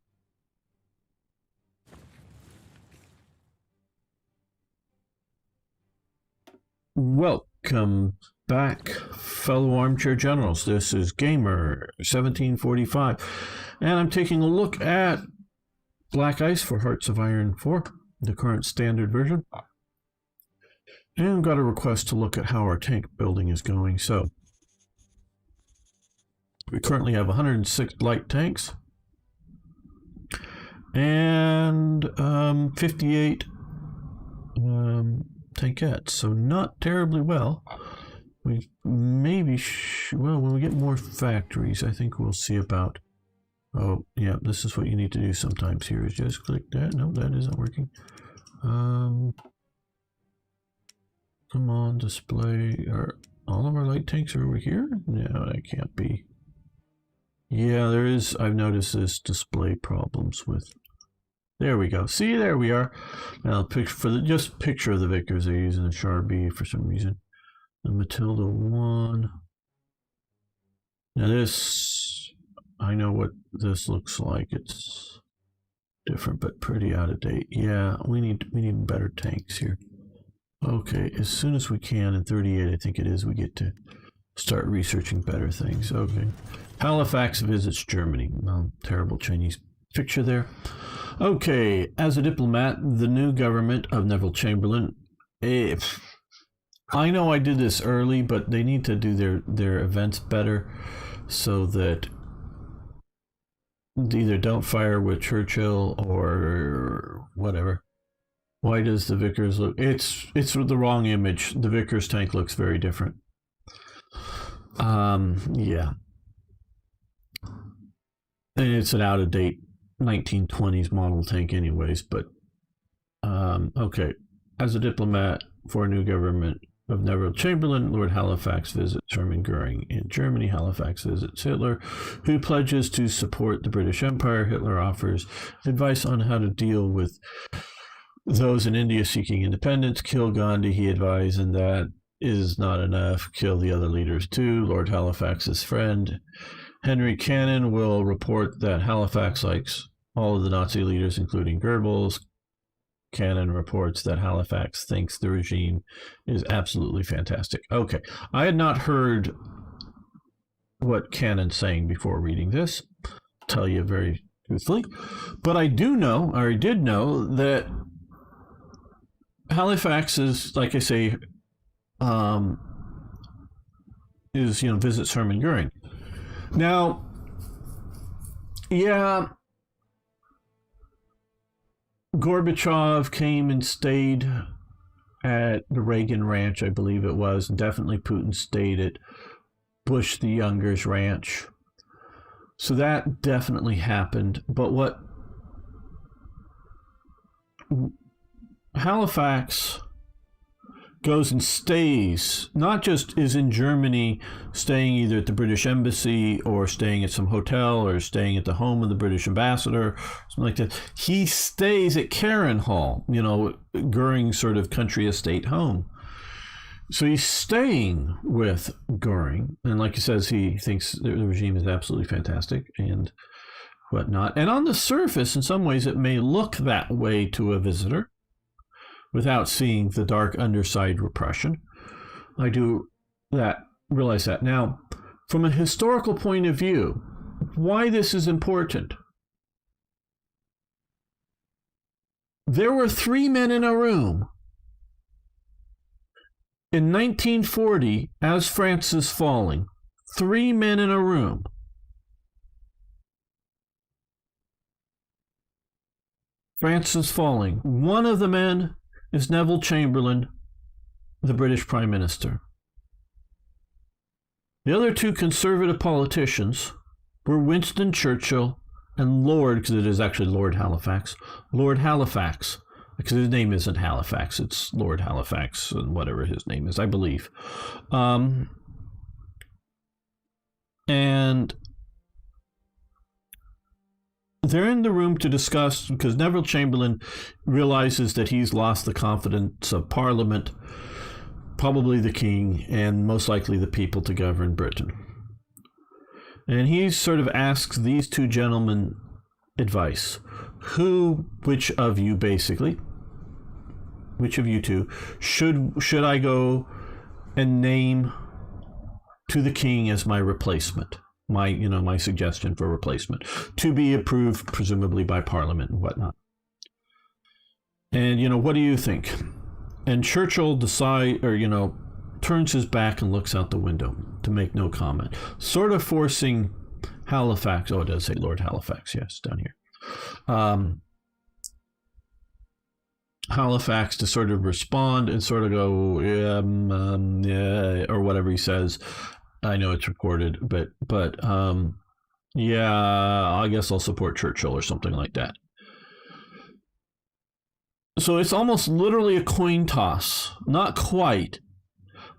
Welcome back, fellow armchair generals. This is Gamer 1745, and I'm taking a look at Black Ice for Hearts of Iron 4, the current standard version. And I've got a request to look at how our tank building is going. So we currently have 106 light tanks and 58 tankettes, so not terribly well. We maybe, well, when we get more factories, I think we'll see about, oh, yeah, this is what you need to do sometimes here, is just click that. No, that isn't working. Come on, display. All of our light tanks are over here? No, that can't be. Yeah, there is. I've noticed this display problems with. There we go. See, there we are. Now, just picture of the Vickers. They're using a Sharpie for some reason. The Matilda 1. Now this, I know what this looks like. It's different, but pretty out of date. Yeah, we need better tanks here. Okay, as soon as we can in 38, I think it is, we get to start researching better things. Okay. Halifax visits Germany. Oh, terrible Chinese picture there. Okay, as a diplomat, the new government of Neville Chamberlain. I know I did this early, but they need to do their events better so that either don't fire with Churchill or whatever. Why does the Vickers look? It's the wrong image. The Vickers tank looks very different. Yeah. And it's an out-of-date 1920s model tank anyways, but okay. As a diplomat for a new government of Neville Chamberlain, Lord Halifax visits Hermann Goering in Germany. Halifax visits Hitler, who pledges to support the British Empire. Hitler offers advice on how to deal with those in India seeking independence. Kill Gandhi, he advised, and that is not enough. Kill the other leaders too. Lord Halifax's friend, Henry Cannon, will report that Halifax likes all of the Nazi leaders, including Goebbels. Cannon reports that Halifax thinks the regime is absolutely fantastic. Okay, I had not heard what Cannon's saying before reading this, I'll tell you very truthfully, but I did know that Halifax is, like I say, visits Hermann Goering. Now, yeah, Gorbachev came and stayed at the Reagan Ranch, I believe it was. Definitely Putin stayed at Bush the Younger's ranch. So that definitely happened. But what Halifax goes and stays, not just is in Germany, staying either at the British Embassy or staying at some hotel or staying at the home of the British ambassador, something like that. He stays at Karen Hall, Goering's sort of country estate home. So he's staying with Goering, and like he says, he thinks the regime is absolutely fantastic and whatnot. And on the surface, in some ways, it may look that way to a visitor, without seeing the dark underside repression. I do realize that. Now, from a historical point of view, why this is important. There were 3 men in a room in 1940 as France is falling. 3 men in a room. France is falling. One of the men is Neville Chamberlain, the British Prime Minister. The other 2 conservative politicians were Winston Churchill and because it is actually Lord Halifax, because his name isn't Halifax, it's Lord Halifax, and whatever his name is, I believe. And they're in the room to discuss, because Neville Chamberlain realizes that he's lost the confidence of Parliament, probably the King, and most likely the people to govern Britain. And he sort of asks these 2 gentlemen advice. Which of you 2, should I go and name to the King as my replacement? My suggestion for replacement, to be approved presumably by Parliament and whatnot. And what do you think? And Churchill turns his back and looks out the window to make no comment, sort of forcing Halifax. Oh, it does say Lord Halifax, yes, down here. Halifax to sort of respond and sort of go, yeah, or whatever he says. I know it's recorded, but yeah, I guess I'll support Churchill or something like that. So it's almost literally a coin toss. Not quite,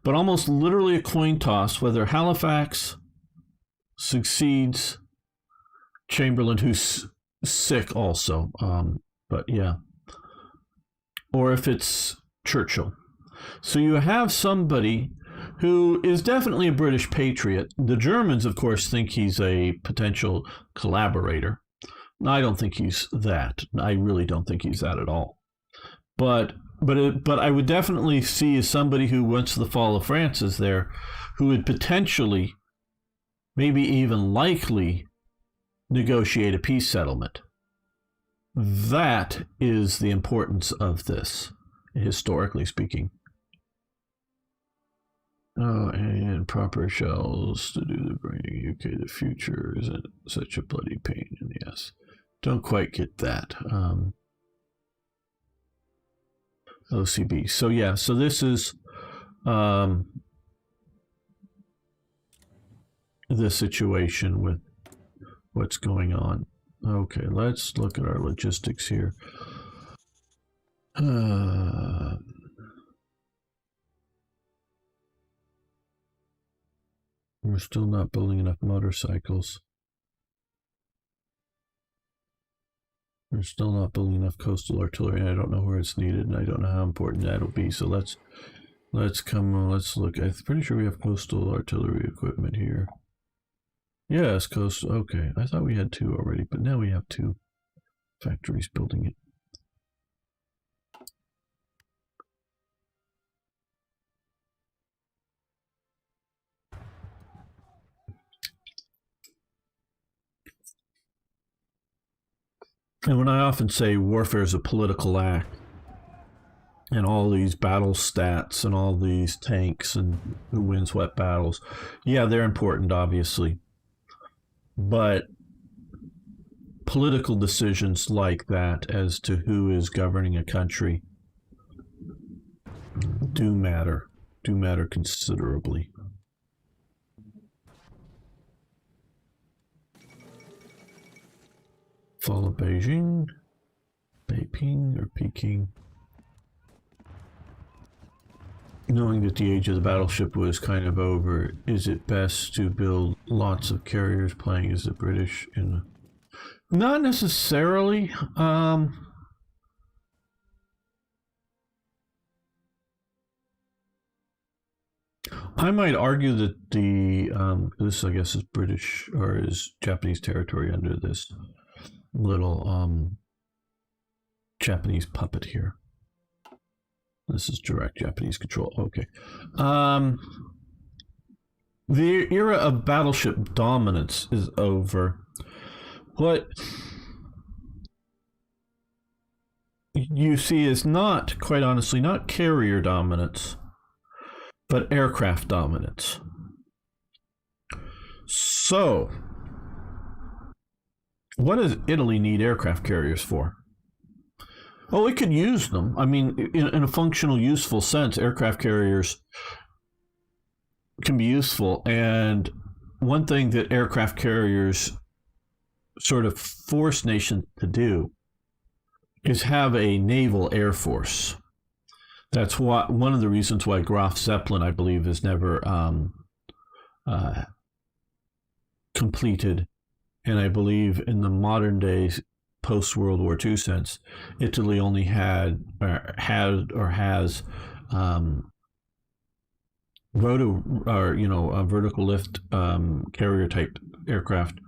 but almost literally a coin toss whether Halifax succeeds Chamberlain, who's sick also. But yeah. Or if it's Churchill. So you have somebody who is definitely a British patriot. The Germans, of course, think he's a potential collaborator. I don't think he's that. I really don't think he's that at all. But I would definitely see as somebody who, once the fall of France is there, who would potentially, maybe even likely, negotiate a peace settlement. That is the importance of this, historically speaking. Oh, and proper shells to do the bringing UK. The future isn't such a bloody pain in the ass. Don't quite get that. OCB. So yeah, so this is the situation with what's going on. Okay, let's look at our logistics here. We're still not building enough motorcycles. We're still not building enough coastal artillery, and I don't know where it's needed, and I don't know how important that'll be. So let's look. I'm pretty sure we have coastal artillery equipment here. Yes, coastal. Okay, I thought we had 2 already, but now we have 2 factories building it. And when I often say warfare is a political act, and all these battle stats and all these tanks and who wins what battles, yeah, they're important, obviously. But political decisions like that as to who is governing a country do matter considerably. Fall of Beijing, Beiping or Peking. Knowing that the age of the battleship was kind of over, is it best to build lots of carriers playing as the British in? Not necessarily. I might argue that this, I guess, is British or is Japanese territory under this little Japanese puppet here. This is direct Japanese control. Okay. The era of battleship dominance is over. What you see is not, quite honestly, not carrier dominance, but aircraft dominance. So, what does Italy need aircraft carriers for? Oh, it could use them. I mean, in a functional, useful sense, aircraft carriers can be useful. And one thing that aircraft carriers sort of force nations to do is have a naval air force. That's one of the reasons why Graf Zeppelin, I believe, is never completed. And I believe in the modern days, post-World War II sense, Italy only has vertical lift carrier type aircraft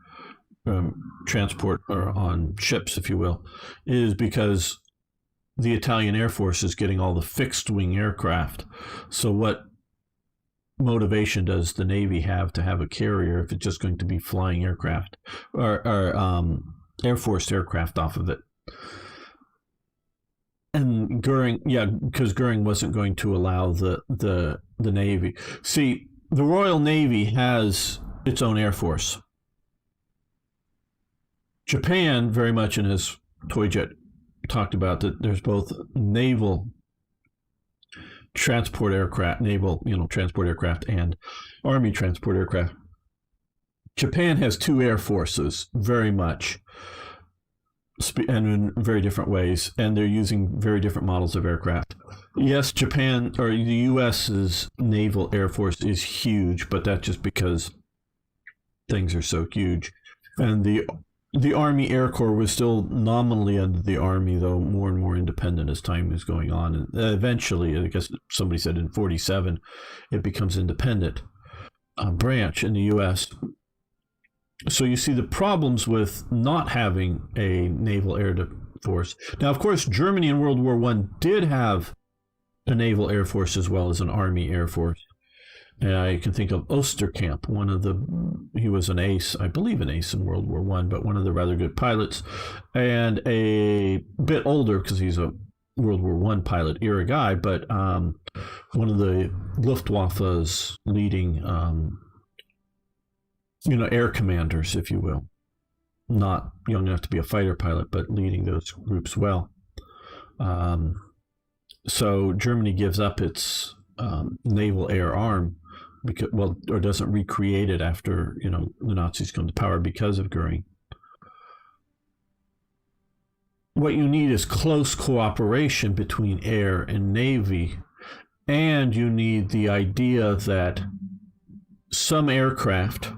transport, or on ships, if you will, is because the Italian Air Force is getting all the fixed wing aircraft. So what motivation does the Navy have to have a carrier if it's just going to be flying aircraft or Air Force aircraft off of it? And Goering, because Goering wasn't going to allow the Navy. See, the Royal Navy has its own Air Force. Japan, very much in his toy jet, talked about that there's both naval transport aircraft, transport aircraft, and army transport aircraft. Japan has 2 air forces, very much. and in very different ways, and they're using very different models of aircraft. Yes, Japan or the U.S.'s naval air force is huge, but that's just because things are so huge. And the Army Air Corps was still nominally under the Army, though more and more independent as time is going on. And eventually, I guess somebody said in 1947, it becomes independent branch in the U.S. So you see the problems with not having a naval air force. Now, of course, Germany in World War I did have a naval air force as well as an Army Air Force. And I can think of Osterkamp, he was an ace, I believe an ace in World War I, but one of the rather good pilots, and a bit older because he's a World War I pilot era guy, but one of the Luftwaffe's leading, air commanders, if you will. Not young enough to be a fighter pilot, but leading those groups well. So Germany gives up its naval air arm or doesn't recreate it after the Nazis come to power because of Goering. What you need is close cooperation between air and navy, and you need the idea that some aircraft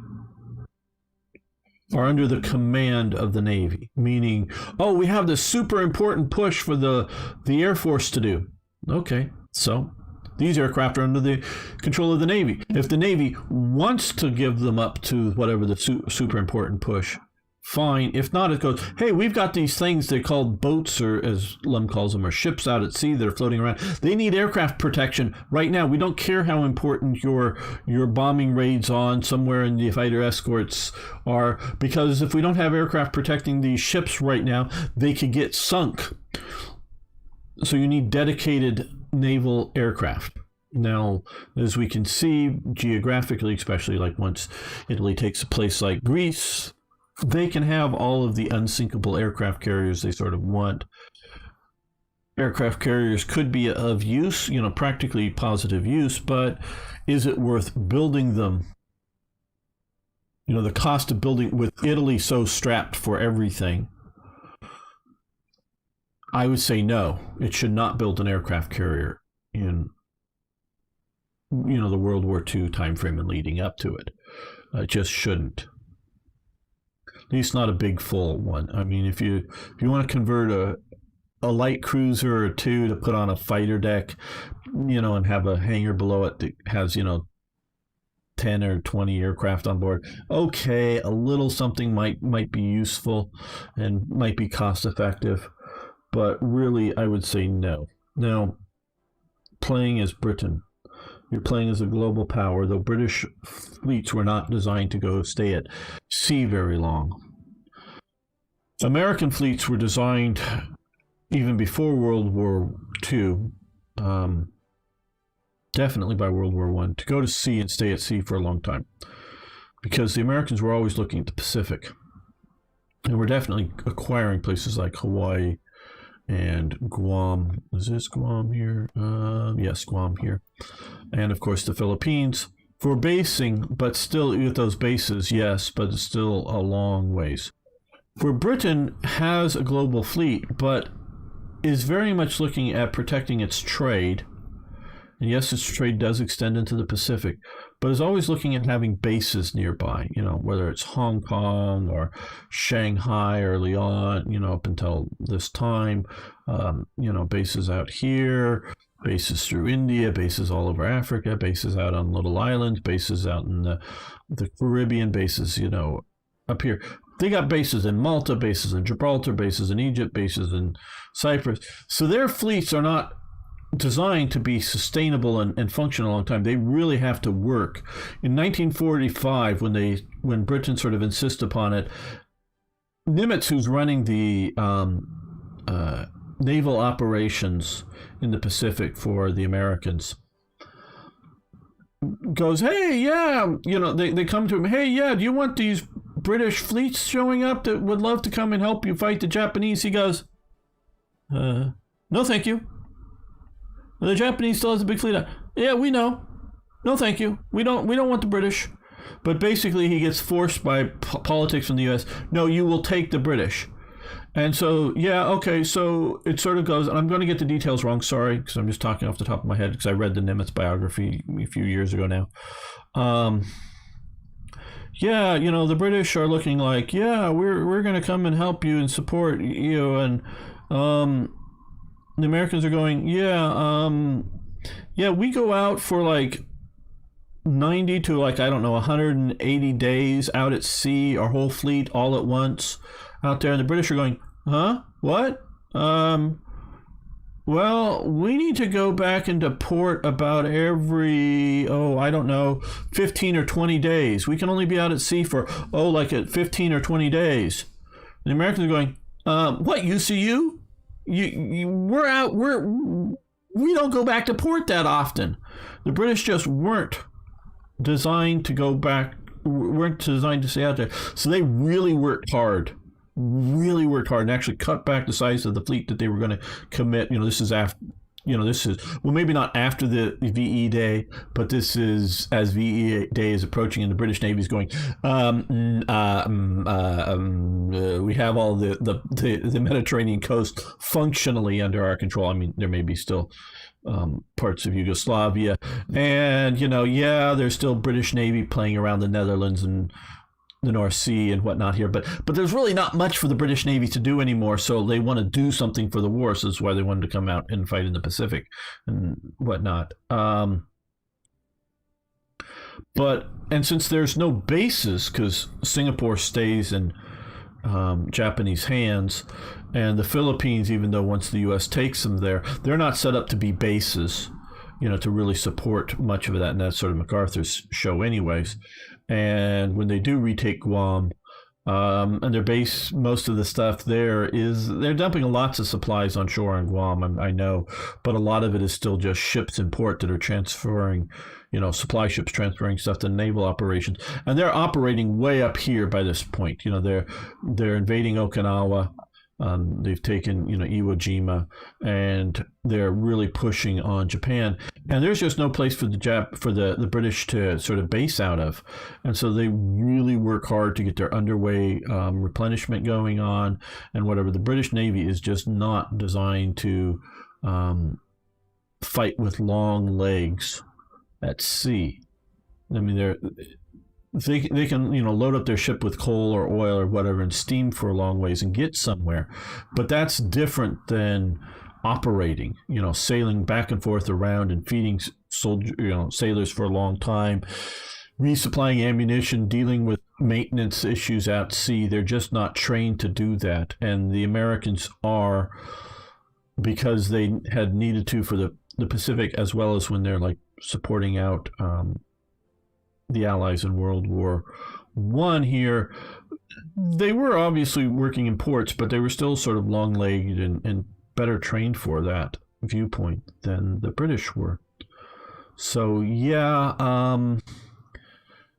are under the command of the Navy, meaning, we have this super important push for the Air Force to do. Okay, so these aircraft are under the control of the Navy. If the Navy wants to give them up to whatever the super important push, fine. If not, it goes, hey, we've got these things they're called boats, or as Lum calls them, or ships out at sea that are floating around. They need aircraft protection right now. We don't care how important your bombing raids on somewhere in the fighter escorts are, because if we don't have aircraft protecting these ships right now, they could get sunk. So you need dedicated naval aircraft. Now, as we can see geographically, especially like once Italy takes a place like Greece, they can have all of the unsinkable aircraft carriers they sort of want. Aircraft carriers could be of use, practically positive use, but is it worth building them? The cost of building, with Italy so strapped for everything, I would say no. It should not build an aircraft carrier in the World War II timeframe and leading up to it. It just shouldn't. At least not a big full one. I mean, if you want to convert a light cruiser or two to put on a fighter deck, and have a hangar below it that has 10 or 20 aircraft on board, okay, a little something might be useful and might be cost effective. But really, I would say no. Now, playing as Britain, you're playing as a global power, though British fleets were not designed to stay at sea very long. American fleets were designed even before World War II, definitely by World War I, to go to sea and stay at sea for a long time, because the Americans were always looking at the Pacific. And we're definitely acquiring places like Hawaii and Guam. Is this Guam here? Yes, Guam here. And of course the Philippines for basing, but still with those bases, yes, but it's still a long ways. Where Britain has a global fleet, but is very much looking at protecting its trade. And yes, its trade does extend into the Pacific, but is always looking at having bases nearby, whether it's Hong Kong or Shanghai or Lyon, up until this time, bases out here, bases through India, bases all over Africa, bases out on little islands, bases out in the Caribbean, bases, up here. They got bases in Malta, bases in Gibraltar, bases in Egypt, bases in Cyprus. So their fleets are not designed to be sustainable and function a long time. They really have to work. In 1945, when Britain sort of insists upon it, Nimitz, who's running the naval operations in the Pacific for the Americans, goes, hey, yeah, they come to him, hey, yeah, do you want these British fleets showing up that would love to come and help you fight the Japanese? He goes, no, thank you. The Japanese still has a big fleet. Yeah, we know. No, thank you. We don't want the British. But basically, he gets forced by politics from the U.S. No, you will take the British. And so, yeah, okay, so it sort of goes, and I'm going to get the details wrong, sorry, because I'm just talking off the top of my head, because I read the Nimitz biography a few years ago now. Um, yeah, the British are looking like, yeah, we're going to come and help you and support you, and the Americans are going, yeah, we go out for like 90 to like, I don't know, 180 days out at sea, our whole fleet all at once out there. And the British are going, huh? What? Well, we need to go back into port about every, I don't know, 15 or 20 days. We can only be out at sea for, like at 15 or 20 days. And the Americans are going, what, UCU? We're out, we don't go back to port that often. The British just weren't designed to go back, weren't designed to stay out there. So they really worked hard, and actually cut back the size of the fleet that they were going to commit. This is after, well, maybe not after the VE Day, but this is as VE Day is approaching and the British Navy is going, we have all the Mediterranean coast functionally under our control. I mean, there may be still parts of Yugoslavia, and there's still British Navy playing around the Netherlands and the North Sea and whatnot here, but there's really not much for the British Navy to do anymore, so they want to do something for the war, so that's why they wanted to come out and fight in the Pacific and whatnot. And since there's no bases, because Singapore stays in Japanese hands, and the Philippines, even though once the U.S. takes them there, they're not set up to be bases, to really support much of that, and that's sort of MacArthur's show anyways. And when they do retake Guam, and their base, most of the stuff there is, they're dumping lots of supplies on shore on Guam, I know, but a lot of it is still just ships in port that are transferring, supply ships transferring stuff to naval operations. And they're operating way up here by this point. They're invading Okinawa. They've taken, Iwo Jima, and they're really pushing on Japan. And there's just no place for the British to sort of base out of. And so they really work hard to get their underway replenishment going on and whatever. The British Navy is just not designed to fight with long legs at sea. I mean, they can load up their ship with coal or oil or whatever and steam for a long ways and get somewhere, but that's different than operating, sailing back and forth around and feeding sailors for a long time, resupplying ammunition, dealing with maintenance issues at sea. They're just not trained to do that, and the Americans are, because they had needed to for the Pacific, as well as when they're like supporting out the Allies in World War I here. They were obviously working in ports, but they were still sort of long-legged and better trained for that viewpoint than the British were. So,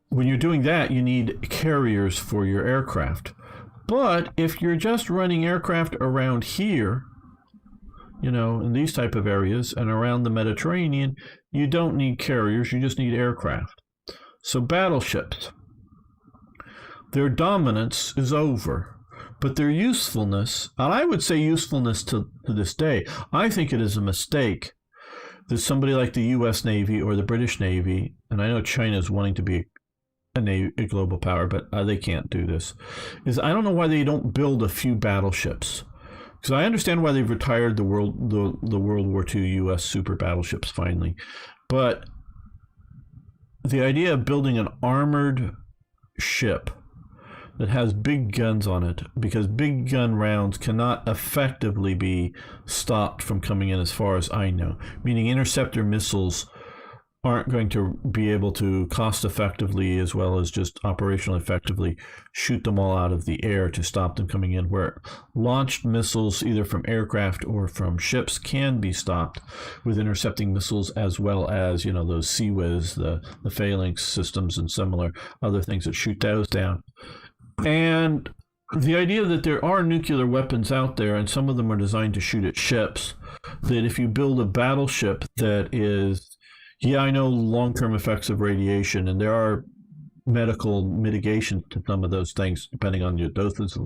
when you're doing that, you need carriers for your aircraft. But if you're just running aircraft around here, in these type of areas and around the Mediterranean, you don't need carriers, you just need aircraft. So battleships, their dominance is over, but their usefulness, and I would say usefulness to this day, I think it is a mistake that somebody like the U.S. Navy or the British Navy, and I know China is wanting to be a global power, but they can't do this, is I don't know why they don't build a few battleships. Because I understand why they've retired the World War II U.S. super battleships finally, but the idea of building an armored ship that has big guns on it, because big gun rounds cannot effectively be stopped from coming in, as far as I know, meaning interceptor missiles aren't going to be able to cost effectively, as well as just operationally effectively, shoot them all out of the air to stop them coming in, where launched missiles either from aircraft or from ships can be stopped with intercepting missiles, as well as those CIWS, the phalanx systems, and similar other things that shoot those down. And the idea that there are nuclear weapons out there, and some of them are designed to shoot at ships, that if you build a battleship that is, I know long-term effects of radiation, and there are medical mitigation to some of those things, depending on your dosage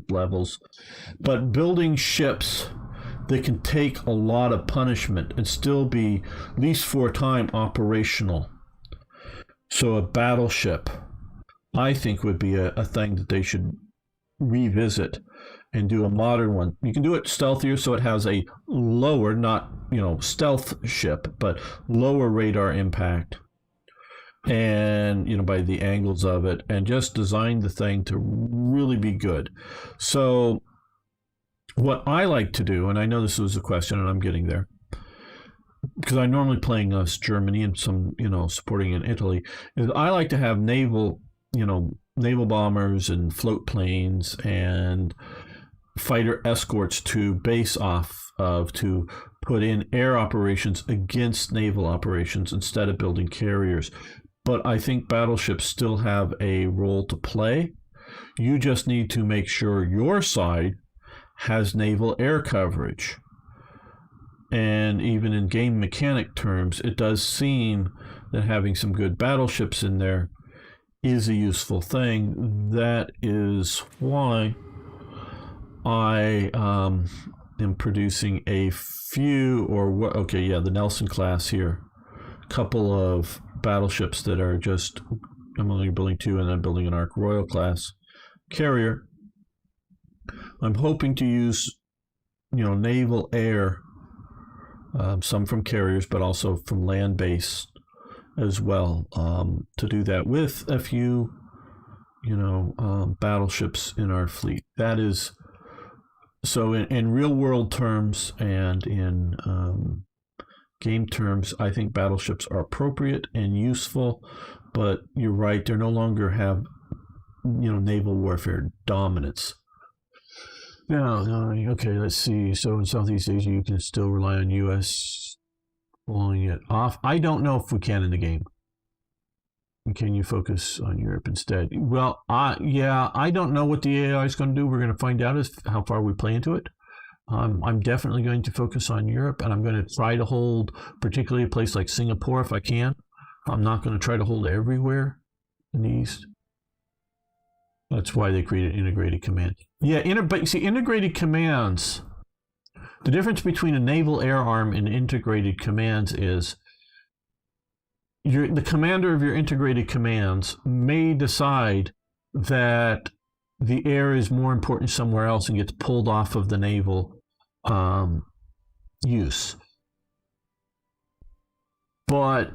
levels. But building ships that can take a lot of punishment and still be, at least for a time, operational. So a battleship, I think, would be a thing that they should revisit and do a modern one. You can do it stealthier, so it has a lower, not stealth ship, but lower radar impact, and by the angles of it, and just design the thing to really be good. So what I like to do, and I know this was a question, and I'm getting there, because I'm normally playing us Germany and some supporting in Italy, is I like to have naval bombers and float planes and fighter escorts to base off of, to put in air operations against naval operations instead of building carriers. But I think battleships still have a role to play. You just need to make sure your side has naval air coverage. And even in game mechanic terms, it does seem that having some good battleships in there is a useful thing. That is why I am producing a few, the Nelson class here, couple of battleships that are just, I'm only building 2, and I'm building an Ark Royal class carrier. I'm hoping to use, naval air, some from carriers, but also from land-based as well, to do that with a few, battleships in our fleet. That is, so in real-world terms and in game terms, I think battleships are appropriate and useful, but you're right, they no longer have, naval warfare dominance. Now, okay, let's see. So in Southeast Asia, you can still rely on U.S. pulling it off. I don't know if we can in the game. Can you focus on Europe instead? Well, I don't know what the AI is going to do. We're going to find out as how far we play into it. I'm definitely going to focus on Europe, and I'm going to try to hold, particularly a place like Singapore if I can. I'm not going to try to hold everywhere in the East. That's why they created integrated command. Yeah, but you see, integrated commands, the difference between a naval air arm and integrated commands is the commander of your integrated commands may decide that the air is more important somewhere else and gets pulled off of the naval use. But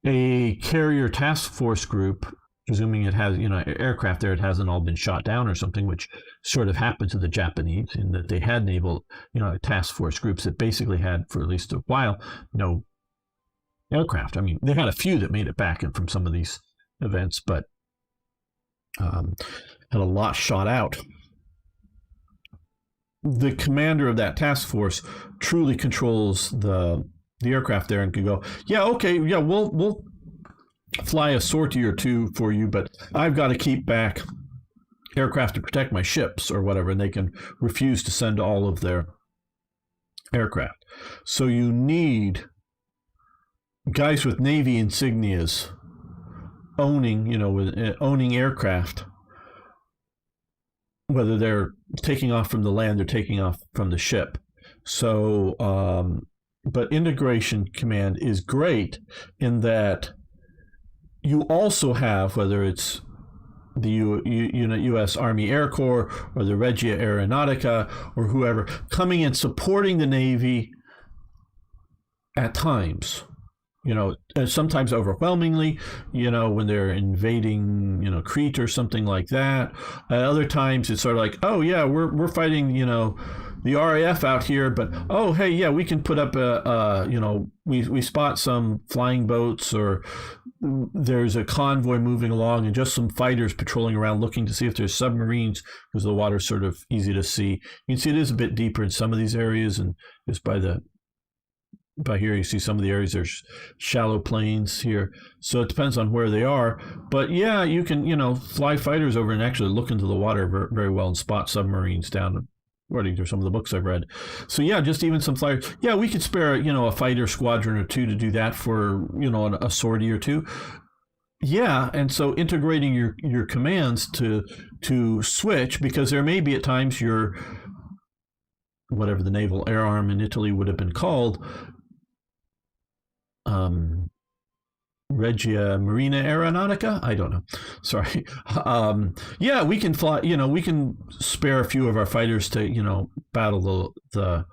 a carrier task force group, presuming it has, aircraft there, it hasn't all been shot down or something, which sort of happened to the Japanese in that they had naval, task force groups that basically had, for at least a while, no aircraft. I mean, they had a few that made it back from some of these events, but had a lot shot out. The commander of that task force truly controls the aircraft there and can go, we'll fly a sortie or two for you, but I've got to keep back aircraft to protect my ships or whatever, and they can refuse to send all of their aircraft. So you need guys with Navy insignias owning aircraft, whether they're taking off from the land or taking off from the ship. So, but integration command is great in that you also have, whether it's the U.S. Army Air Corps or the Regia Aeronautica or whoever, coming in supporting the Navy at times. Sometimes overwhelmingly, when they're invading, Crete or something like that. At other times, it's sort of like, oh, yeah, we're fighting, the RAF out here, but, oh, hey, yeah, we can put up we spot some flying boats, or there's a convoy moving along and just some fighters patrolling around looking to see if there's submarines, because the water's sort of easy to see. You can see it is a bit deeper in some of these areas, and just by here you see some of the areas, there's shallow plains here, so it depends on where they are. But yeah, you can fly fighters over and actually look into the water very, very well and spot submarines down, according to some of the books I've read. So yeah, just even some flyers. Yeah, we could spare a fighter squadron or two to do that for a sortie or two. Yeah, and so integrating your commands to switch, because there may be at times your whatever the naval air arm in Italy would have been called, um, Regia Marina Aeronautica. I don't know. Sorry. Yeah, we can fly. We can spare a few of our fighters to battle the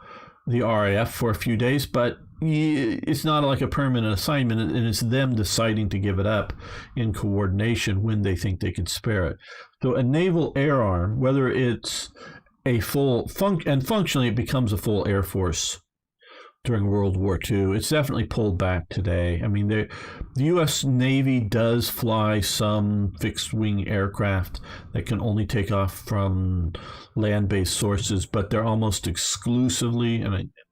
RAF for a few days, but it's not like a permanent assignment, and it's them deciding to give it up in coordination when they think they can spare it. So a naval air arm, whether it's a functionally it becomes a full air force during World War II. It's definitely pulled back today. I mean, the U.S. Navy does fly some fixed-wing aircraft that can only take off from land-based sources, but they're almost exclusively,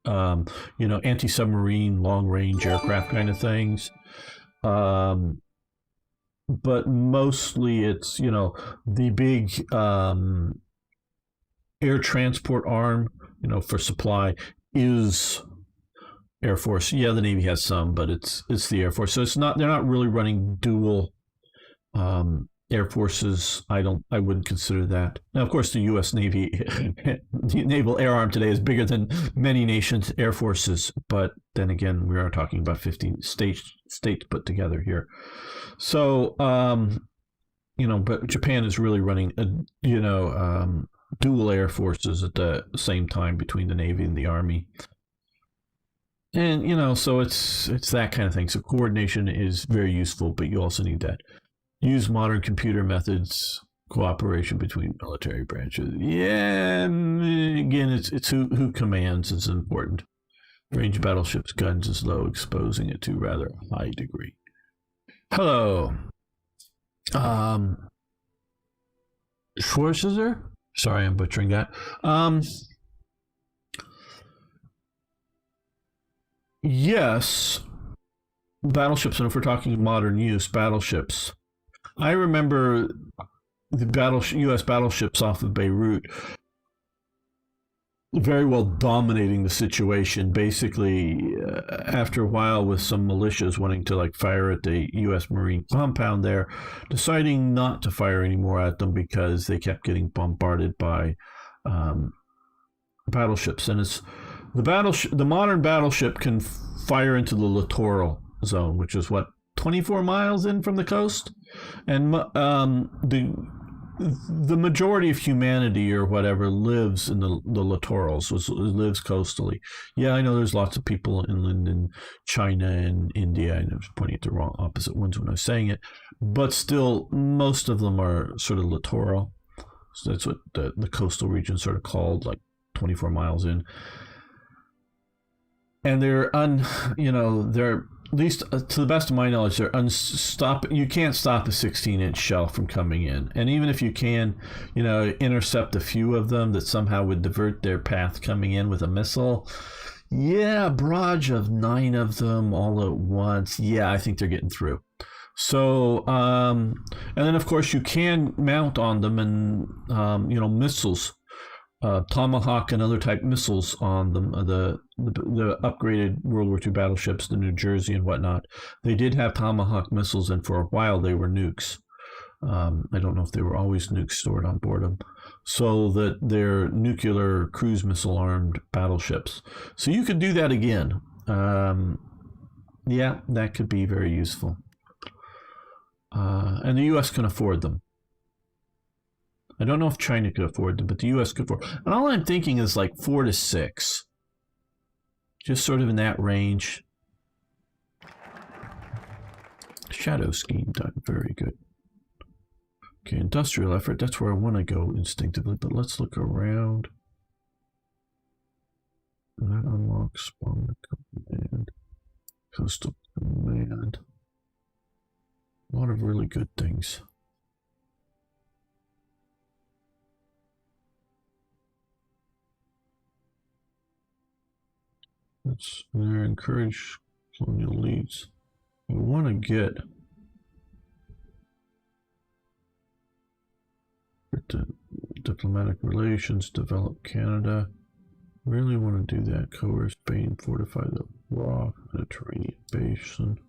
anti-submarine, long-range aircraft kind of things. But mostly it's, the big air transport arm, for supply is Air Force. Yeah, the Navy has some, but it's the Air Force. So they're not really running dual air forces. I wouldn't consider that. Now, of course, the U.S. Navy, the naval air arm today is bigger than many nations' air forces. But then again, we are talking about 15 states put together here. So, but Japan is really running, dual air forces at the same time between the Navy and the Army. And so it's that kind of thing. So coordination is very useful, but you also need to use modern computer methods, cooperation between military branches. Yeah, again, it's who commands is important. Range battleships, guns is low, exposing it to rather high degree. Hello, Schwarzenegger. Sorry, I'm butchering that. Yes, battleships, and if we're talking modern use, battleships. I remember the U.S. battleships off of Beirut very well dominating the situation. Basically, after a while, with some militias wanting to fire at the U.S. Marine compound there, deciding not to fire anymore at them because they kept getting bombarded by battleships, and it's the modern battleship can fire into the littoral zone, which is 24 miles in from the coast, and the majority of humanity or whatever lives in the littorals, lives coastally. Yeah, I know there's lots of people inland in China and India, and I was pointing at the wrong opposite ones when I was saying it, but still, most of them are sort of littoral. So that's what the coastal region is sort of called, 24 miles in. And they're they're, at least to the best of my knowledge, they're you can't stop a 16-inch shell from coming in. And even if you can, intercept a few of them that somehow would divert their path coming in with a missile, yeah, a barrage of 9 of them all at once, yeah, I think they're getting through. So, and then of course you can mount on them and, missiles, Tomahawk and other type missiles on them. The upgraded World War II battleships, the New Jersey and whatnot, they did have Tomahawk missiles, and for a while they were nukes. I don't know if they were always nukes stored on board them. So that they're nuclear cruise missile armed battleships. So you could do that again. Yeah, that could be very useful. And the U.S. can afford them. I don't know if China could afford them, but the U.S. could afford. And all I'm thinking is 4 to 6. Just sort of in that range. Shadow scheme time, very good. Okay, industrial effort, that's where I want to go instinctively, but let's look around. That unlocks spawn command, coastal command. A lot of really good things. They're encourage colonial leads. We want to get diplomatic relations, develop Canada. Really want to do that. Coerce Spain, fortify the raw Mediterranean basin.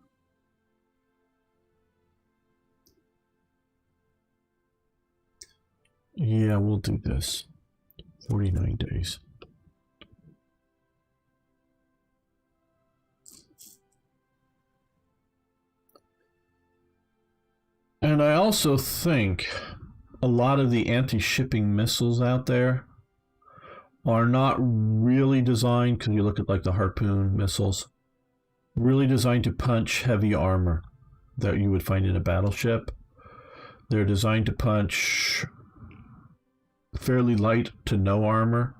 Yeah, we'll do this. 49 days. And I also think a lot of the anti-shipping missiles out there are not really designed, because you look at like the Harpoon missiles, really designed to punch heavy armor that you would find in a battleship. They're designed to punch fairly light to no armor,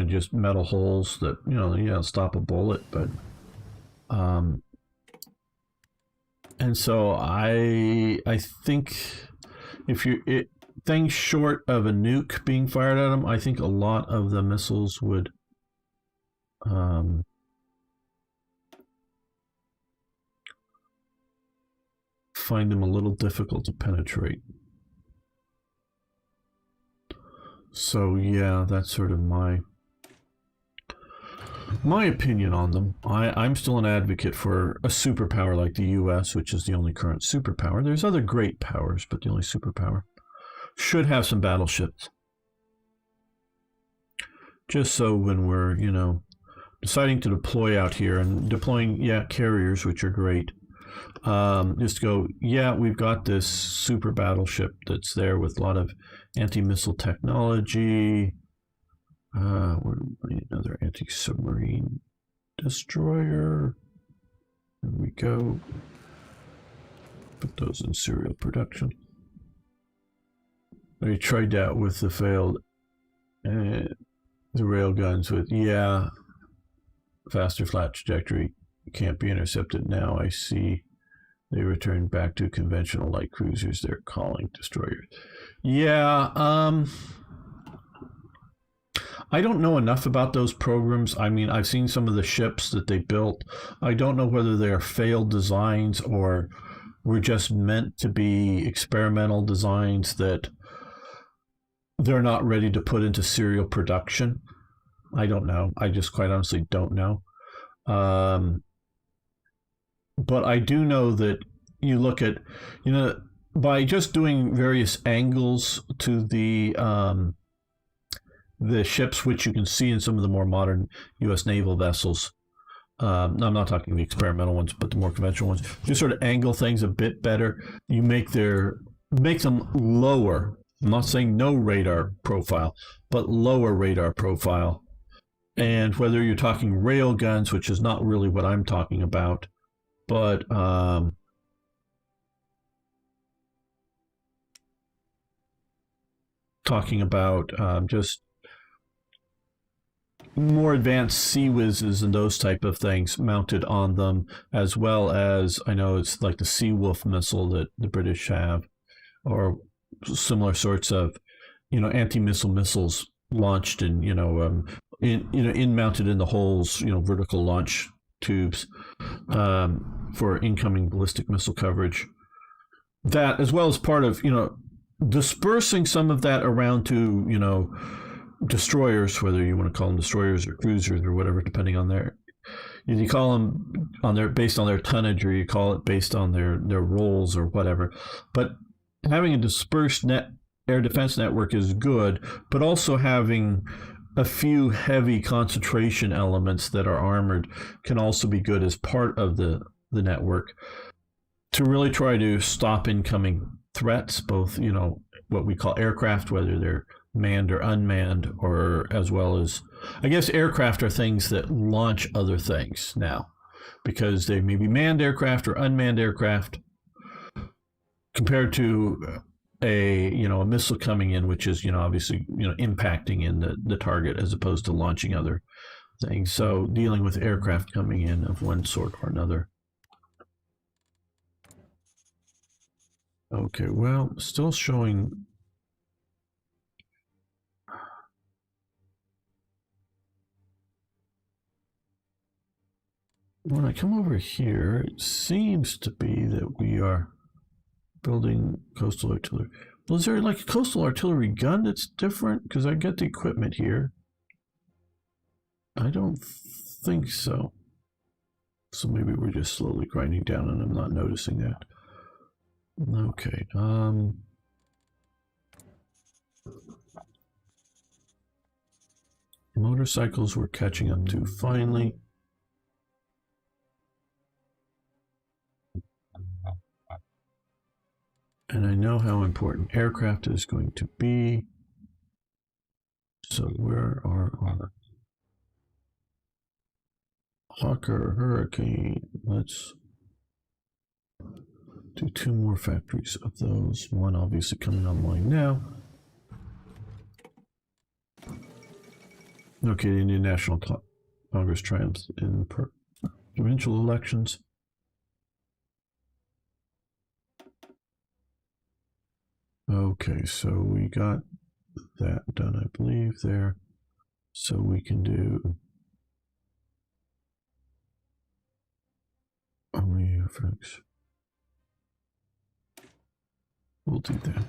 just metal holes that stop a bullet. But and so I think if things short of a nuke being fired at them, I think a lot of the missiles would find them a little difficult to penetrate. So yeah, that's sort of my opinion on them. I'm still an advocate for a superpower like the US, which is the only current superpower. There's other great powers, but the only superpower should have some battleships. Just so when we're, deciding to deploy out here and deploying, carriers, which are great, just go, we've got this super battleship that's there with a lot of anti-missile technology. We need another anti-submarine destroyer. There we go. Put those in serial production. I tried that with the failed the railguns with, faster flat trajectory can't be intercepted now. I see they return back to conventional light cruisers they're calling destroyers. I don't know enough about those programs. I mean, I've seen some of the ships that they built. I don't know whether they're failed designs or were just meant to be experimental designs that they're not ready to put into serial production. I don't know. I just quite honestly don't know. But I do know that you look at, by just doing various angles to the ships, which you can see in some of the more modern U.S. naval vessels. I'm not talking the experimental ones, but the more conventional ones. Just sort of angle things a bit better. You make them lower. I'm not saying no radar profile, but lower radar profile. And whether you're talking rail guns, which is not really what I'm talking about, but talking about just more advanced sea whizzes and those type of things mounted on them, as well as, I know it's like the Sea Wolf missile that the British have, or similar sorts of anti-missile missiles launched and mounted in the holes, vertical launch tubes for incoming ballistic missile coverage. That, as well as part of dispersing some of that around to destroyers, whether you want to call them destroyers or cruisers or whatever, depending on you call them based on their tonnage, or you call it based on their roles or whatever. But having a dispersed air defense network is good, but also having a few heavy concentration elements that are armored can also be good as part of the network to really try to stop incoming threats, both what we call aircraft, whether they're manned or unmanned, or as well as, I guess, aircraft are things that launch other things now, because they may be manned aircraft or unmanned aircraft, compared to a missile coming in, which is obviously impacting in the target as opposed to launching other things. So dealing with aircraft coming in of one sort or another. Okay, well, still showing. When I come over here, it seems to be that we are building coastal artillery. Well, is there like a coastal artillery gun that's different? Because I get the equipment here. I don't think so. So maybe we're just slowly grinding down and I'm not noticing that. Okay. motorcycles we're catching up to finally. And I know how important aircraft is going to be. So where are our Hawker Hurricane? Let's do 2 more factories of those. One obviously coming online now. Okay, the Indian National Congress triumphs in provincial elections. Okay, so we got that done, I believe, there. So we can do army effects. We'll do that.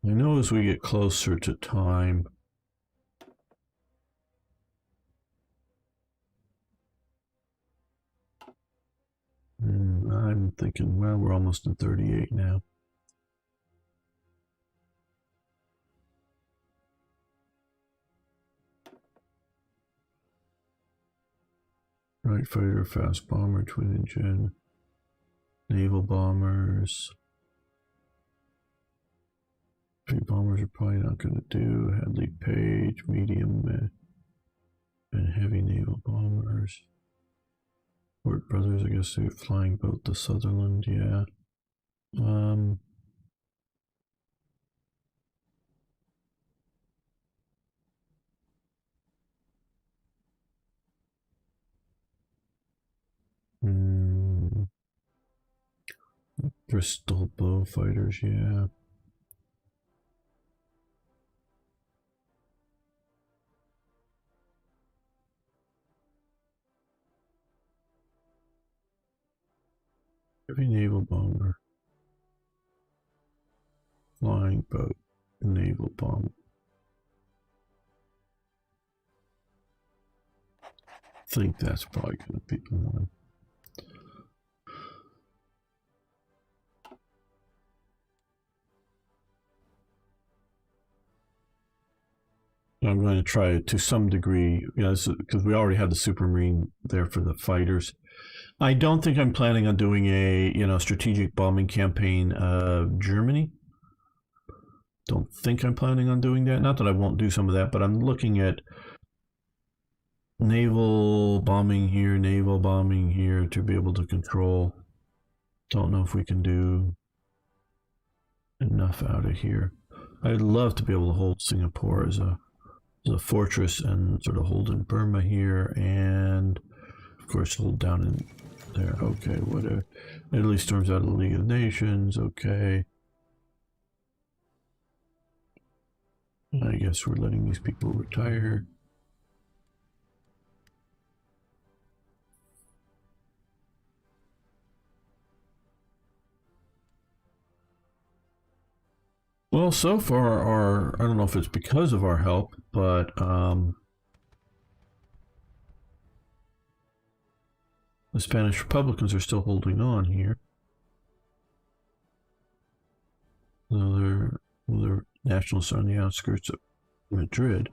I know as we get closer to time, I'm thinking, well, we're almost in 38 now. Right fighter, fast bomber, twin engine, naval bombers. 3 bombers are probably not going to do. Hadley Page, medium and heavy naval bombers. Fort Brothers, I guess they're flying boat to Sutherland, yeah. Bristol bow fighters, yeah. Heavy naval bomber. Flying boat, naval bomber. I think that's probably going to be the one. I'm going to try to some degree, because we already had the Supermarine there for the fighters. I don't think I'm planning on doing a strategic bombing campaign of Germany. Don't think I'm planning on doing that. Not that I won't do some of that, but I'm looking at naval bombing here to be able to control. Don't know if we can do enough out of here. I'd love to be able to hold Singapore as a fortress and sort of hold in Burma here, and of course hold down in there. Okay, whatever. Italy storms out of the League of Nations. Okay. I guess we're letting these people retire. Well, so far, I don't know if it's because of our help, but the Spanish Republicans are still holding on here. So they're nationalists on the outskirts of Madrid.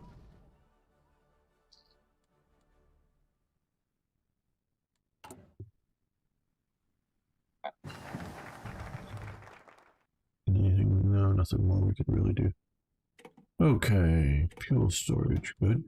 Anything? No, nothing more we could really do. Okay, fuel storage, good.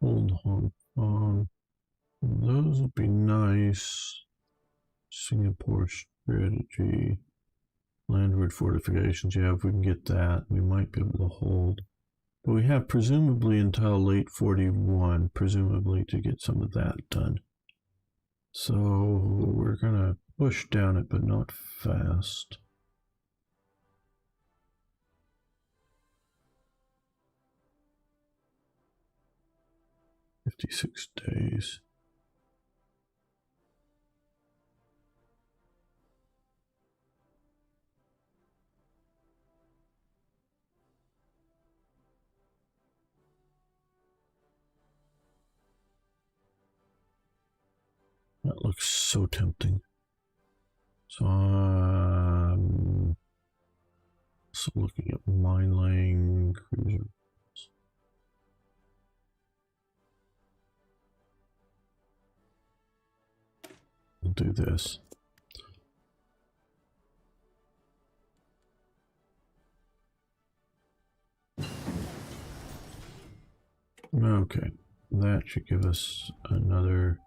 Hold Hong Kong. Those Those would be nice. Singapore strategy. Landward fortifications. Yeah, if we can get that, we might be able to hold. But we have presumably until late 41, presumably, to get some of that done. So we're going to push down it, but not fast. $56 days. That looks so tempting. So I'm also looking at mining cruiser. We'll do this. Okay, that should give us another,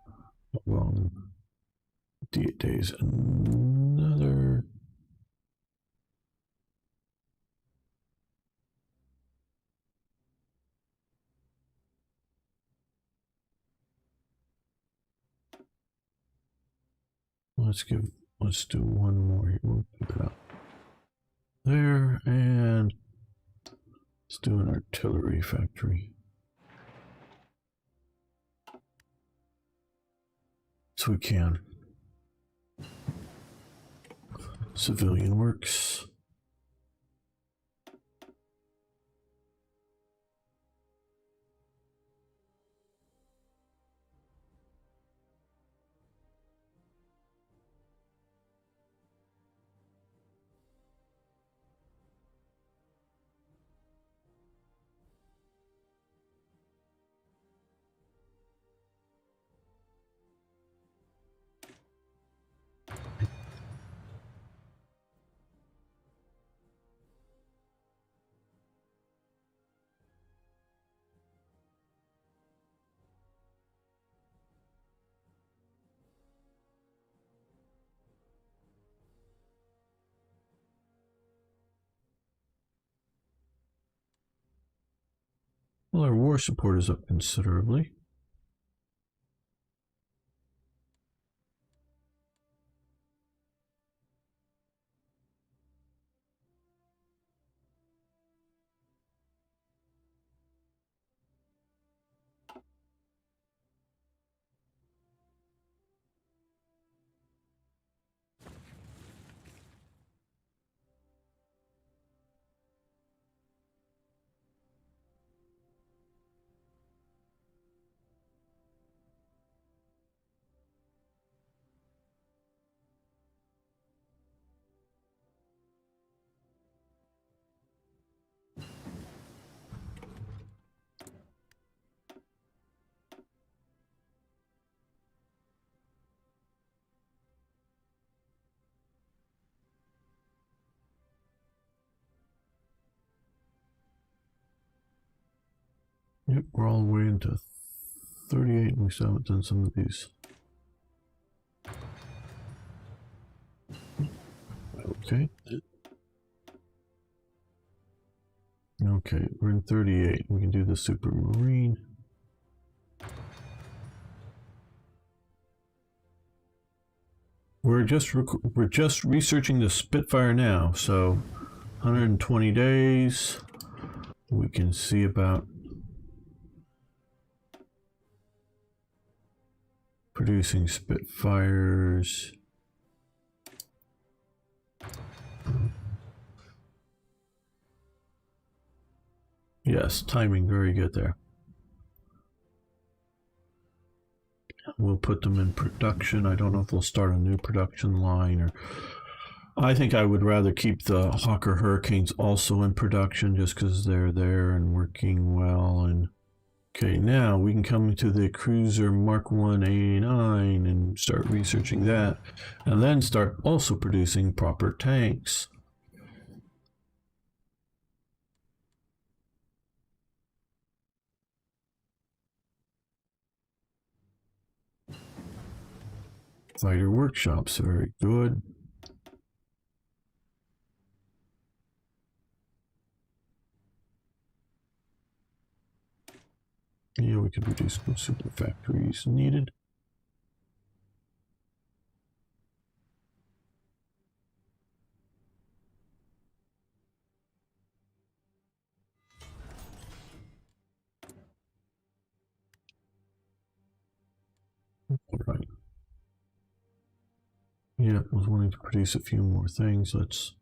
well, 58 days, another. Let's do one more here. We'll put that there, and let's do an artillery factory. So we can. Civilian works. Well, our war support is up considerably. Yep, we're all the way into 38, and we still haven't done some of these. Okay. Okay, we're in 38. We can do the Supermarine. We're just researching the Spitfire now, so 120 days. We can see about producing Spitfires. Yes, timing very good there. We'll put them in production. I don't know if we'll start a new production line, or I think I would rather keep the Hawker Hurricanes also in production just because they're there and working well. And okay, now we can come to the Cruiser Mark 1 A9 and start researching that, and then start also producing proper tanks. Fighter workshops, very good. Yeah, we could reduce super factories needed. All right. Yeah, I was wanting to produce a few more things. Let's.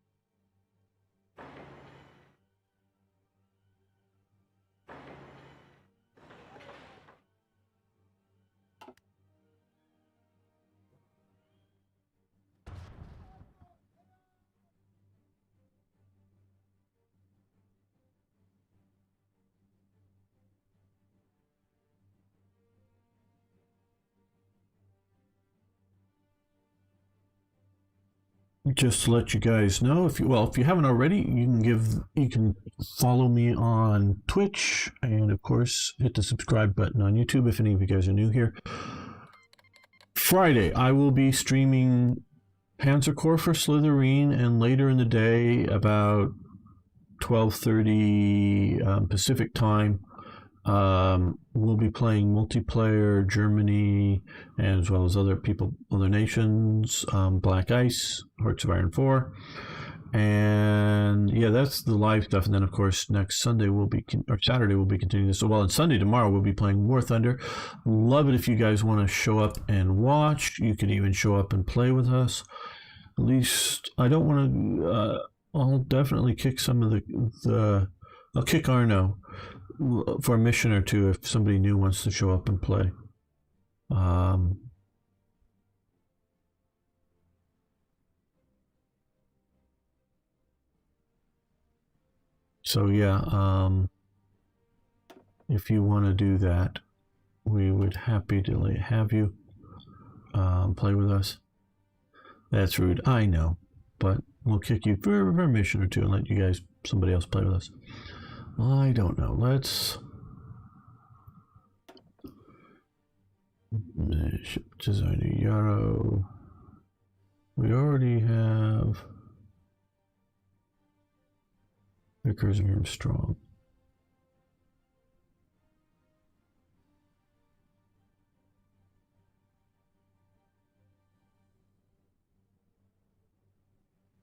Just to let you guys know, if you haven't already, you can follow me on Twitch, and of course hit the subscribe button on YouTube if any of you guys are new here. Friday, I will be streaming Panzer Corps for Slytherin, and later in the day, about 12:30 Pacific time, we'll be playing multiplayer Germany, as well as other nations, Black Ice, Hearts of Iron 4. And yeah, that's the live stuff. And then, of course, next Sunday Saturday we'll be continuing this. So, well, on Sunday tomorrow we'll be playing War Thunder. Love it if you guys want to show up and watch. You can even show up and play with us. At least I don't want to. I'll definitely kick some of I'll kick Arno for a mission or two if somebody new wants to show up and play. So yeah, if you want to do that, we would happy to have you play with us. That's rude, I know, but we'll kick you for a mission or two and let somebody else play with us. I don't know. Let's ship designer Yarrow. We already have Vickers and Armstrong.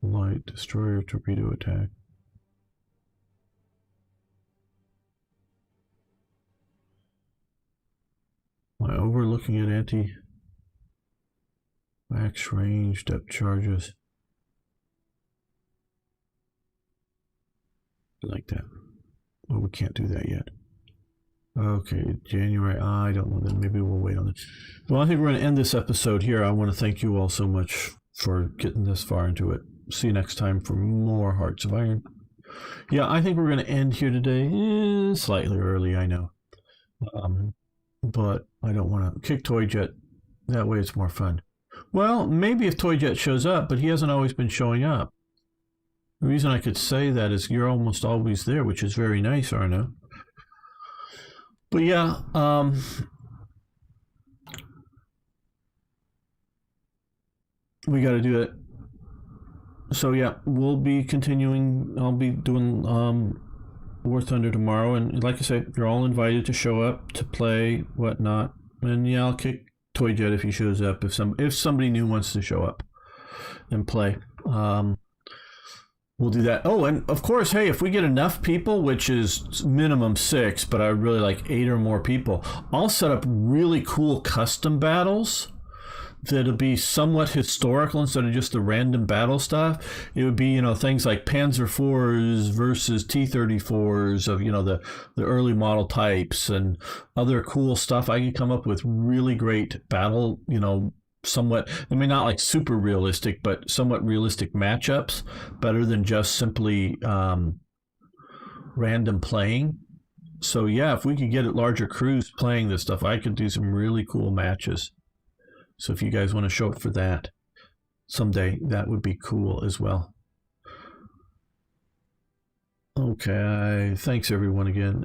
Light destroyer torpedo attack. Am I overlooking at max range depth charges? Like that. Well, we can't do that yet. Okay, January. I don't know. Then maybe we'll wait on it. Well, I think we're going to end this episode here. I want to thank you all so much for getting this far into it. See you next time for more Hearts of Iron. Yeah, I think we're going to end here today. Slightly early, I know. But I don't want to kick Toyjet. That way it's more fun. Well, maybe if Toyjet shows up, but he hasn't always been showing up. The reason I could say that is you're almost always there, which is very nice, Arno. But yeah, we got to do it. So yeah, we'll be continuing. I'll be doing War Thunder tomorrow, and like I said, you're all invited to show up to play, whatnot. And yeah, I'll kick Toyjet if he shows up. If somebody new wants to show up and play, we'll do that. Oh, and of course, hey, if we get enough people, which is minimum 6, but I really like 8 or more people, I'll set up really cool custom battles that'll be somewhat historical instead of just the random battle stuff. It would be, things like Panzer IVs versus T-34s of, the early model types and other cool stuff. I can come up with really great battle, somewhat, not like super realistic, but somewhat realistic matchups, better than just simply random playing. So yeah, if we could get larger crews playing this stuff, I could do some really cool matches. So if you guys want to show up for that someday, that would be cool as well. Okay, thanks everyone again.